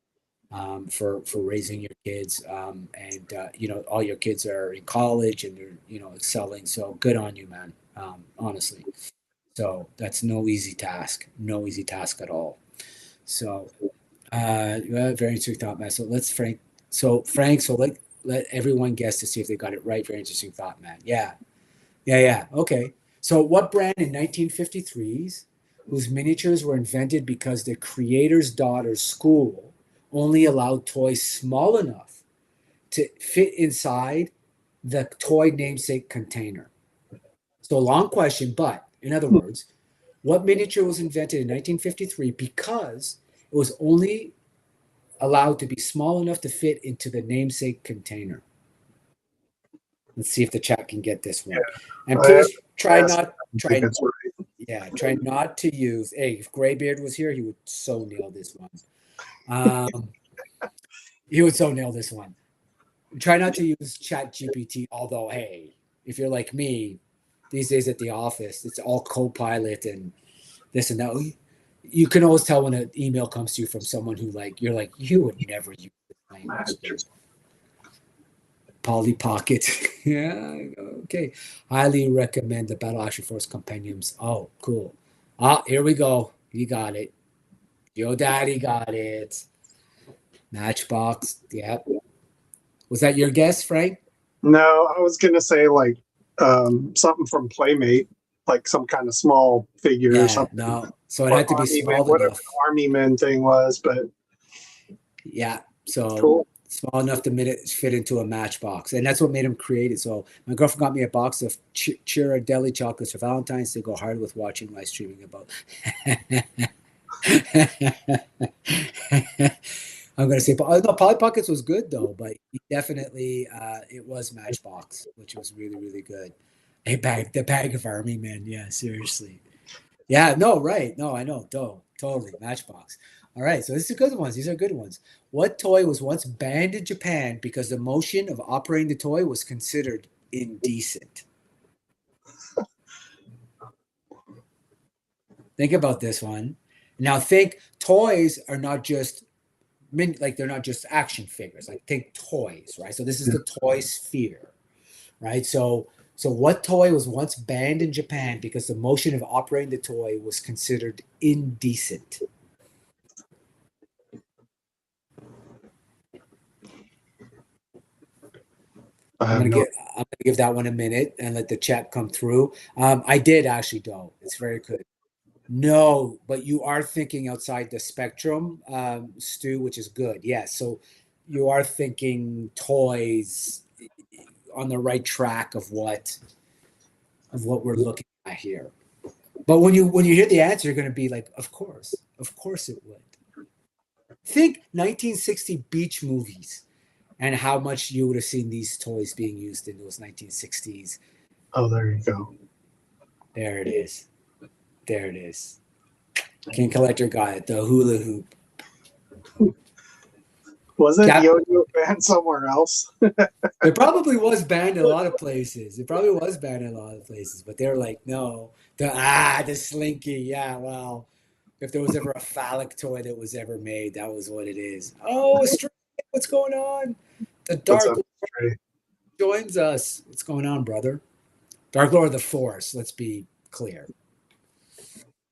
for raising your kids. And all your kids are in college and they're, excelling. So good on you, man. Honestly. So that's no easy task. No easy task at all. So, very interesting thought, man. So Frank. So let everyone guess to see if they got it right. Very interesting thought, man. Yeah. Okay. So, what brand in 1953's whose miniatures were invented because the creator's daughter's school only allowed toys small enough to fit inside the toy namesake container? So, long question, but in other words, what miniature was invented in 1953 because it was only allowed to be small enough to fit into the namesake container? Let's see if the chat can get this one. And please try not to use. Hey, if Graybeard was here, he would so nail this one. He would so nail this one. Try not to use Chat GPT. Although, hey, if you're like me, these days at the office, it's all Copilot and this and that. You can always tell when an email comes to you from someone who you would never use this language. Polly Pocket. Yeah, okay. Highly recommend the Battle Action Force compendiums. Oh, cool. Here we go. You got it. Yo Daddy got it. Matchbox. Yep. Was that your guess, Frank? No, I was gonna say like something from Playmate, like some kind of small figure or something. No, so it had to be small whatever enough. The Army Men thing was, but yeah, so cool. Small enough to fit into a Matchbox, and that's what made him creative. So my girlfriend got me a box of Chira Deli chocolates for Valentine's to go hard with watching live streaming about. I'm gonna say, no, Polly Pockets was good though, but definitely it was Matchbox, which was really, really good. The bag of Army Men, yeah, seriously, yeah, no, right, no, I know, totally Matchbox. All right, so these are good ones. These are good ones. What toy was once banned in Japan because the motion of operating the toy was considered indecent? Think about this one. Now think toys are not just they're not just action figures. Like think toys, right? So this is the toy sphere, right? So what toy was once banned in Japan because the motion of operating the toy was considered indecent? I'm gonna give that one a minute and let the chat come through. I did actually, though. It's very good. No, but you are thinking outside the spectrum, Stu, which is good. Yes, so you are thinking toys on the right track of what we're looking at here. But when you hear the answer, you're going to be like, of course it would. Think 1960 beach movies and how much you would have seen these toys being used in those 1960s. Oh, there you go. There it is. King Collector got it. The hula hoop. Wasn't Yo-Yo banned somewhere else? It probably was banned in a lot of places. But they're like, no. The slinky. Yeah, well, if there was ever a phallic toy that was ever made, that was what it is. Oh, Stray, what's going on? The Dark Lord joins us. What's going on, brother? Dark Lord of the Force. Let's be clear.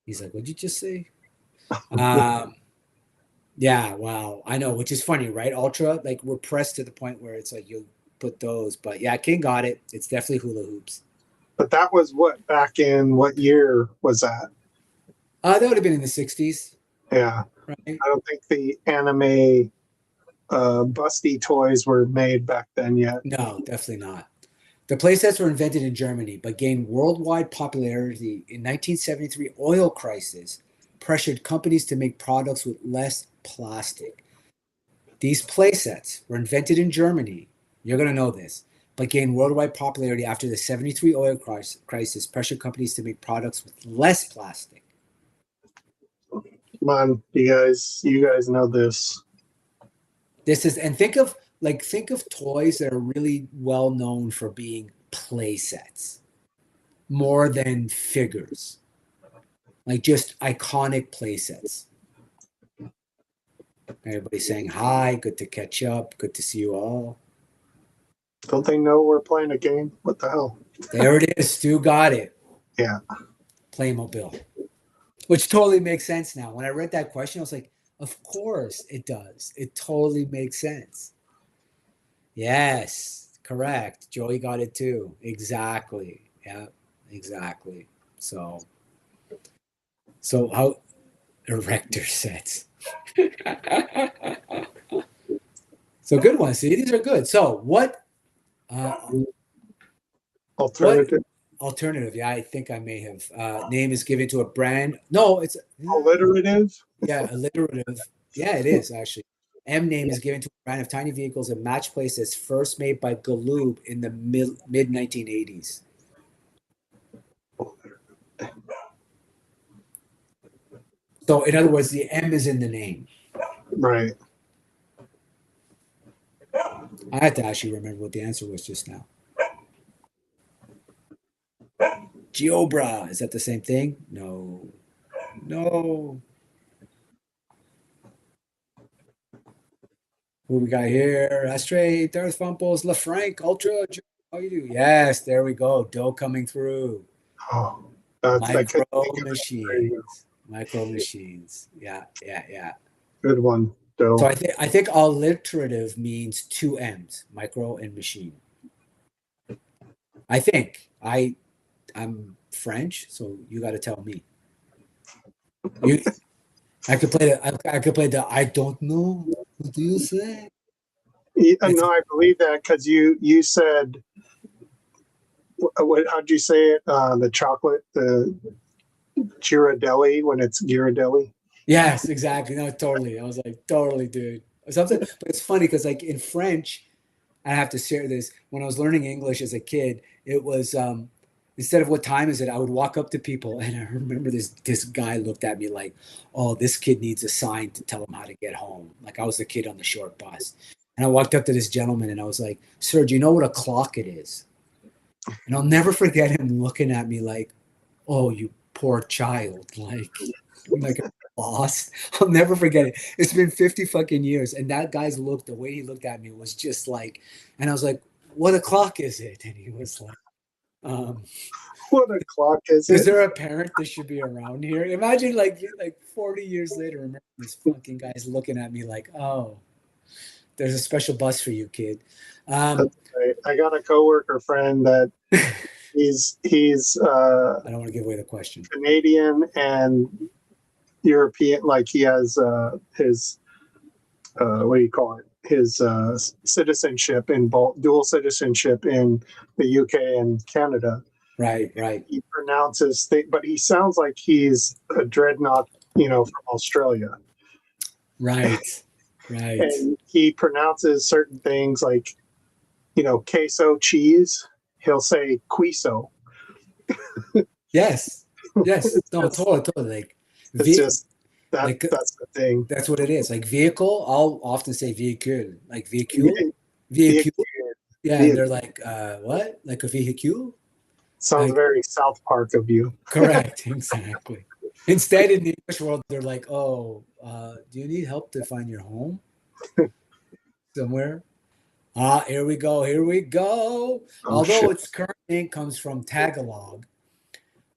He's like, what'd you just say? Yeah, wow. I know, which is funny, right? Ultra, like we're pressed to the point where it's like you'll put those. But yeah, King got it. It's definitely hula hoops. But that was back in what year was that? That would have been in the 60s. Yeah. Right? I don't think the anime busty toys were made back then yet. No, definitely not. The playsets were invented in Germany, but gained worldwide popularity in 1973. Oil crisis pressured companies to make products with less plastic. These playsets were invented in Germany. You're going to know this, but gained worldwide popularity after the 73 oil crisis pressured companies to make products with less plastic. Come on, you guys know this. This is, and think of toys that are really well known for being play sets more than figures, like just iconic play sets. Everybody saying hi, good to catch up, good to see you all. Don't they know we're playing a game? What the hell? There it is. Stu got it. Yeah. Playmobil, which totally makes sense now. When I read that question, I was like, Of course it does. It totally makes sense. Yes, correct. Joey got it too. Exactly. Yeah, exactly. So how erector sets. So good ones. See, these are good. So uh what Alternative. alternative? Yeah, I think I may have name is given to a brand. No, it's Alliterative. yeah, alliterative. Yeah, it is actually. M name is given to a brand of tiny vehicles and match places first made by Galoob in the mid 1980s. So, in other words, the M is in the name. Right. I had to actually remember what the answer was just now. Giobra. Is that the same thing? No. No. Who we got here? Astray, Darth Fumples, LaFranc, Ultra. How you do? Yes, there we go. Dough coming through. Oh, that's I couldn't Micro think of it. There you go. machines. Micro machines. Yeah, yeah, yeah. Good one, So Doe. I think alliterative means two M's, micro and machine. I think. I'm French, so you got to tell me. You I could play the I don't know. What do you say? Yeah, It's no, I believe that because you said what? How'd you say it? The chocolate, the Ghirardelli when it's Ghirardelli. yes, exactly. No, totally. I was like, totally, dude. Something, but it's funny because like in French, I have to share this. When I was learning English as a kid, it was instead of what time is it, I would walk up to people and I remember this guy looked at me like, oh, this kid needs a sign to tell him how to get home. Like I was the kid on the short bus. And I walked up to this gentleman and I was like, sir, do you know what a clock it is? And I'll never forget him looking at me like, oh, you poor child. Like lost. I'll never forget it. It's been 50 fucking years. And that guy's look, the way he looked at me was just like, and I was like, what o'clock is it? And he was like, um, What a clock is is it? there a parent that should be around here? Imagine like 40 years later, remember this fucking guy's looking at me like, oh, there's a special bus for you, kid. Um, That's right. I got a coworker friend that I he's don't want to give away the question. Canadian and European. Like he has his what do you call it? His citizenship in both dual citizenship in the UK and Canada. Right, right, He pronounces things, but he sounds like he's a dreadnought, from Australia. right, right. And he pronounces certain things like, queso cheese. He'll say quiso. Yes, yes. It's No, just, totally. Like, it's just like that's the thing. that's what it is. Like vehicle, I'll often say vehicle. Like vehicle, vehicle. Yeah, and they're like, what? Like a vehicle? Sounds Like, very South Park of you. correct, exactly. Instead, in the English world, they're like, oh, do you need help to find your home somewhere? Ah, here we go, here we go. Oh Although shit! its current name comes from Tagalog,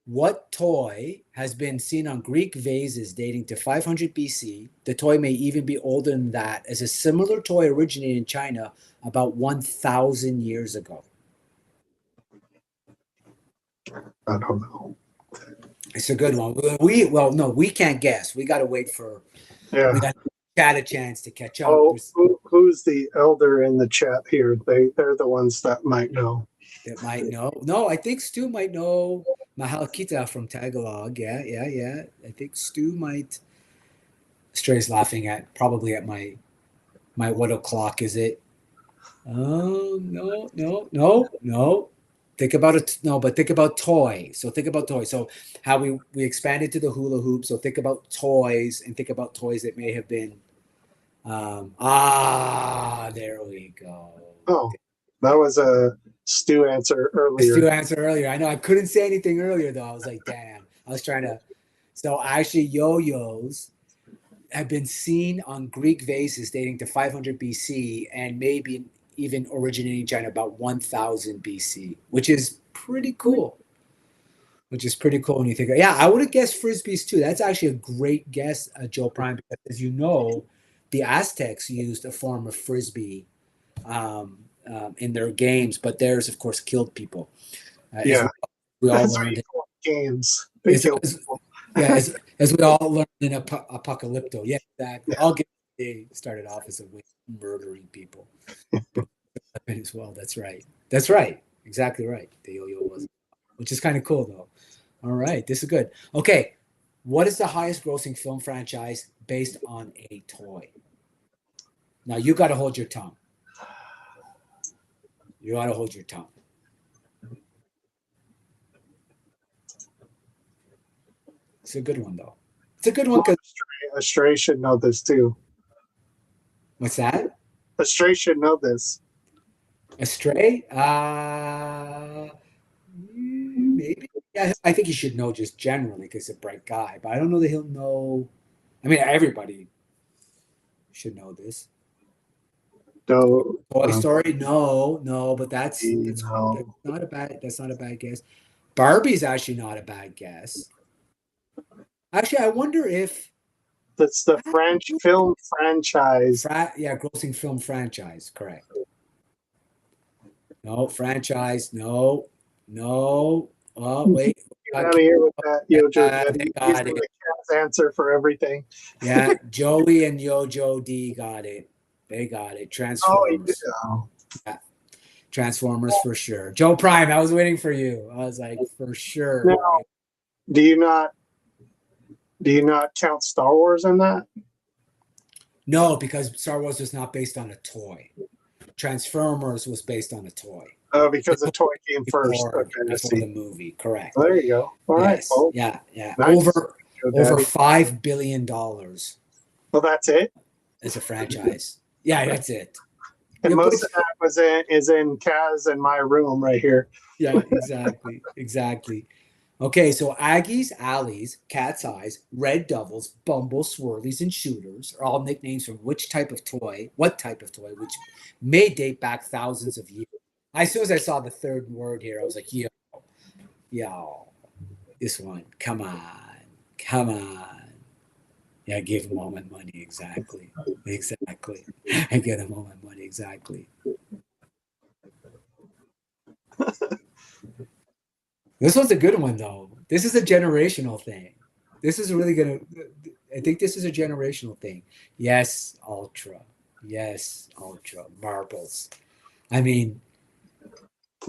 what toy has been seen on Greek vases dating to 500 BC? The toy may even be older than that, as a similar toy originated in China about 1,000 years ago. I don't know. It's a good one. We can't guess. We got to wait for Yeah. we got a chance to catch up. Oh, who's the elder in the chat here? They're the ones that might know. That might know. No, I think Stu might know Mahal Kita from Tagalog. Yeah, yeah, yeah. I think Stu might. Stray's laughing at probably at my what o'clock is it? Oh no. Think about it. No, but think about toy. So think about toys. So how we expanded to the hula hoop. So think about toys and think about toys that may have been. There we go. Oh, that was a Stu answer earlier. Stu answer earlier. I know I couldn't say anything earlier though. I was like, damn. I was trying to. So actually, yo-yos have been seen on Greek vases dating to 500 BC and maybe even originating in China about 1000 BC, which is pretty cool. which is pretty cool when you think. Yeah, I would have guessed frisbees too. That's actually a great guess, Joe Prime, because as you know, the Aztecs used a form of frisbee in their games, but theirs, of course, killed people. As Yeah, we all that's what learned. you call games. They As, kill as, people. yeah, as we all learned in Apocalypto. Yeah, exactly. Yeah. All they started off as a way of murdering people as well. That's right. That's right. Exactly right. The yo-yo was, which is kind of cool though. All right, this is good. Okay, what is the highest grossing film franchise based on a toy? Now you got to hold your tongue. You got to hold your tongue. It's a good one though. It's a good one because Astray should know this too. what's that? Astray should know this. Astray? Maybe. Yeah, I think he should know just generally because he's a bright guy, but I don't know that he'll know. I mean, everybody should know this. So, Toy Story? No, but that's not a bad guess. Barbie's actually not a bad guess. Actually, I wonder if that's the French film franchise. Grossing film franchise, correct. No, franchise, no. Oh, wait. Get out of here with that, Yojo. They He's got the it. cat's answer for everything. Yeah, Joey and Yojo D got it. They got it. Transformers. Oh. Yeah. Transformers for sure. Joe Prime, I was waiting for you. I was like, for sure. Now, do you not count Star Wars in that? No, because Star Wars was not based on a toy. Transformers was based on a toy. Oh, because the toy came first. Before Okay, the movie, correct. There you go. All right. Well, yeah. nice. Over $5 billion. Well, that's it. It's a franchise. Yeah, that's it. And most of that is in Kaz and my room right here. Yeah, exactly. Okay, so Aggies, Alleys, Cat's Eyes, Red Devils, Bumble, Swirlies, and Shooters are all nicknames from what type of toy, which may date back thousands of years. As soon as I saw the third word here, I was like, yo, this one, come on. Yeah, I gave him all my money, exactly. I get him all my money, exactly. This one's a good one, though. This is a generational thing. This is really going to, I think this is a generational thing. Yes, Ultra. Marbles. I mean,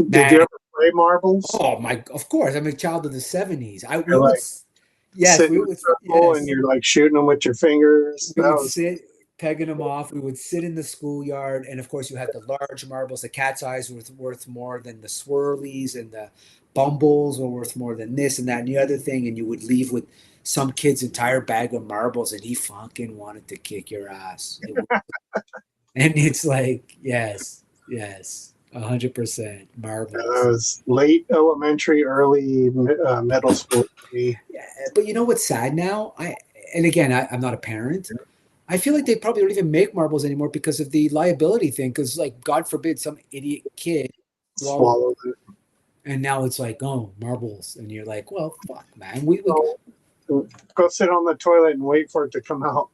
did you ever play marbles? Oh, of course. I'm a child of the 70s. We would and you're like shooting them with your fingers. We would sit pegging them off. We would sit in the schoolyard, and of course, you had the large marbles. The Cat's Eyes were worth more than the Swirlies, and the Bumbles were worth more than this and that and the other thing. And you would leave with some kid's entire bag of marbles, and he fucking wanted to kick your ass. And it's like, yes, 100% marbles. That was late elementary, early middle school. Yeah, but you know what's sad now? I'm not a parent. I feel like they probably don't even make marbles anymore because of the liability thing. Because, like, God forbid, some idiot kid swallowed it, and now it's like, oh, marbles, and you're like, well, fuck, man. We go sit on the toilet and wait for it to come out.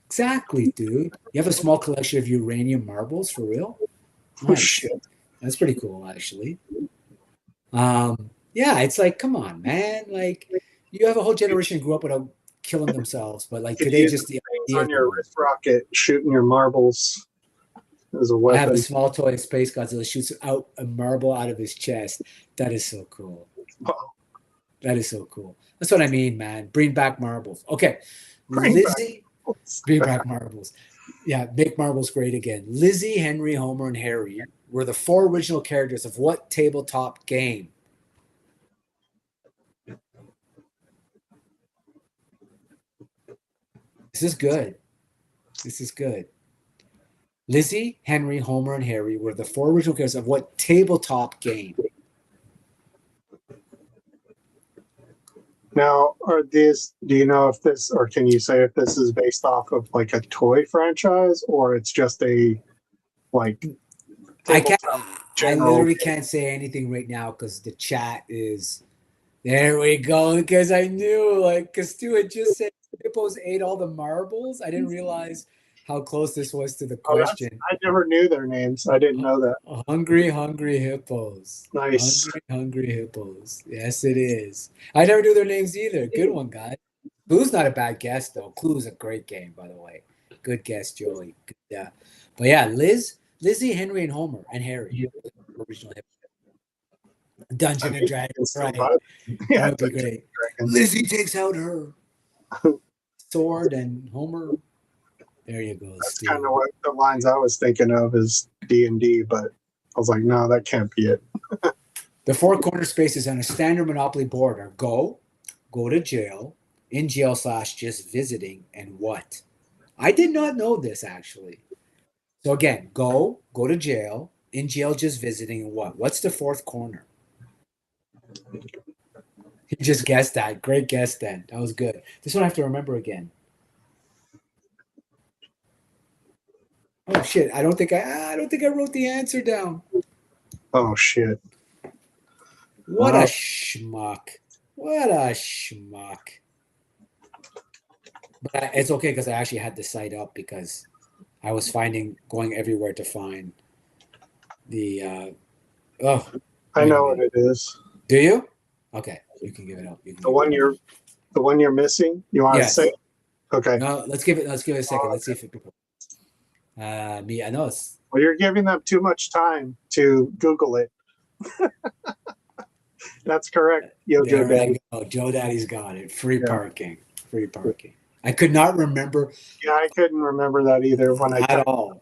Exactly, dude. You have a small collection of uranium marbles for real? Nice. Oh, shit. That's pretty cool, actually. Yeah, it's like, come on, man. Like, you have a whole generation who grew up without killing themselves, but like today, just the idea on your wrist rocket shooting your marbles as a weapon. I have a small toy Space Godzilla shoots out a marble out of his chest. That is so cool. Oh. That is so cool. That's what I mean, man. Bring back marbles. Okay, Lizzie, bring back marbles. Yeah, make marbles great again. Lizzie, Henry, Homer, and Harry were the 4 original characters of what tabletop game? This is good. Lizzie, Henry, Homer, and Harry were the 4 original characters of what tabletop game? Now, do you know if this, or can you say if this is based off of like a toy franchise or it's just a like? I literally can't say anything right now because the chat is There we go. Because I knew, like, because Stu had just said hippos ate all the marbles. I didn't realize how close this was to the Oh, question. I never knew their names. I didn't know that. Hungry, hungry hippos. Nice. Hungry, hungry hippos. Yes, it is. I never knew their names either. Good one, guys. Clue's not a bad guess, though. Clue's a great game, by the way. Good guess, Joey. Good, yeah. But yeah, Lizzie, Henry, and Homer, and Harry. Original hippo. Dungeon and Dragons, right? Yeah, That would be great. Lizzie takes out her sword, and Homer. There you go. That's Steve. kind of what the lines I was thinking of is D&D, but I was like, no, that can't be it. The 4 corner spaces on a standard Monopoly board are go to jail, in jail / just visiting, and what? I did not know this, actually. So again, go to jail, in jail just visiting, and what? What's the 4th corner? He just guessed that. Great guess, then. That was good. This one I have to remember again. Oh shit! I don't think I wrote the answer down. Oh shit! What a schmuck! What a schmuck! But it's okay because I actually had the site up because I was going everywhere to find the. I know what it is. Do you? Okay, you can give it up. The one you're missing. You want to say? Okay. No, let's give it a second. Let's see if people. Me, I know it's. Well, you're giving them too much time to Google it. That's correct. Joe Daddy. Joe Daddy's got it. Free parking. Free parking. I could not remember. Yeah, I couldn't remember that either when I at all.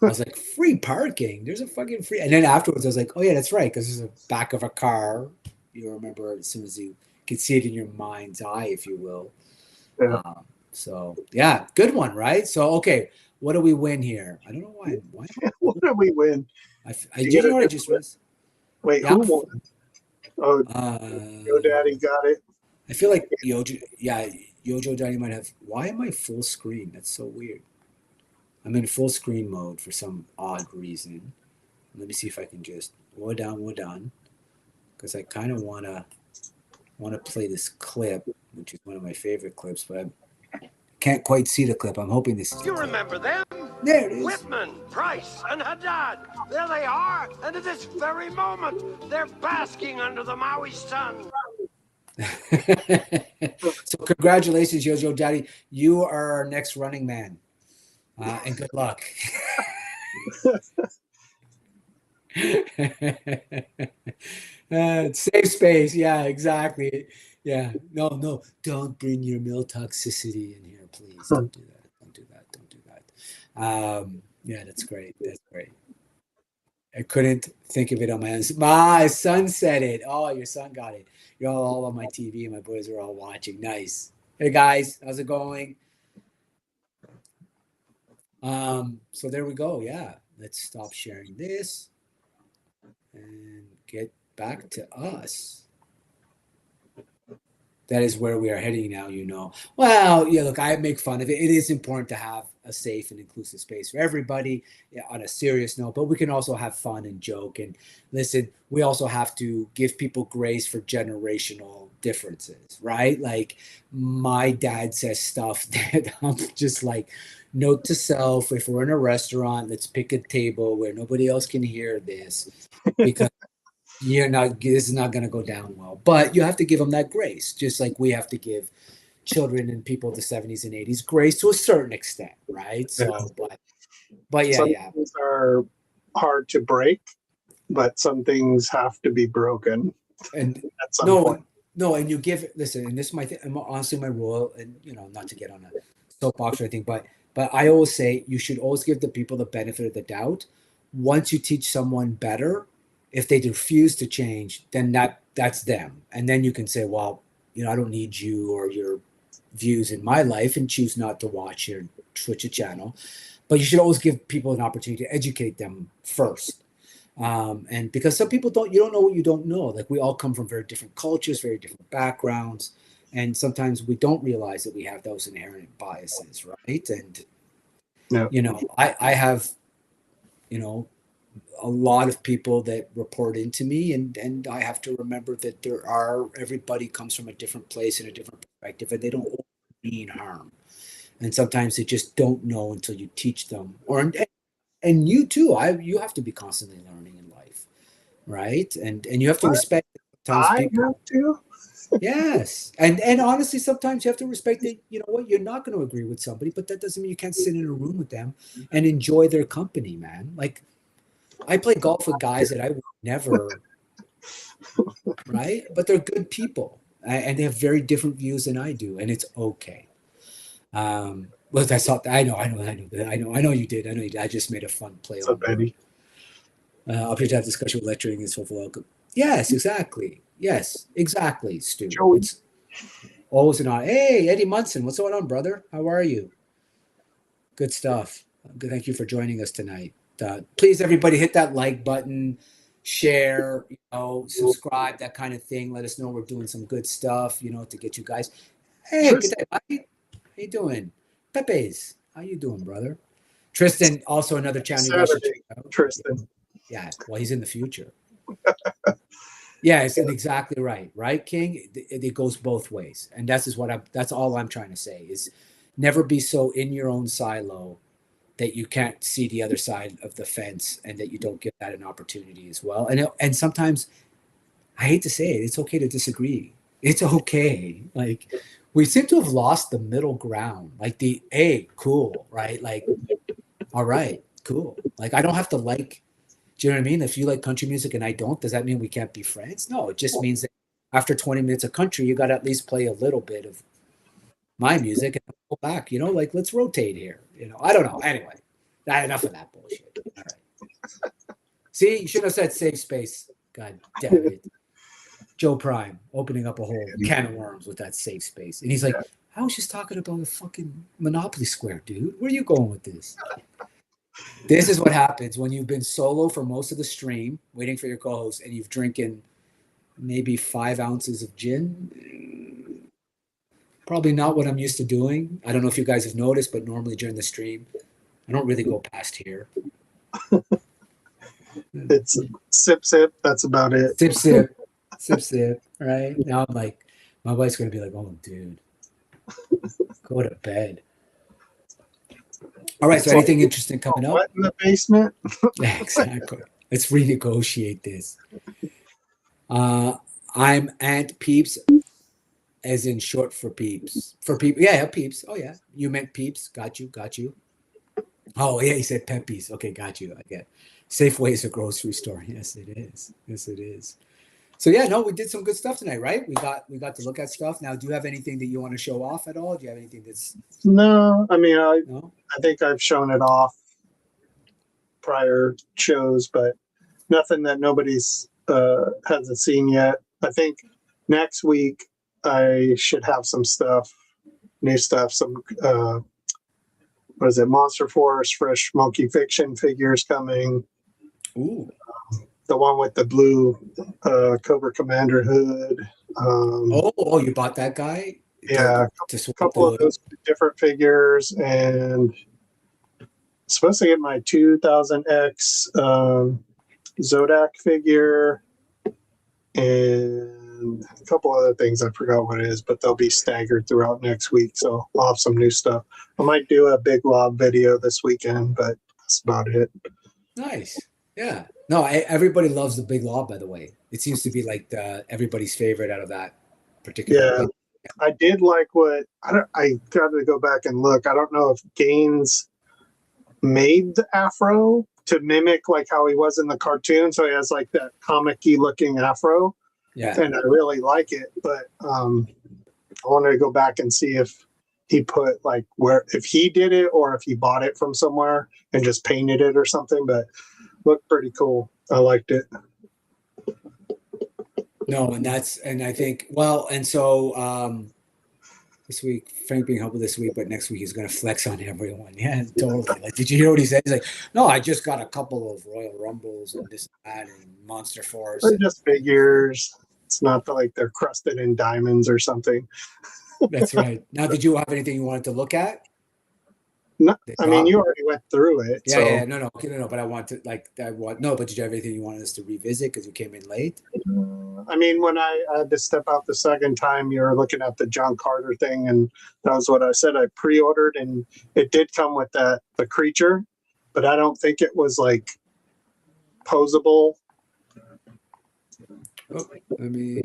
I was like, free parking? There's a fucking free. And then afterwards, I was like, oh yeah, that's right, because there's a back of a car. You remember as soon as you can see it in your mind's eye, if you will. Yeah. So yeah, good one, right? So okay, what do we win here? I don't know why. What do we win? I you know what I just was. Wait, who won? Oh, Joe Daddy got it. I feel like Joe Daddy might have. Why am I full screen? That's so weird. I'm in full screen mode for some odd reason. Let me see if I can just we're done, because I kind of want to play this clip, which is one of my favorite clips, but I can't quite see the clip. I'm hoping this is. You remember them? There it is. Whitman, Price, and Haddad. There they are, and at this very moment, they're basking under the Maui sun. So congratulations, Joe Daddy. You are our next running man. And good luck. Safe space. Yeah, exactly. Yeah. No. Don't bring your male toxicity in here, please. Don't do that. Yeah, that's great. I couldn't think of it on my own. My son said it. Oh, your son got it. You're all on my TV, and my boys are all watching. Nice. Hey, guys. How's it going? So there we go. Yeah, let's stop sharing this and get back to us. That is where we are heading now, you know. Well, yeah, look, I make fun of it. It is important to have a safe and inclusive space for everybody, on a serious note, but we can also have fun and joke. And listen, we also have to give people grace for generational differences, right? Like my dad says stuff that I'm just like, note to self, if we're in a restaurant, let's pick a table where nobody else can hear this, because this is not going to go down well. But you have to give them that grace, just like we have to give children and people of the 70s and 80s grace to a certain extent, right? So, but yeah, some things are hard to break, but some things have to be broken. And at some point. No, and you give, listen, and this is honestly my rule, and not to get on a soapbox or anything, but I always say you should always give the people the benefit of the doubt. Once you teach someone better, if they refuse to change, then that's them. And then you can say, well, I don't need you or your views in my life, and choose not to watch or switch a channel. But you should always give people an opportunity to educate them first. And because some people you don't know what you don't know. Like we all come from very different cultures, very different backgrounds. And sometimes we don't realize that we have those inherent biases, right? And, I have, a lot of people that report into me, and I have to remember that everybody comes from a different place and a different perspective, and they don't mean harm. And sometimes they just don't know until you teach them. And you too. You have to be constantly learning in life, right? And you have to respect sometimes I people. have to. Yes, and honestly, sometimes you have to respect that. You know what? You're not going to agree with somebody, but that doesn't mean you can't sit in a room with them and enjoy their company, man. Like I play golf with guys that I would never, right? But they're good people, and they have very different views than I do, and it's okay. Well, that's not. I know you did. I know you did. I just made a fun play So on Betty. I'll to have discussion with lecturing is so welcome. Yes, exactly. Yes, exactly, Stu. Joey. It's always an honor. Hey, Eddie Munson, what's going on, brother? How are you? Good stuff. Good. Thank you for joining us tonight. Please, everybody, hit that like button, share, subscribe, that kind of thing. Let us know we're doing some good stuff, to get you guys. Hey, good day, Mike. How you doing? Pepe's. How you doing, brother? Tristan, also another channel you guys should check out. Tristan. Yeah, well, he's in the future. Yeah, it's exactly right, King? It goes both ways. And that's all I'm trying to say is never be so in your own silo that you can't see the other side of the fence and that you don't give that an opportunity as well. And sometimes I hate to say it, it's okay to disagree. It's okay. Like we seem to have lost the middle ground. Like cool, right? Like, all right, cool. Like I don't have to like. Do you know what I mean? If you like country music and I don't, does that mean we can't be friends? No, it just means that after 20 minutes of country, you got to at least play a little bit of my music and go back, like let's rotate here. I don't know. Anyway, enough of that bullshit. All right. See, you should have said safe space. God damn it. Joe Prime opening up a whole can of worms with that safe space. And he's like, I was just talking about a fucking Monopoly Square, dude. Where are you going with this? This is what happens when you've been solo for most of the stream, waiting for your co-host, and you've drinking maybe 5 ounces of gin. Probably not what I'm used to doing. I don't know if you guys have noticed, but normally during the stream, I don't really go past here. It's sip, sip. That's about it. Sip, sip. Sip, sip. Right? Now I'm like, my wife's going to be like, oh, dude, go to bed. All right, so anything interesting coming up? What in the basement? Yeah, exactly. Let's renegotiate this. I'm Aunt Peeps, as in short for Peeps. For Peeps. Yeah, Peeps. Oh, yeah. You meant Peeps. Got you. Oh, yeah, he said Pepe's. Okay, got you. I get Safeway is a grocery store. Yes, it is. So, yeah, no, we did some good stuff tonight, right? We got to look at stuff. Now, do you have anything that you want to show off at all? Do you have anything that's... No, I mean, No? I think I've shown it off prior shows, but nothing that nobody's hasn't seen yet. I think next week I should have some stuff, new stuff, some Monster Force Fresh Monkey Fiction figures coming. Ooh. The one with the blue Cobra Commander hood. You bought that guy? Yeah, a couple of those different figures, and supposed to get my 2000X Zodak figure, and a couple other things. I forgot what it is, but they'll be staggered throughout next week, so I'll have some new stuff. I might do a Big Lob video this weekend, but that's about it. Nice. Yeah. No, everybody loves the Big Lob, by the way. It seems to be like everybody's favorite out of that particular. Yeah. I did like what I got to go back and look. I don't know if Gaines made the afro to mimic like how he was in the cartoon, so he has like that comic-y looking afro. Yeah, and I really like it. But I wanted to go back and see if he put like if he did it or if he bought it from somewhere and just painted it or something. But looked pretty cool. I liked it. No, and I think, and so this week, Frank being helpful this week, but next week he's going to flex on everyone. Yeah, totally. Like, did you hear what he said? He's like, no, I just got a couple of Royal Rumbles and this and that and Monster Force. They're just figures. It's not like they're crusted in diamonds or something. That's right. Now, did you have anything you wanted to look at? No, I mean, you already went through it. Yeah, so. yeah, no, but I want to but did you have anything you wanted us to revisit because you came in late? I mean, when I had to step out the second time, you were looking at the John Carter thing, and that was what I said. I pre-ordered, and it did come with the creature, but I don't think it was like posable. Oh, let me.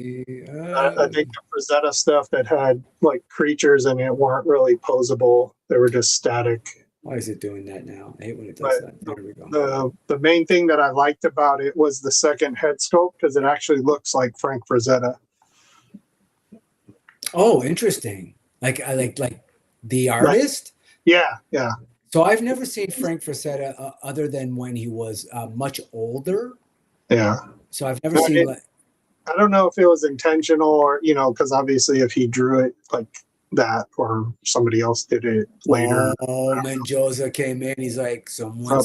I think the Frazetta stuff that had like creatures in it weren't really posable. They were just static. Why is it doing that now? I hate when it does that. There we go. The main thing that I liked about it was the second head sculpt because it actually looks like Frank Frazetta. Oh, interesting. Like the artist? Yeah, yeah. So I've never seen Frank Frazetta other than when he was much older. Yeah. So I've never seen like. I don't know if it was intentional or, because obviously if he drew it like that or somebody else did it later. Oh, Mendoza came in. He's like, someone.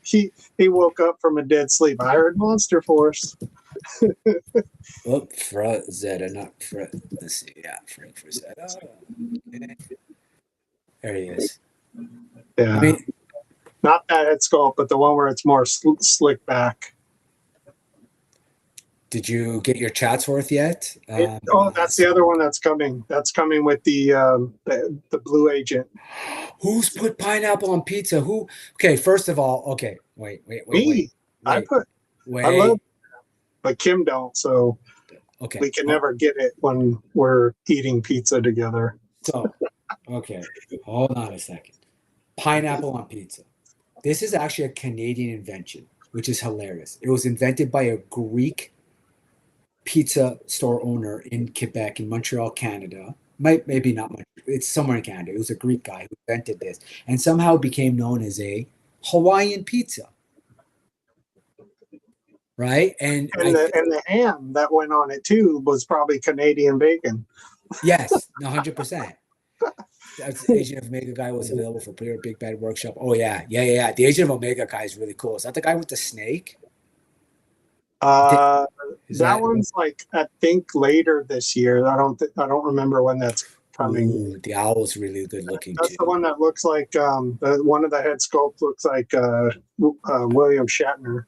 He woke up from a dead sleep. I heard Monster Force. Oh, Frazetta, not Fred. Let's see. Yeah, Frank Frazetta. Okay. There he is. Yeah. I mean, not that head sculpt, but the one where it's more slick back. Did you get your Chatsworth yet? That's the other one that's coming. That's coming with the Blue Agent. Who's put pineapple on pizza? Who? Okay, first of all, okay, wait. I love, but Kim don't. So okay, we can never get it when we're eating pizza together. So, okay, hold on a second. Pineapple on pizza. This is actually a Canadian invention, which is hilarious. It was invented by a Greek pizza store owner in Quebec, in Montreal, Canada. Maybe not much. It's somewhere in Canada. It was a Greek guy who invented this and somehow became known as a Hawaiian pizza. Right? And the ham that went on it too was probably Canadian bacon. Yes, 100%. That's the Agent of Omega guy was available for Player Big Bad Workshop. Oh yeah. The Agent of Omega guy is really cool. Is that the guy with the snake? That one's like I think later this year. I don't remember when that's coming. Ooh, the owl's really good looking. That's the one that looks like one of the head sculpts looks like William Shatner,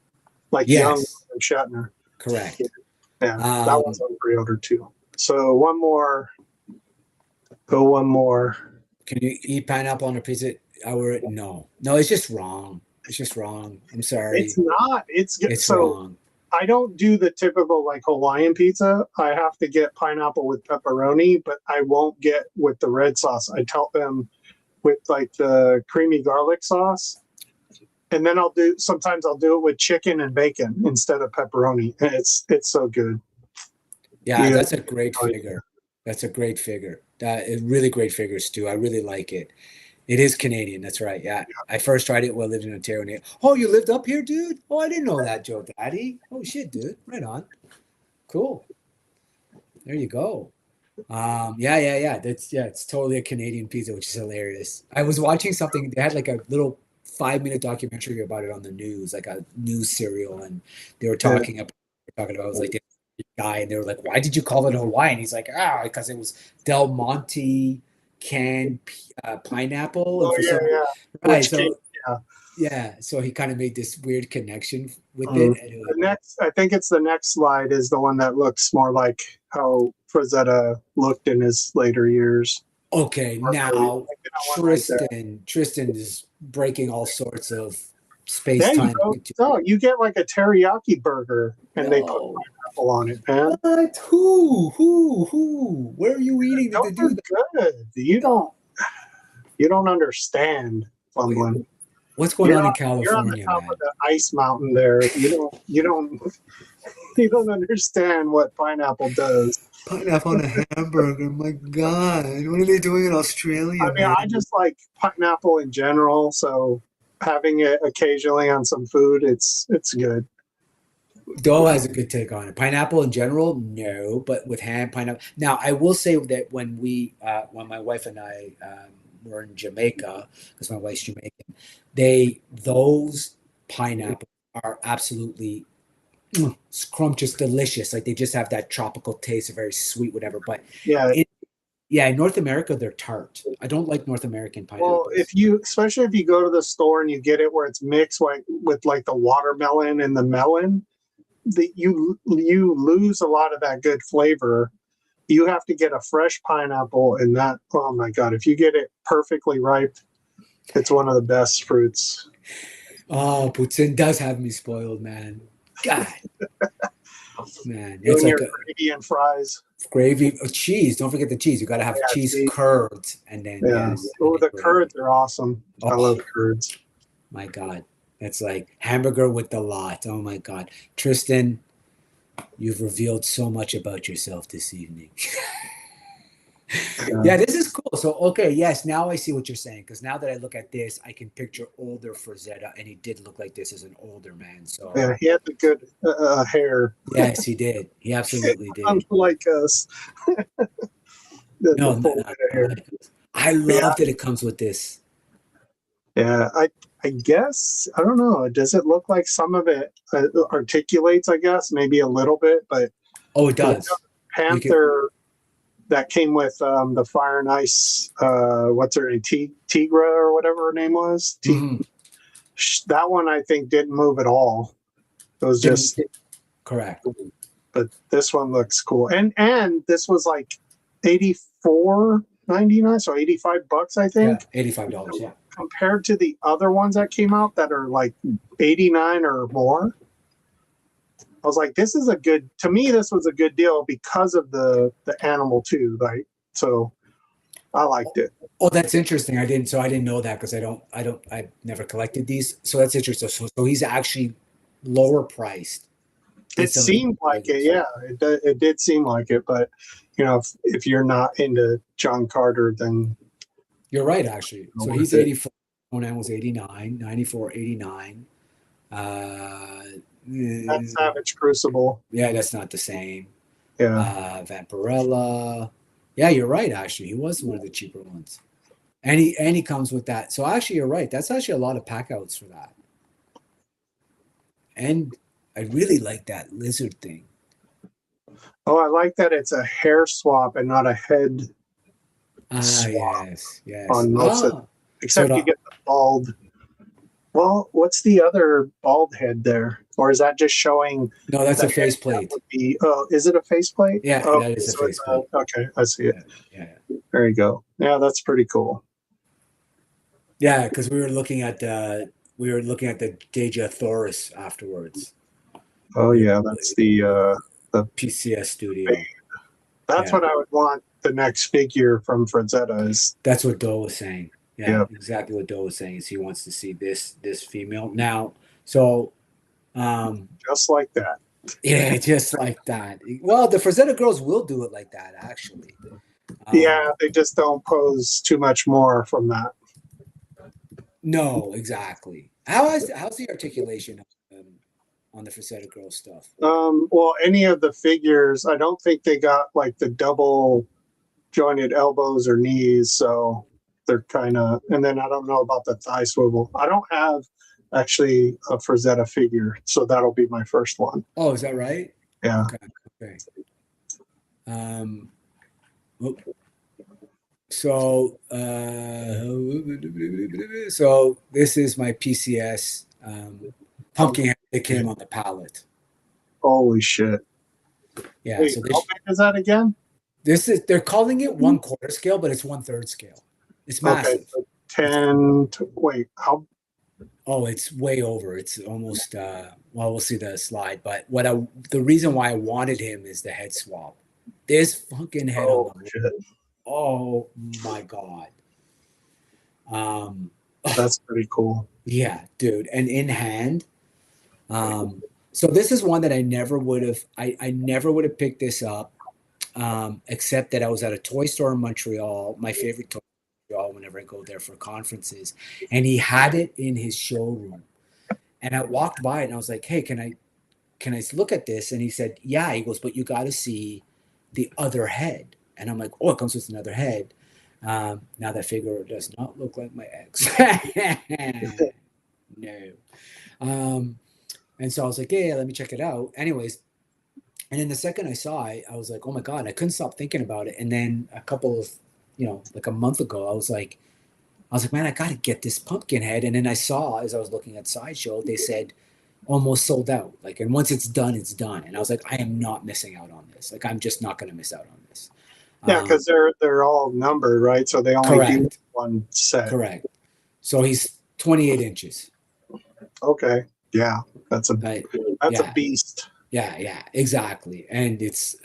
like young William Shatner. Correct. Yeah, that one's on pre-order too. So one more. Go one more. Can you eat pineapple on a pizza? No, it's just wrong. I'm sorry. It's not. It's wrong. I don't do the typical like Hawaiian pizza. I have to get pineapple with pepperoni, but I won't get with the red sauce. I tell them with like the creamy garlic sauce. And then sometimes I'll do it with chicken and bacon instead of pepperoni. And it's so good. Yeah, that's a great figure. That's a great figure. That is really great figure, Stu. I really like it. It is Canadian. That's right. Yeah. I first tried it while I lived in Ontario. Oh, you lived up here, dude? Oh, I didn't know that, Joe Daddy. Oh, shit, dude. Right on. Cool. There you go. Yeah. It's totally a Canadian pizza, which is hilarious. I was watching something. They had like a little 5-minute documentary about it on the news, like a news serial, and they were talking about it was like this guy, and they were like, "Why did you call it Hawaiian?" He's like, because it was Del Monte canned pineapple. Oh, yeah. Right. So he kind of made this weird connection with it. I think it's the next slide is the one that looks more like how Frazetta looked in his later years. Okay, now Tristan is breaking all sorts of space-time. You get like a teriyaki burger and they put pineapple on it, man. What? Who? Where are you eating to do that? Good. You don't understand, Plumlin. What's going on in California? You're on the top of the ice mountain there. You don't understand what pineapple does. Pineapple on a hamburger. My God, what are they doing in Australia? I mean, I just like pineapple in general, so having it occasionally on some food, it's good. Doe has a good take on it. Pineapple in general, no, but with ham, pineapple. Now, I will say that when my wife and I were in Jamaica, because my wife's Jamaican, those pineapples are absolutely scrumptious, delicious. Like they just have that tropical taste, very sweet, whatever. But Yeah, in North America, they're tart. I don't like North American pineapples. Well, especially if you go to the store and you get it where it's mixed with like the watermelon and the melon, you lose a lot of that good flavor. You have to get a fresh pineapple, and that, oh my God, if you get it perfectly ripe, it's one of the best fruits. Oh, poutine does have me spoiled, man. God. Man, You it's and like your gravy and fries. gravy, cheese. Don't forget the cheese. You got to have Yeah, cheese cheese. curds, and then Yeah. yes. Oh, the gravy. curds are awesome. I love curds. My God, it's like hamburger with the lot. Oh my God, Tristan, you've revealed so much about yourself this evening. Yeah, this is cool. So, okay, yes, now I see what you're saying. Because now that I look at this, I can picture older Frazetta, and he did look like this as an older man. So, Yeah, he had the good hair. yes, he did. He absolutely did. Unlike us. No, hair. I love that it comes with this. Yeah, I guess, I don't know. Does it look like some of it articulates, I guess, maybe a little bit, but Oh, it does. Panther that came with the Fire and Ice, what's her name, Tigra or whatever her name was. That one I think didn't move at all. It was just correct. But this one looks cool, and this was like $84.99, so $85, I think. Yeah, $85. Yeah. Compared to the other ones that came out that are like 89 or more. I was like, this is a good, to me, this was a good deal because of the animal too, right? So I liked it. Oh, that's interesting. I didn't know that because I've never collected these. So that's interesting. So he's actually lower priced. It seemed like it, yeah. It did seem like it, but if you're not into John Carter, then you're right, actually. So he's 84. Conan was 89, 94, 89. That's Savage Crucible. Yeah, that's not the same. Yeah. Vampirella. Yeah, you're right, actually. He was one of the cheaper ones. And he comes with that. So actually, you're right. That's actually a lot of pack outs for that. And I really like that lizard thing. Oh, I like that it's a hair swap and not a head swap. Yes. On most of, except you get the bald. Well, what's the other bald head there? Or is that just showing? No, that's a faceplate. Is it a faceplate? Yeah, that is a faceplate. Okay, I see it. Yeah. There you go. Yeah, that's pretty cool. Yeah, because we were looking at the Deja Thoris afterwards. Oh yeah, that's the PCS studio. That's what I would want the next figure from Frazetta is. That's what Doe was saying. Yeah, exactly what Doe was saying is he wants to see this female. Now, so just like that. Yeah, just like that. Well, the Frazetta girls will do it like that, actually. Yeah, they just don't pose too much more from that. No, exactly. How's the articulation on the Frazetta girl stuff? Well, any of the figures, I don't think they got like the double jointed elbows or knees, so they're kind of. And then I don't know about the thigh swivel. I don't have actually a Frazetta figure, so that'll be my first one. Oh, is that right? Yeah. Okay. So this is my PCS pumpkin head that came on the pallet. Holy shit! Yeah. Wait, so how big is that again? They're calling it 1/4 scale, but it's 1/3 scale. It's massive. Okay, so 10. Wait, how? Oh, it's way over. It's almost. Well, we'll see the slide. But the reason why I wanted him is the head swap. This fucking head. Oh shit! Oh my god. That's pretty cool. Yeah, dude. And in hand. So this is one that I never would have. I never would have picked this up, except that I was at a toy store in Montreal. My favorite toy store whenever I go there for conferences, and he had it in his showroom. And I walked by it and I was like, "Hey, can I look at this?" And he said, "Yeah." He goes, "But you got to see the other head." And I'm like, "Oh, it comes with another head." Now that figure does not look like my ex. No. And so I was like, yeah, let me check it out. Anyways, And then the second I saw it, I was like, oh my God, I couldn't stop thinking about it. And then a couple of, like a month ago, I was like, man, I got to get this pumpkin head. And then I saw, as I was looking at Sideshow, they said almost sold out. Like, and once it's done, it's done. And I was like, I am not missing out on this. Like, I'm just not going to miss out on this. Yeah, because they're all numbered, right? So they only do one set. Correct. So he's 28 inches. Okay. Yeah, that's a beast. Yeah, exactly. And it's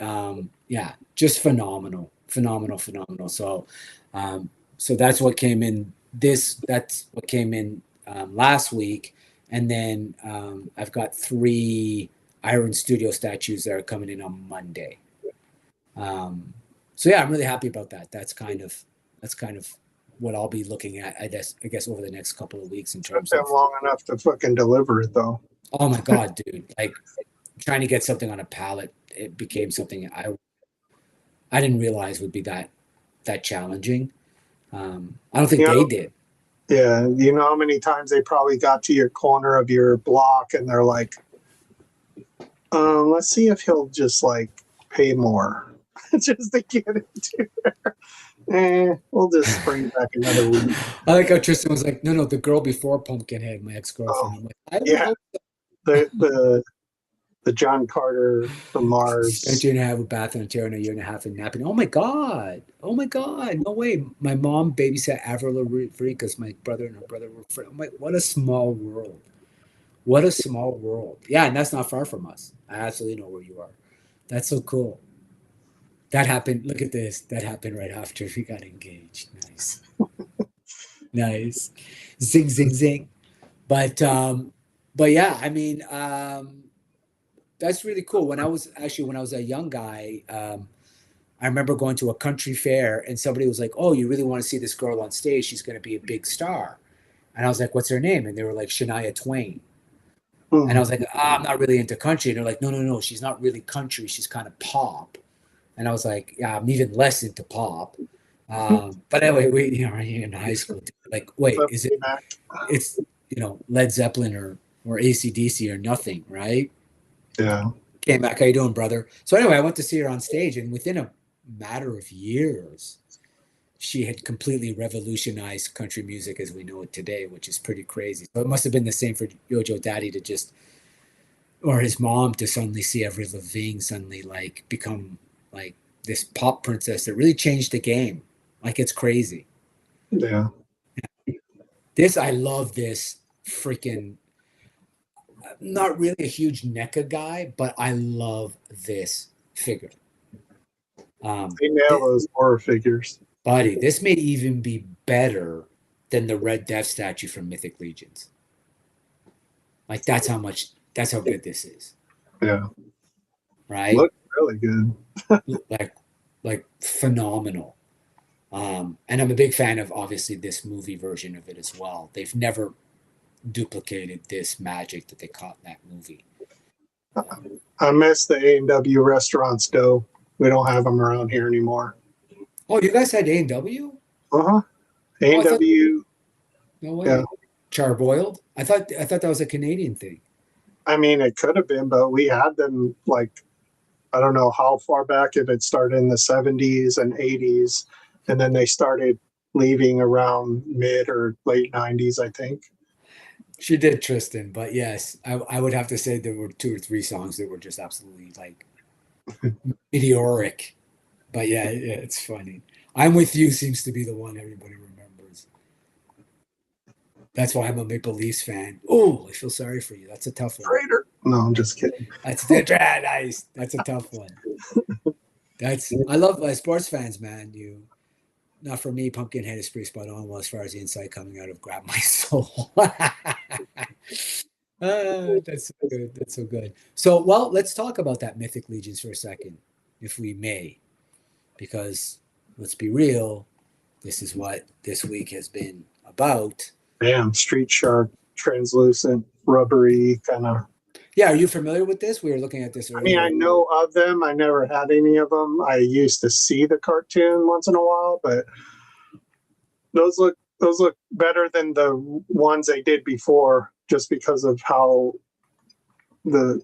just phenomenal. So so that's what came in last week. And then I've got 3 Iron Studio statues that are coming in on Monday. So yeah, I'm really happy about that. That's kind of what I'll be looking at, I guess over the next couple of weeks in terms of long enough to fucking deliver it though. Oh my God, dude. Like trying to get something on a pallet, it became something I didn't realize would be that challenging. I don't think they did. Yeah, you know how many times they probably got to your corner of your block and they're like, let's see if he'll just like pay more just to get it to there. We'll just bring back another week. I like how Tristan was like, no, the girl before Pumpkinhead, my ex-girlfriend. I'm like, I don't know. The John Carter from Mars. Spent 1.5 years with Bath and Ontario and 1.5 years in napping. Oh my God. No way. My mom babysat Avril Lavigne because my brother and her brother were friends. I'm like, what a small world. Yeah, and that's not far from us. I absolutely know where you are. That's so cool. That happened. Look at this. That happened right after we got engaged. Nice. Nice. Zing, zing, zing. But yeah, I mean, that's really cool. When I was a young guy, I remember going to a country fair and somebody was like, oh, you really want to see this girl on stage? She's going to be a big star. And I was like, what's her name? And they were like, Shania Twain. And I was like, I'm not really into country. And they're like, no, she's not really country. She's kind of pop. And I was like, yeah, I'm even less into pop. But anyway, you're in high school. Like, wait, it's Led Zeppelin or AC/DC or nothing, right? Yeah. Came back. How you doing, brother? So anyway, I went to see her on stage, and within a matter of years, she had completely revolutionized country music as we know it today, which is pretty crazy. So it must have been the same for Yojo Daddy or his mom to suddenly see Avril Lavigne suddenly like become like this pop princess that really changed the game. Like it's crazy. Yeah. I love this freaking. Not really a huge NECA guy, but I love this figure. They nail those horror figures. Buddy, this may even be better than the Red Death statue from Mythic Legions. Like that's how good this is. Yeah. Right? Looks really good. like phenomenal. And I'm a big fan of obviously this movie version of it as well. They've never duplicated this magic that they caught in that movie. I miss the A&W restaurants though. We don't have them around here anymore. Oh, you guys had A&W? A&W. No way. Yeah. Charboiled? I thought that was a Canadian thing. I mean, it could have been, but we had them like, I don't know how far back, if it started in the 70s and 80s, and then they started leaving around mid or late 90s, I think. She did, Tristan, but yes, I would have to say there were 2 or 3 songs that were just absolutely like meteoric. But yeah, it's funny. I'm With You seems to be the one everybody remembers. That's why I'm a Maple Leafs fan. Oh, I feel sorry for you. That's a tough one. Traitor. No, I'm just kidding. That's nice. That's a tough one. I love my sports fans, man. Not for me, Pumpkinhead is pretty spot on as far as the insight coming out of Grab My Soul. That's so good. That's so good. So, well, let's talk about that Mythic Legions for a second, if we may. Because, let's be real, this is what this week has been about. Damn, Street Shark, translucent, rubbery kind of. Yeah, are you familiar with this? We were looking at this earlier. I mean, I know of them. I never had any of them. I used to see the cartoon once in a while, but those look better than the ones they did before, just because of how the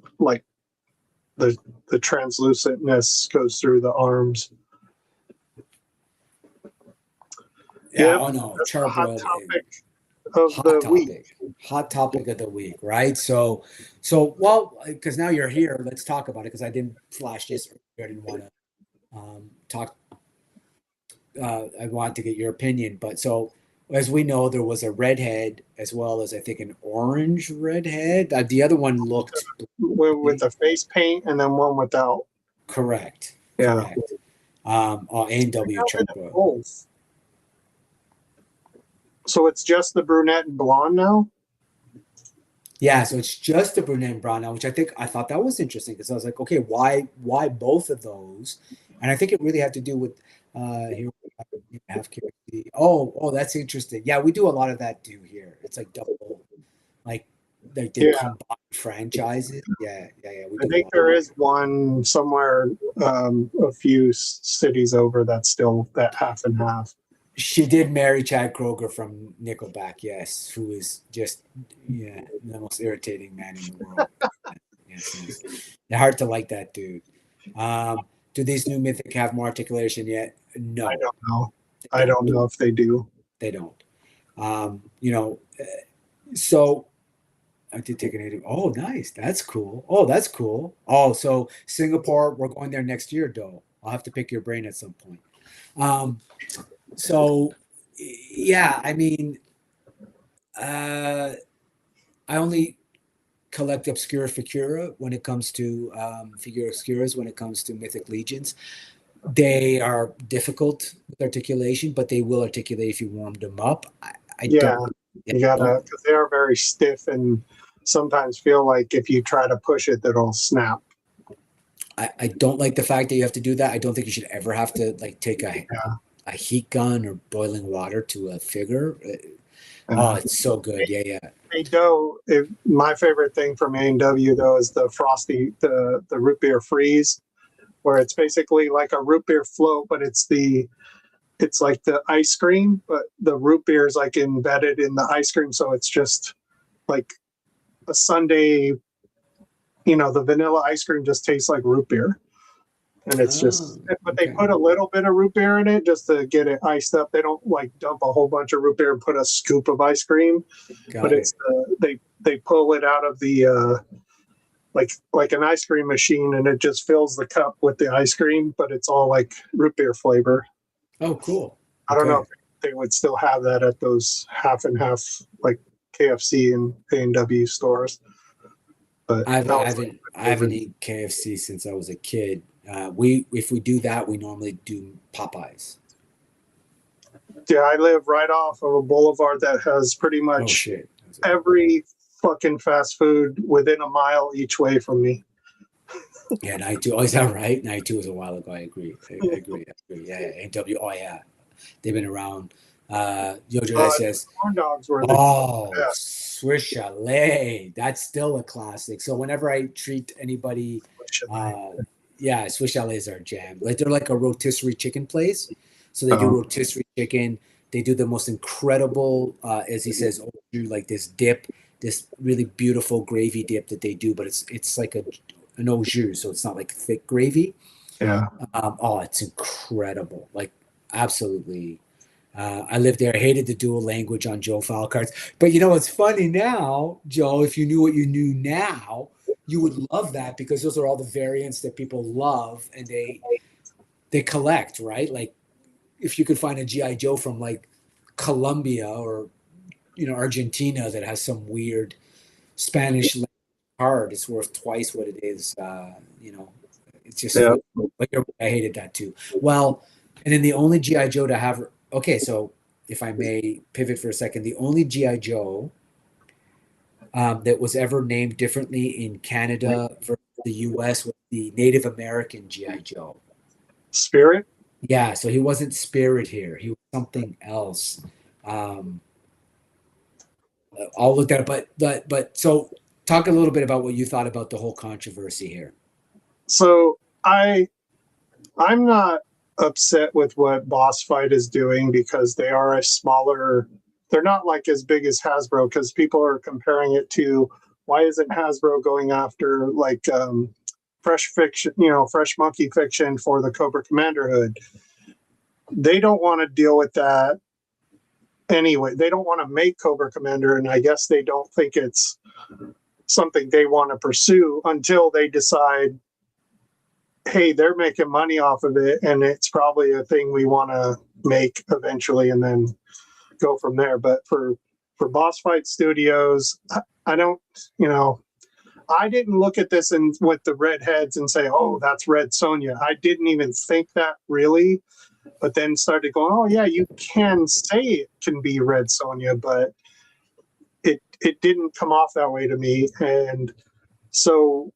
the translucentness goes through the arms. Yeah, oh no, charbroiled. Hot topic of the week, right? So well, because now you're here, let's talk about it. Because I didn't flash this earlier. I didn't want to talk. I wanted to get your opinion, but so as we know, there was a redhead as well as I think an orange redhead. The other one looked with the face paint, and then one without. Correct. Yeah. Correct. A&W Charbroil. So it's just the brunette and blonde now? Yeah, so it's just the brunette and blonde now, which I thought that was interesting because I was like, okay, why both of those? And I think it really had to do with here we have KFC. Oh, that's interesting. Yeah, we do a lot of that too here. It's like double, like they combine franchises. Yeah. I think there is one somewhere, a few cities over that's still that half and half. She did marry Chad Kroeger from Nickelback, yes, who is just the most irritating man in the world. yes. They're hard to like that dude. Do these new Mythic have more articulation yet? No. I don't know. I don't know if they do. They don't. So I did take an 80. Oh, nice. That's cool. Oh, so Singapore, we're going there next year, though. I'll have to pick your brain at some point. So, yeah, I mean, I only collect Obscura Figura when it comes to Figura Obscuras, when it comes to Mythic Legions. They are difficult with articulation, but they will articulate if you warm them up. You gotta, because they are very stiff and sometimes feel like if you try to push it, it'll snap. I don't like the fact that you have to do that. I don't think you should ever have to like take a heat gun or boiling water to a figure. Oh, it's so good. Yeah. Hey, Doe, my favorite thing from A&W though is the frosty, the root beer freeze, where it's basically like a root beer float, but it's like the ice cream, but the root beer is like embedded in the ice cream, so it's just like a sundae. The vanilla ice cream just tastes like root beer. And it's but they put a little bit of root beer in it just to get it iced up. They don't like dump a whole bunch of root beer and put a scoop of ice cream. It's they pull it out of the like an ice cream machine, and it just fills the cup with the ice cream, but it's all like root beer flavor. Oh, cool. I don't know if they would still have that at those half and half like KFC and A&W stores. But I haven't eaten KFC since I was a kid. If we do that, we normally do Popeyes. Yeah, I live right off of a boulevard that has pretty much every fucking fast food within a mile each way from me. Yeah, 92. Oh, is that right? 92 was a while ago. I agree. Yeah, A&W. Oh, yeah. They've been around. Jojo says, corn dogs were Swiss Chalet. That's still a classic. So whenever I treat anybody, Swiss Chalet is our jam. Like they're like a rotisserie chicken place. So they do rotisserie chicken. They do the most incredible, as he says, like this dip, this really beautiful gravy dip that they do, but it's like an au jus, so it's not like thick gravy. Yeah. It's incredible. Like absolutely. I lived there. I hated the dual language on Joe Fowl cards. But it's funny now, Joe, if you knew what you knew now, you would love that because those are all the variants that people love and they collect, right? Like if you could find a G.I. Joe from like Colombia or, Argentina that has some weird Spanish card, it's worth twice what it is. It's just, I hated that too. Well, and then the only G.I. Joe to have, okay, so if I may pivot for a second, the only G.I. Joe that was ever named differently in Canada versus the U.S. was the Native American G.I. Joe. Spirit? Yeah, so he wasn't Spirit here. He was something else. I'll look at it, but so talk a little bit about what you thought about the whole controversy here. So I'm not upset with what Boss Fight is doing because they are a smaller, they're not like as big as Hasbro, because people are comparing it to why isn't Hasbro going after like fresh fiction, fresh monkey fiction for the Cobra Commander hood. They don't want to deal with that anyway. They don't want to make Cobra Commander, and I guess they don't think it's something they want to pursue until they decide, hey, they're making money off of it, and it's probably a thing we want to make eventually, and then go from there. But for Boss Fight Studios, I don't, I didn't look at this with the red heads and say, oh, that's Red Sonja. I didn't even think that really, but then started going, oh yeah, you can say it can be Red Sonja, but it didn't come off that way to me. And so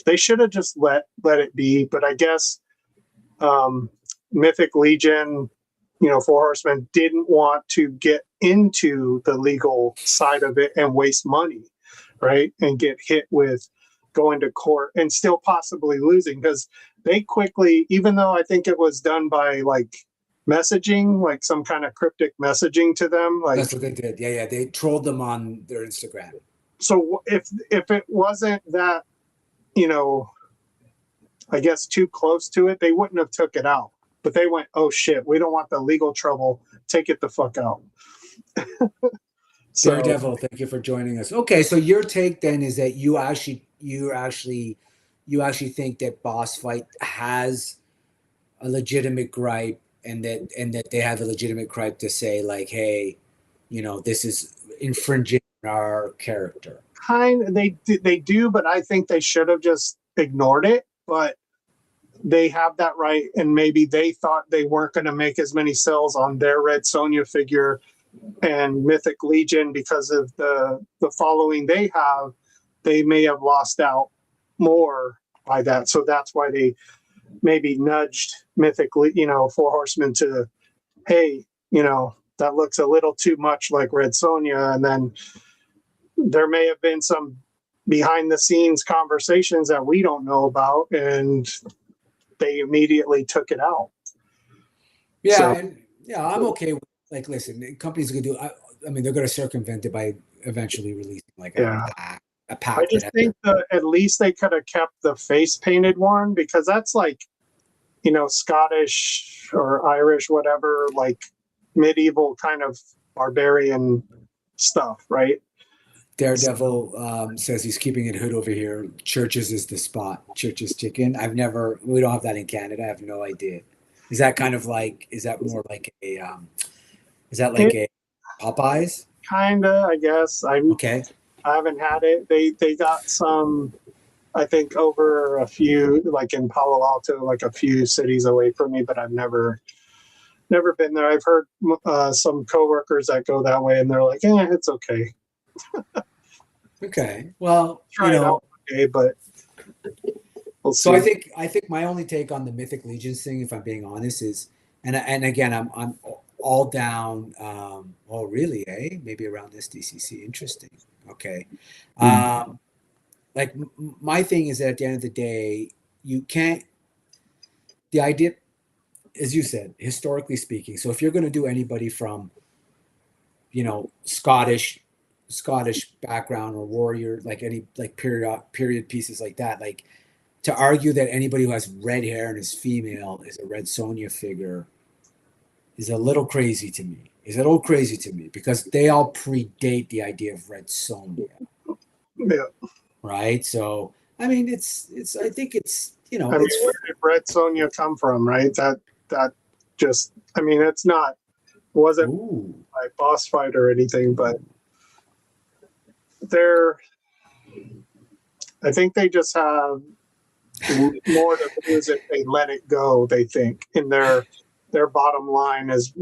they should have just let it be. But I guess Mythic Legion, Four Horsemen, didn't want to get into the legal side of it and waste money, right? And get hit with going to court and still possibly losing, because they quickly, even though I think it was done by like messaging, like some kind of cryptic messaging to them. Like, that's what they did. Yeah. They trolled them on their Instagram. So if it wasn't that, I guess too close to it, they wouldn't have took it out. But they went, oh shit, we don't want the legal trouble. Take it the fuck out. So, Daredevil, thank you for joining us. Okay, so your take then is that you actually think that Boss Fight has a legitimate gripe, and that they have a legitimate gripe to say, like, hey, this is infringing our character. They do, but I think they should have just ignored it. But they have that right, and maybe they thought they weren't going to make as many sales on their Red Sonja figure and Mythic Legion because of the following they have. They may have lost out more by that, so that's why they maybe nudged Mythic, Four Horsemen to, hey, that looks a little too much like Red Sonja. And then there may have been some behind the scenes conversations that we don't know about, and they immediately took it out. Yeah. So, I'm okay with, like, listen, companies are going to do, I mean, they're going to circumvent it by eventually releasing like a pack. I just think that at least they could have kept the face painted one, because that's like, Scottish or Irish, whatever, like medieval kind of barbarian stuff, right? Daredevil says he's keeping it hood over here. Churches is the spot. Churches chicken. We don't have that in Canada. I have no idea. Is that kind of like, is that more like a, a Popeyes? Kinda, I guess. Okay. I haven't had it. They got some, I think, over a few, like in Palo Alto, like a few cities away from me, but I've never been there. I've heard some coworkers that go that way, and they're like, it's okay. Okay. Well, try it out, okay, but we'll see. So I think my only take on the Mythic Legions thing, if I'm being honest, is, and again, I'm all down. Oh, really? Maybe around this DCC. Interesting. Okay. Like, my thing is that at the end of the day, you can't. The idea, as you said, historically speaking. So if you're going to do anybody from, Scottish background or warrior, like any like period pieces like that, like, to argue that anybody who has red hair and is female is a Red Sonja figure is a little crazy to me. Because they all predate the idea of Red Sonja. Yeah. Right. So I mean, it's. I think it's. I mean, where did Red Sonja come from? Right. That just. I mean, it wasn't like Boss Fight or anything, but I think they just have more to lose if they let it go. They think in their bottom line is,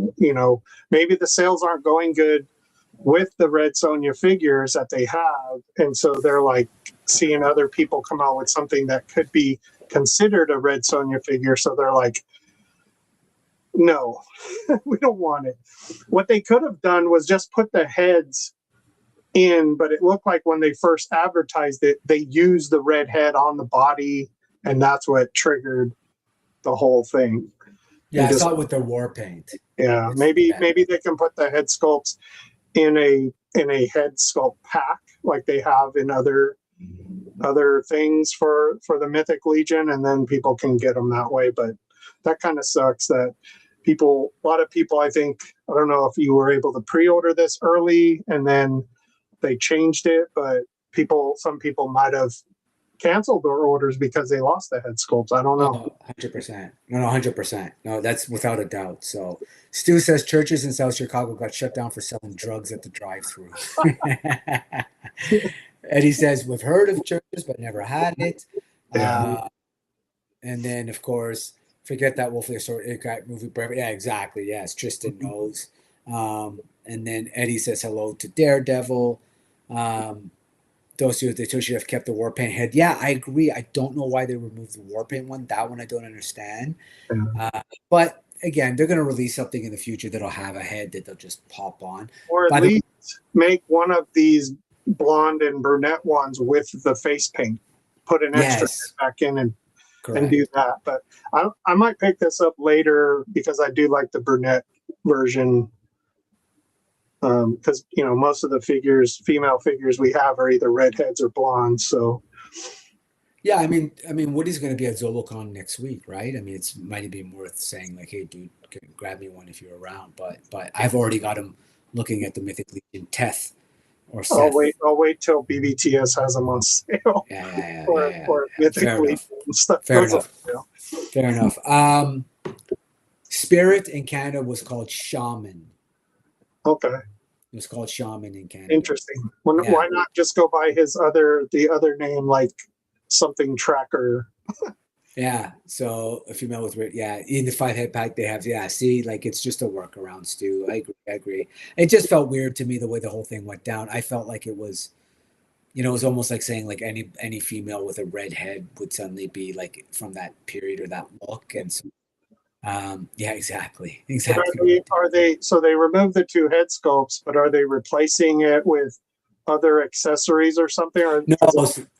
maybe the sales aren't going good with the Red Sonja figures that they have, and so they're like seeing other people come out with something that could be considered a Red Sonja figure, so they're like, no, we don't want it. What they could have done was just put the heads in, but it looked like when they first advertised it, they used the red head on the body, and that's what triggered the whole thing. Yeah, I saw it with the war paint. Yeah, maybe they can put the head sculpts in a head sculpt pack like they have in other other things for the Mythic Legion, and then people can get them that way. But that kind of sucks that a lot of people, I think, I don't know if you were able to pre-order this early and then they changed it, but some people might have canceled their orders because they lost the head sculpts. I don't know. 100%. No, 100%. No, that's without a doubt. So Stu says churches in South Chicago got shut down for selling drugs at the drive-thru. Eddie says, we've heard of churches, but never had it. Yeah. And then, of course, forget that Wolf Sword movie. Yeah, exactly. Yes, Tristan knows. And then Eddie says hello to Daredevil. Those who they should have kept the Warpaint head. Yeah, I agree. I don't know why they removed the Warpaint one. That one I don't understand. Yeah. But again, they're going to release something in the future that'll have a head that they'll just pop on. Or at least make one of these blonde and brunette ones with the face paint. Put an extra head back in and do that. But I might pick this up later because I do like the brunette version. Because most of the female figures we have are either redheads or blondes. So, yeah, I mean, Woody's going to be at ZoloCon next week, right? I mean, it's might be worth saying like, hey, dude, grab me one if you're around. But I've already got him looking at the Mythic Legion Teth or Seth. I'll wait till BBTS has them on sale. Yeah. Or Mythic Legion stuff. Fair enough. Spirit in Canada was called Shaman. Okay. It was called Shaman in Canada. Interesting. Why not just go by the other name, like something Tracker? Yeah. So a female with in the 5-head pack they have. Yeah. See, like it's just a workaround, Stu. I agree. It just felt weird to me the way the whole thing went down. I felt like it was, it was almost like saying like any female with a red head would suddenly be like from that period or that look, and so. Yeah, exactly. Are they so they removed the 2 head sculpts, but are they replacing it with other accessories or something? Or no,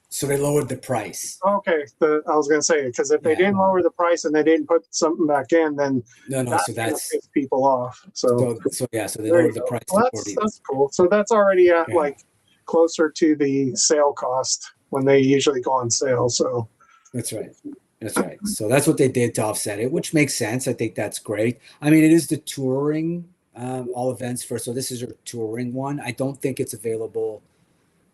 so they lowered the price. Okay, I was going to say, because if they didn't lower the price and they didn't put something back in, then so that's piss people off. So they lowered the price. Well, that's cool. So that's already at like closer to the sale cost when they usually go on sale. So that's right. So that's what they did to offset it, which makes sense. I think that's great. I mean, it is the touring all events first. So this is your touring one. I don't think it's available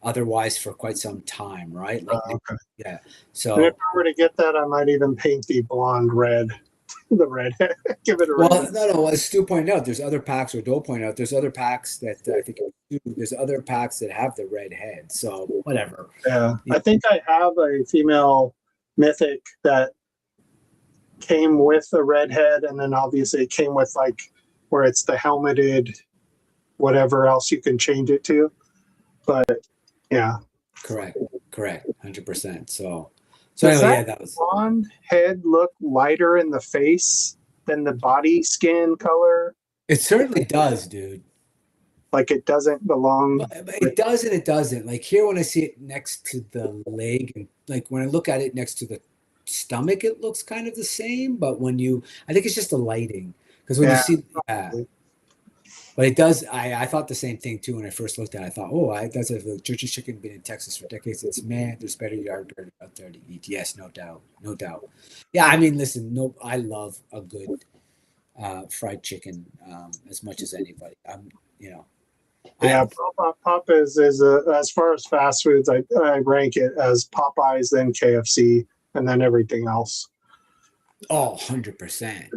otherwise for quite some time, right? Like, okay. Yeah. So and if I were to get that, I might even paint the blonde red, the red. Give it a red. Well, no. As Stu pointed out, there's other packs, or Dole pointed out, there's other packs that I think there's other packs that have the red head. So whatever. Yeah, I think I have a female Mythic that came with the red head, and then obviously it came with like where it's the helmeted whatever else you can change it to. But yeah, correct 100%. So does anyway, that blonde head look lighter in the face than the body skin color? It certainly does, dude. Like it doesn't belong. It does and it doesn't. Like here, when I see it next to the leg, and like when I look at it next to the stomach, it looks kind of the same. But I think it's just the lighting, because when you see, but it does. I thought the same thing too when I first looked at it. I thought, that's a Church's Chicken been in Texas for decades. It's there's better yard bird out there to eat. Yes, no doubt. Yeah, I mean, listen, I love a good fried chicken as much as anybody. Yeah, Popeyes is as far as fast foods, I rank it as Popeyes, then KFC, and then everything else. Oh, 100%.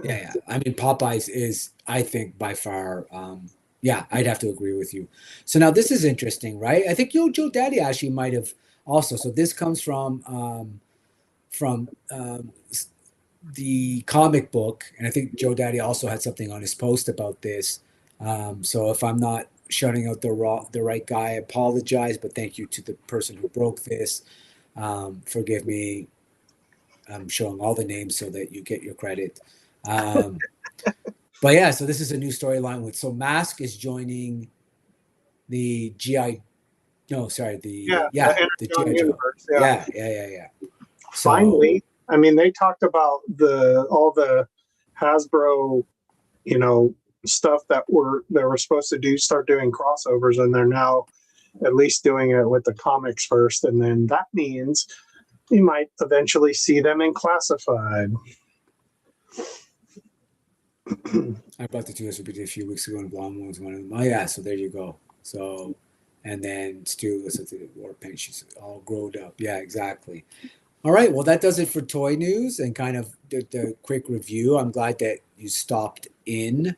Yeah. I mean, Popeyes is, I think, by far, I'd have to agree with you. So now this is interesting, right? I think Joe Daddy actually might have also. So this comes from the comic book, and I think Joe Daddy also had something on his post about this. So if I'm not shouting out the right guy, I apologize, but thank you to the person who broke this. Forgive me. I'm showing all the names so that you get your credit. But yeah, so this is a new storyline Mask is joining the the GI universe. Yeah. So, finally, I mean, they talked about all the Hasbro, stuff that they were supposed to start doing crossovers, and they're now at least doing it with the comics first, and then that means we might eventually see them in classified. I bought the two SRPG a few weeks ago, and Blonde was one of them. Oh yeah, so there you go. So, and then Stu was at the Warpaint. She's all grown up. Yeah, exactly. All right, well, that does it for toy news and kind of the quick review. I'm glad that you stopped in.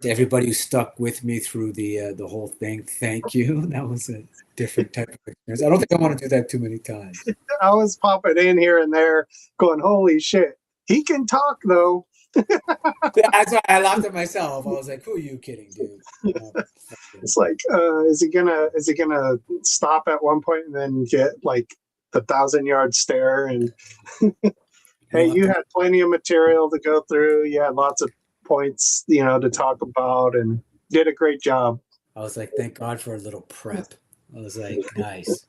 To everybody who stuck with me through the whole thing, thank you. That was a different type of experience. I don't think I want to do that too many times. I was popping in here and there going, holy shit, he can talk though. That's why I laughed at myself. I was like, who are you kidding, dude? It's like, is he gonna stop at one point and then get like the 1,000-yard stare? And hey, you had plenty of material to go through. You had lots of points, to talk about, and did a great job. I was like, thank God for a little prep. I was like, nice.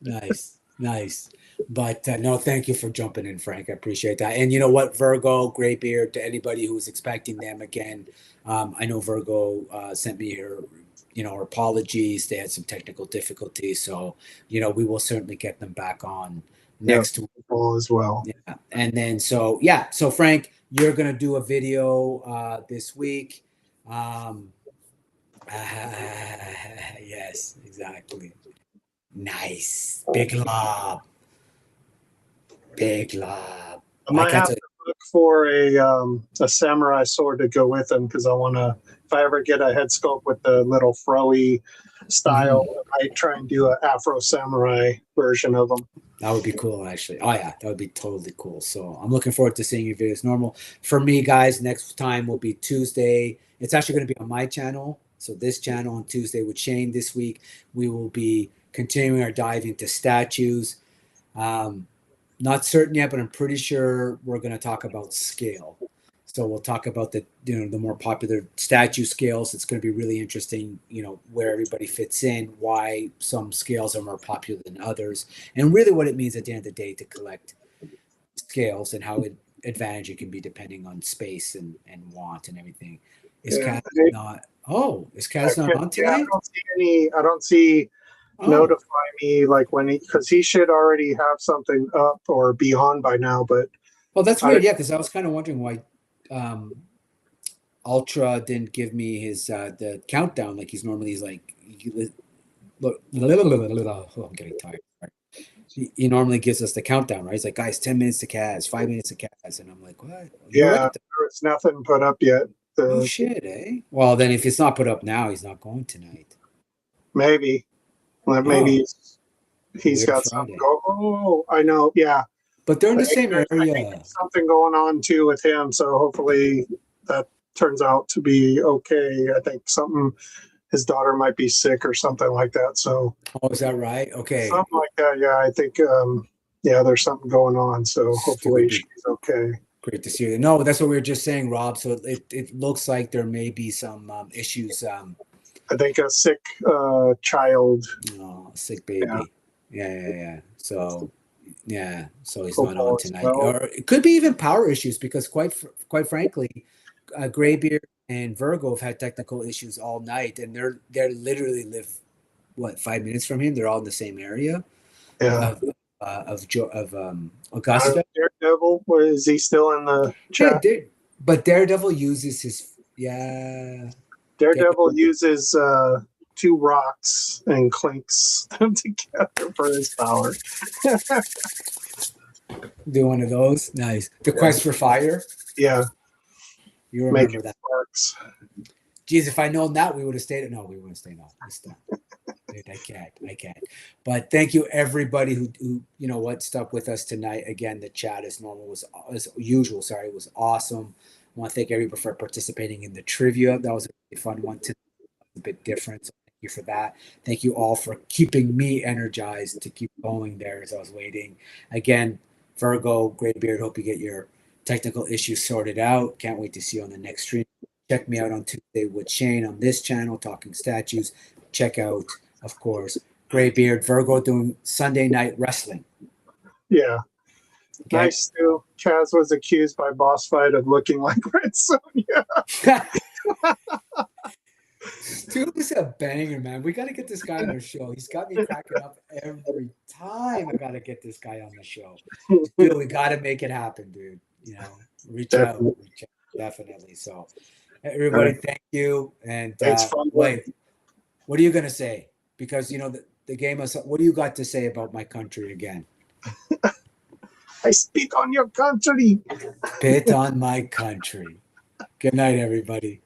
But no, thank you for jumping in, Frank. I appreciate that. And you know what, Virgo, Graybeard, to anybody who's expecting them again, I know Virgo sent me her apologies. They had some technical difficulties, so we will certainly get them back on next week as well. Yeah, and then so Frank, you're gonna do a video this week. Yes, exactly. Nice, big lob. I might have to look for a samurai sword to go with them, because I want to, if I ever get a head sculpt with the little froey style, I might try and do an Afro samurai version of them. That would be cool, actually. Oh yeah, that would be totally cool. So I'm looking forward to seeing your videos. Normal for me, guys. Next time will be Tuesday. It's actually going to be on my channel. So this channel on Tuesday with Shane. This week we will be continuing our dive into statues. Not certain yet, but I'm pretty sure we're going to talk about scale. So we'll talk about the more popular statue scales. It's going to be really interesting, where everybody fits in, why some scales are more popular than others, and really what it means at the end of the day to collect scales and how advantage it can be depending on space and want and everything. Is Kaz not? Oh, is Kaz not on today? I don't see. Notify me like when because he should already have something up or be on by now. But that's weird. Yeah, because I was kind of wondering why Ultra didn't give me his the countdown like he's like. Look, I'm getting tired. He normally gives us the countdown, right? He's like, guys, 10 minutes to Kaz, 5 minutes to Kaz, and I'm like, what? Yeah, there's nothing put up yet. Oh shit, eh? Well, then if it's not put up now, he's not going tonight. Maybe. Well, maybe he's got something going. Oh, I know. Yeah. But they're in the same area. Something going on too with him. So hopefully that turns out to be okay. I think his daughter might be sick or something like that. So. Oh, is that right? Okay. Something like that. Yeah. I think, there's something going on. So hopefully she's okay. Great to see you. No, that's what we were just saying, Rob. So it looks like there may be some issues. I think a sick child. Oh, sick baby. Yeah. So he's not on tonight. Well. Or it could be even power issues because quite frankly, Graybeard and Virgo have had technical issues all night, and they're literally live 5 minutes from him. They're all in the same area. Yeah. Of Augusta. Daredevil, or is he still in the chat? But Daredevil uses his Daredevil uses 2 rocks and clinks them together for his power. Do one of those. Nice. The quest for fire. Yeah. You remember that. Sparks. Geez, if I known that, we would have stayed. No, we wouldn't stay. No, dude, I can't. But thank you, everybody who stuck with us tonight. Again, the chat as normal as usual. Sorry, it was awesome. I want to thank everybody for participating in the trivia. That was a really fun one too. A bit different. So thank you for that. Thank you all for keeping me energized to keep going there as I was waiting. Again, Virgo, Graybeard, hope you get your technical issues sorted out. Can't wait to see you on the next stream. Check me out on Tuesday with Shane on this channel, Talking Statues. Check out, of course, Graybeard, Virgo doing Sunday Night Wrestling. Yeah. Okay. Nice too. Chaz was accused by Boss Fight of looking like Red Sonja. Stu is a banger, man. We got to get this guy on our show. He's got me cracking up every time. I got to get this guy on the show. Stu, we got to make it happen, dude. You know, reach out, definitely. So, everybody, thank you. And wait, what are you gonna say? Because you know the game of what do you got to say about my country again? I spit on your country. Spit on my country. Good night, everybody.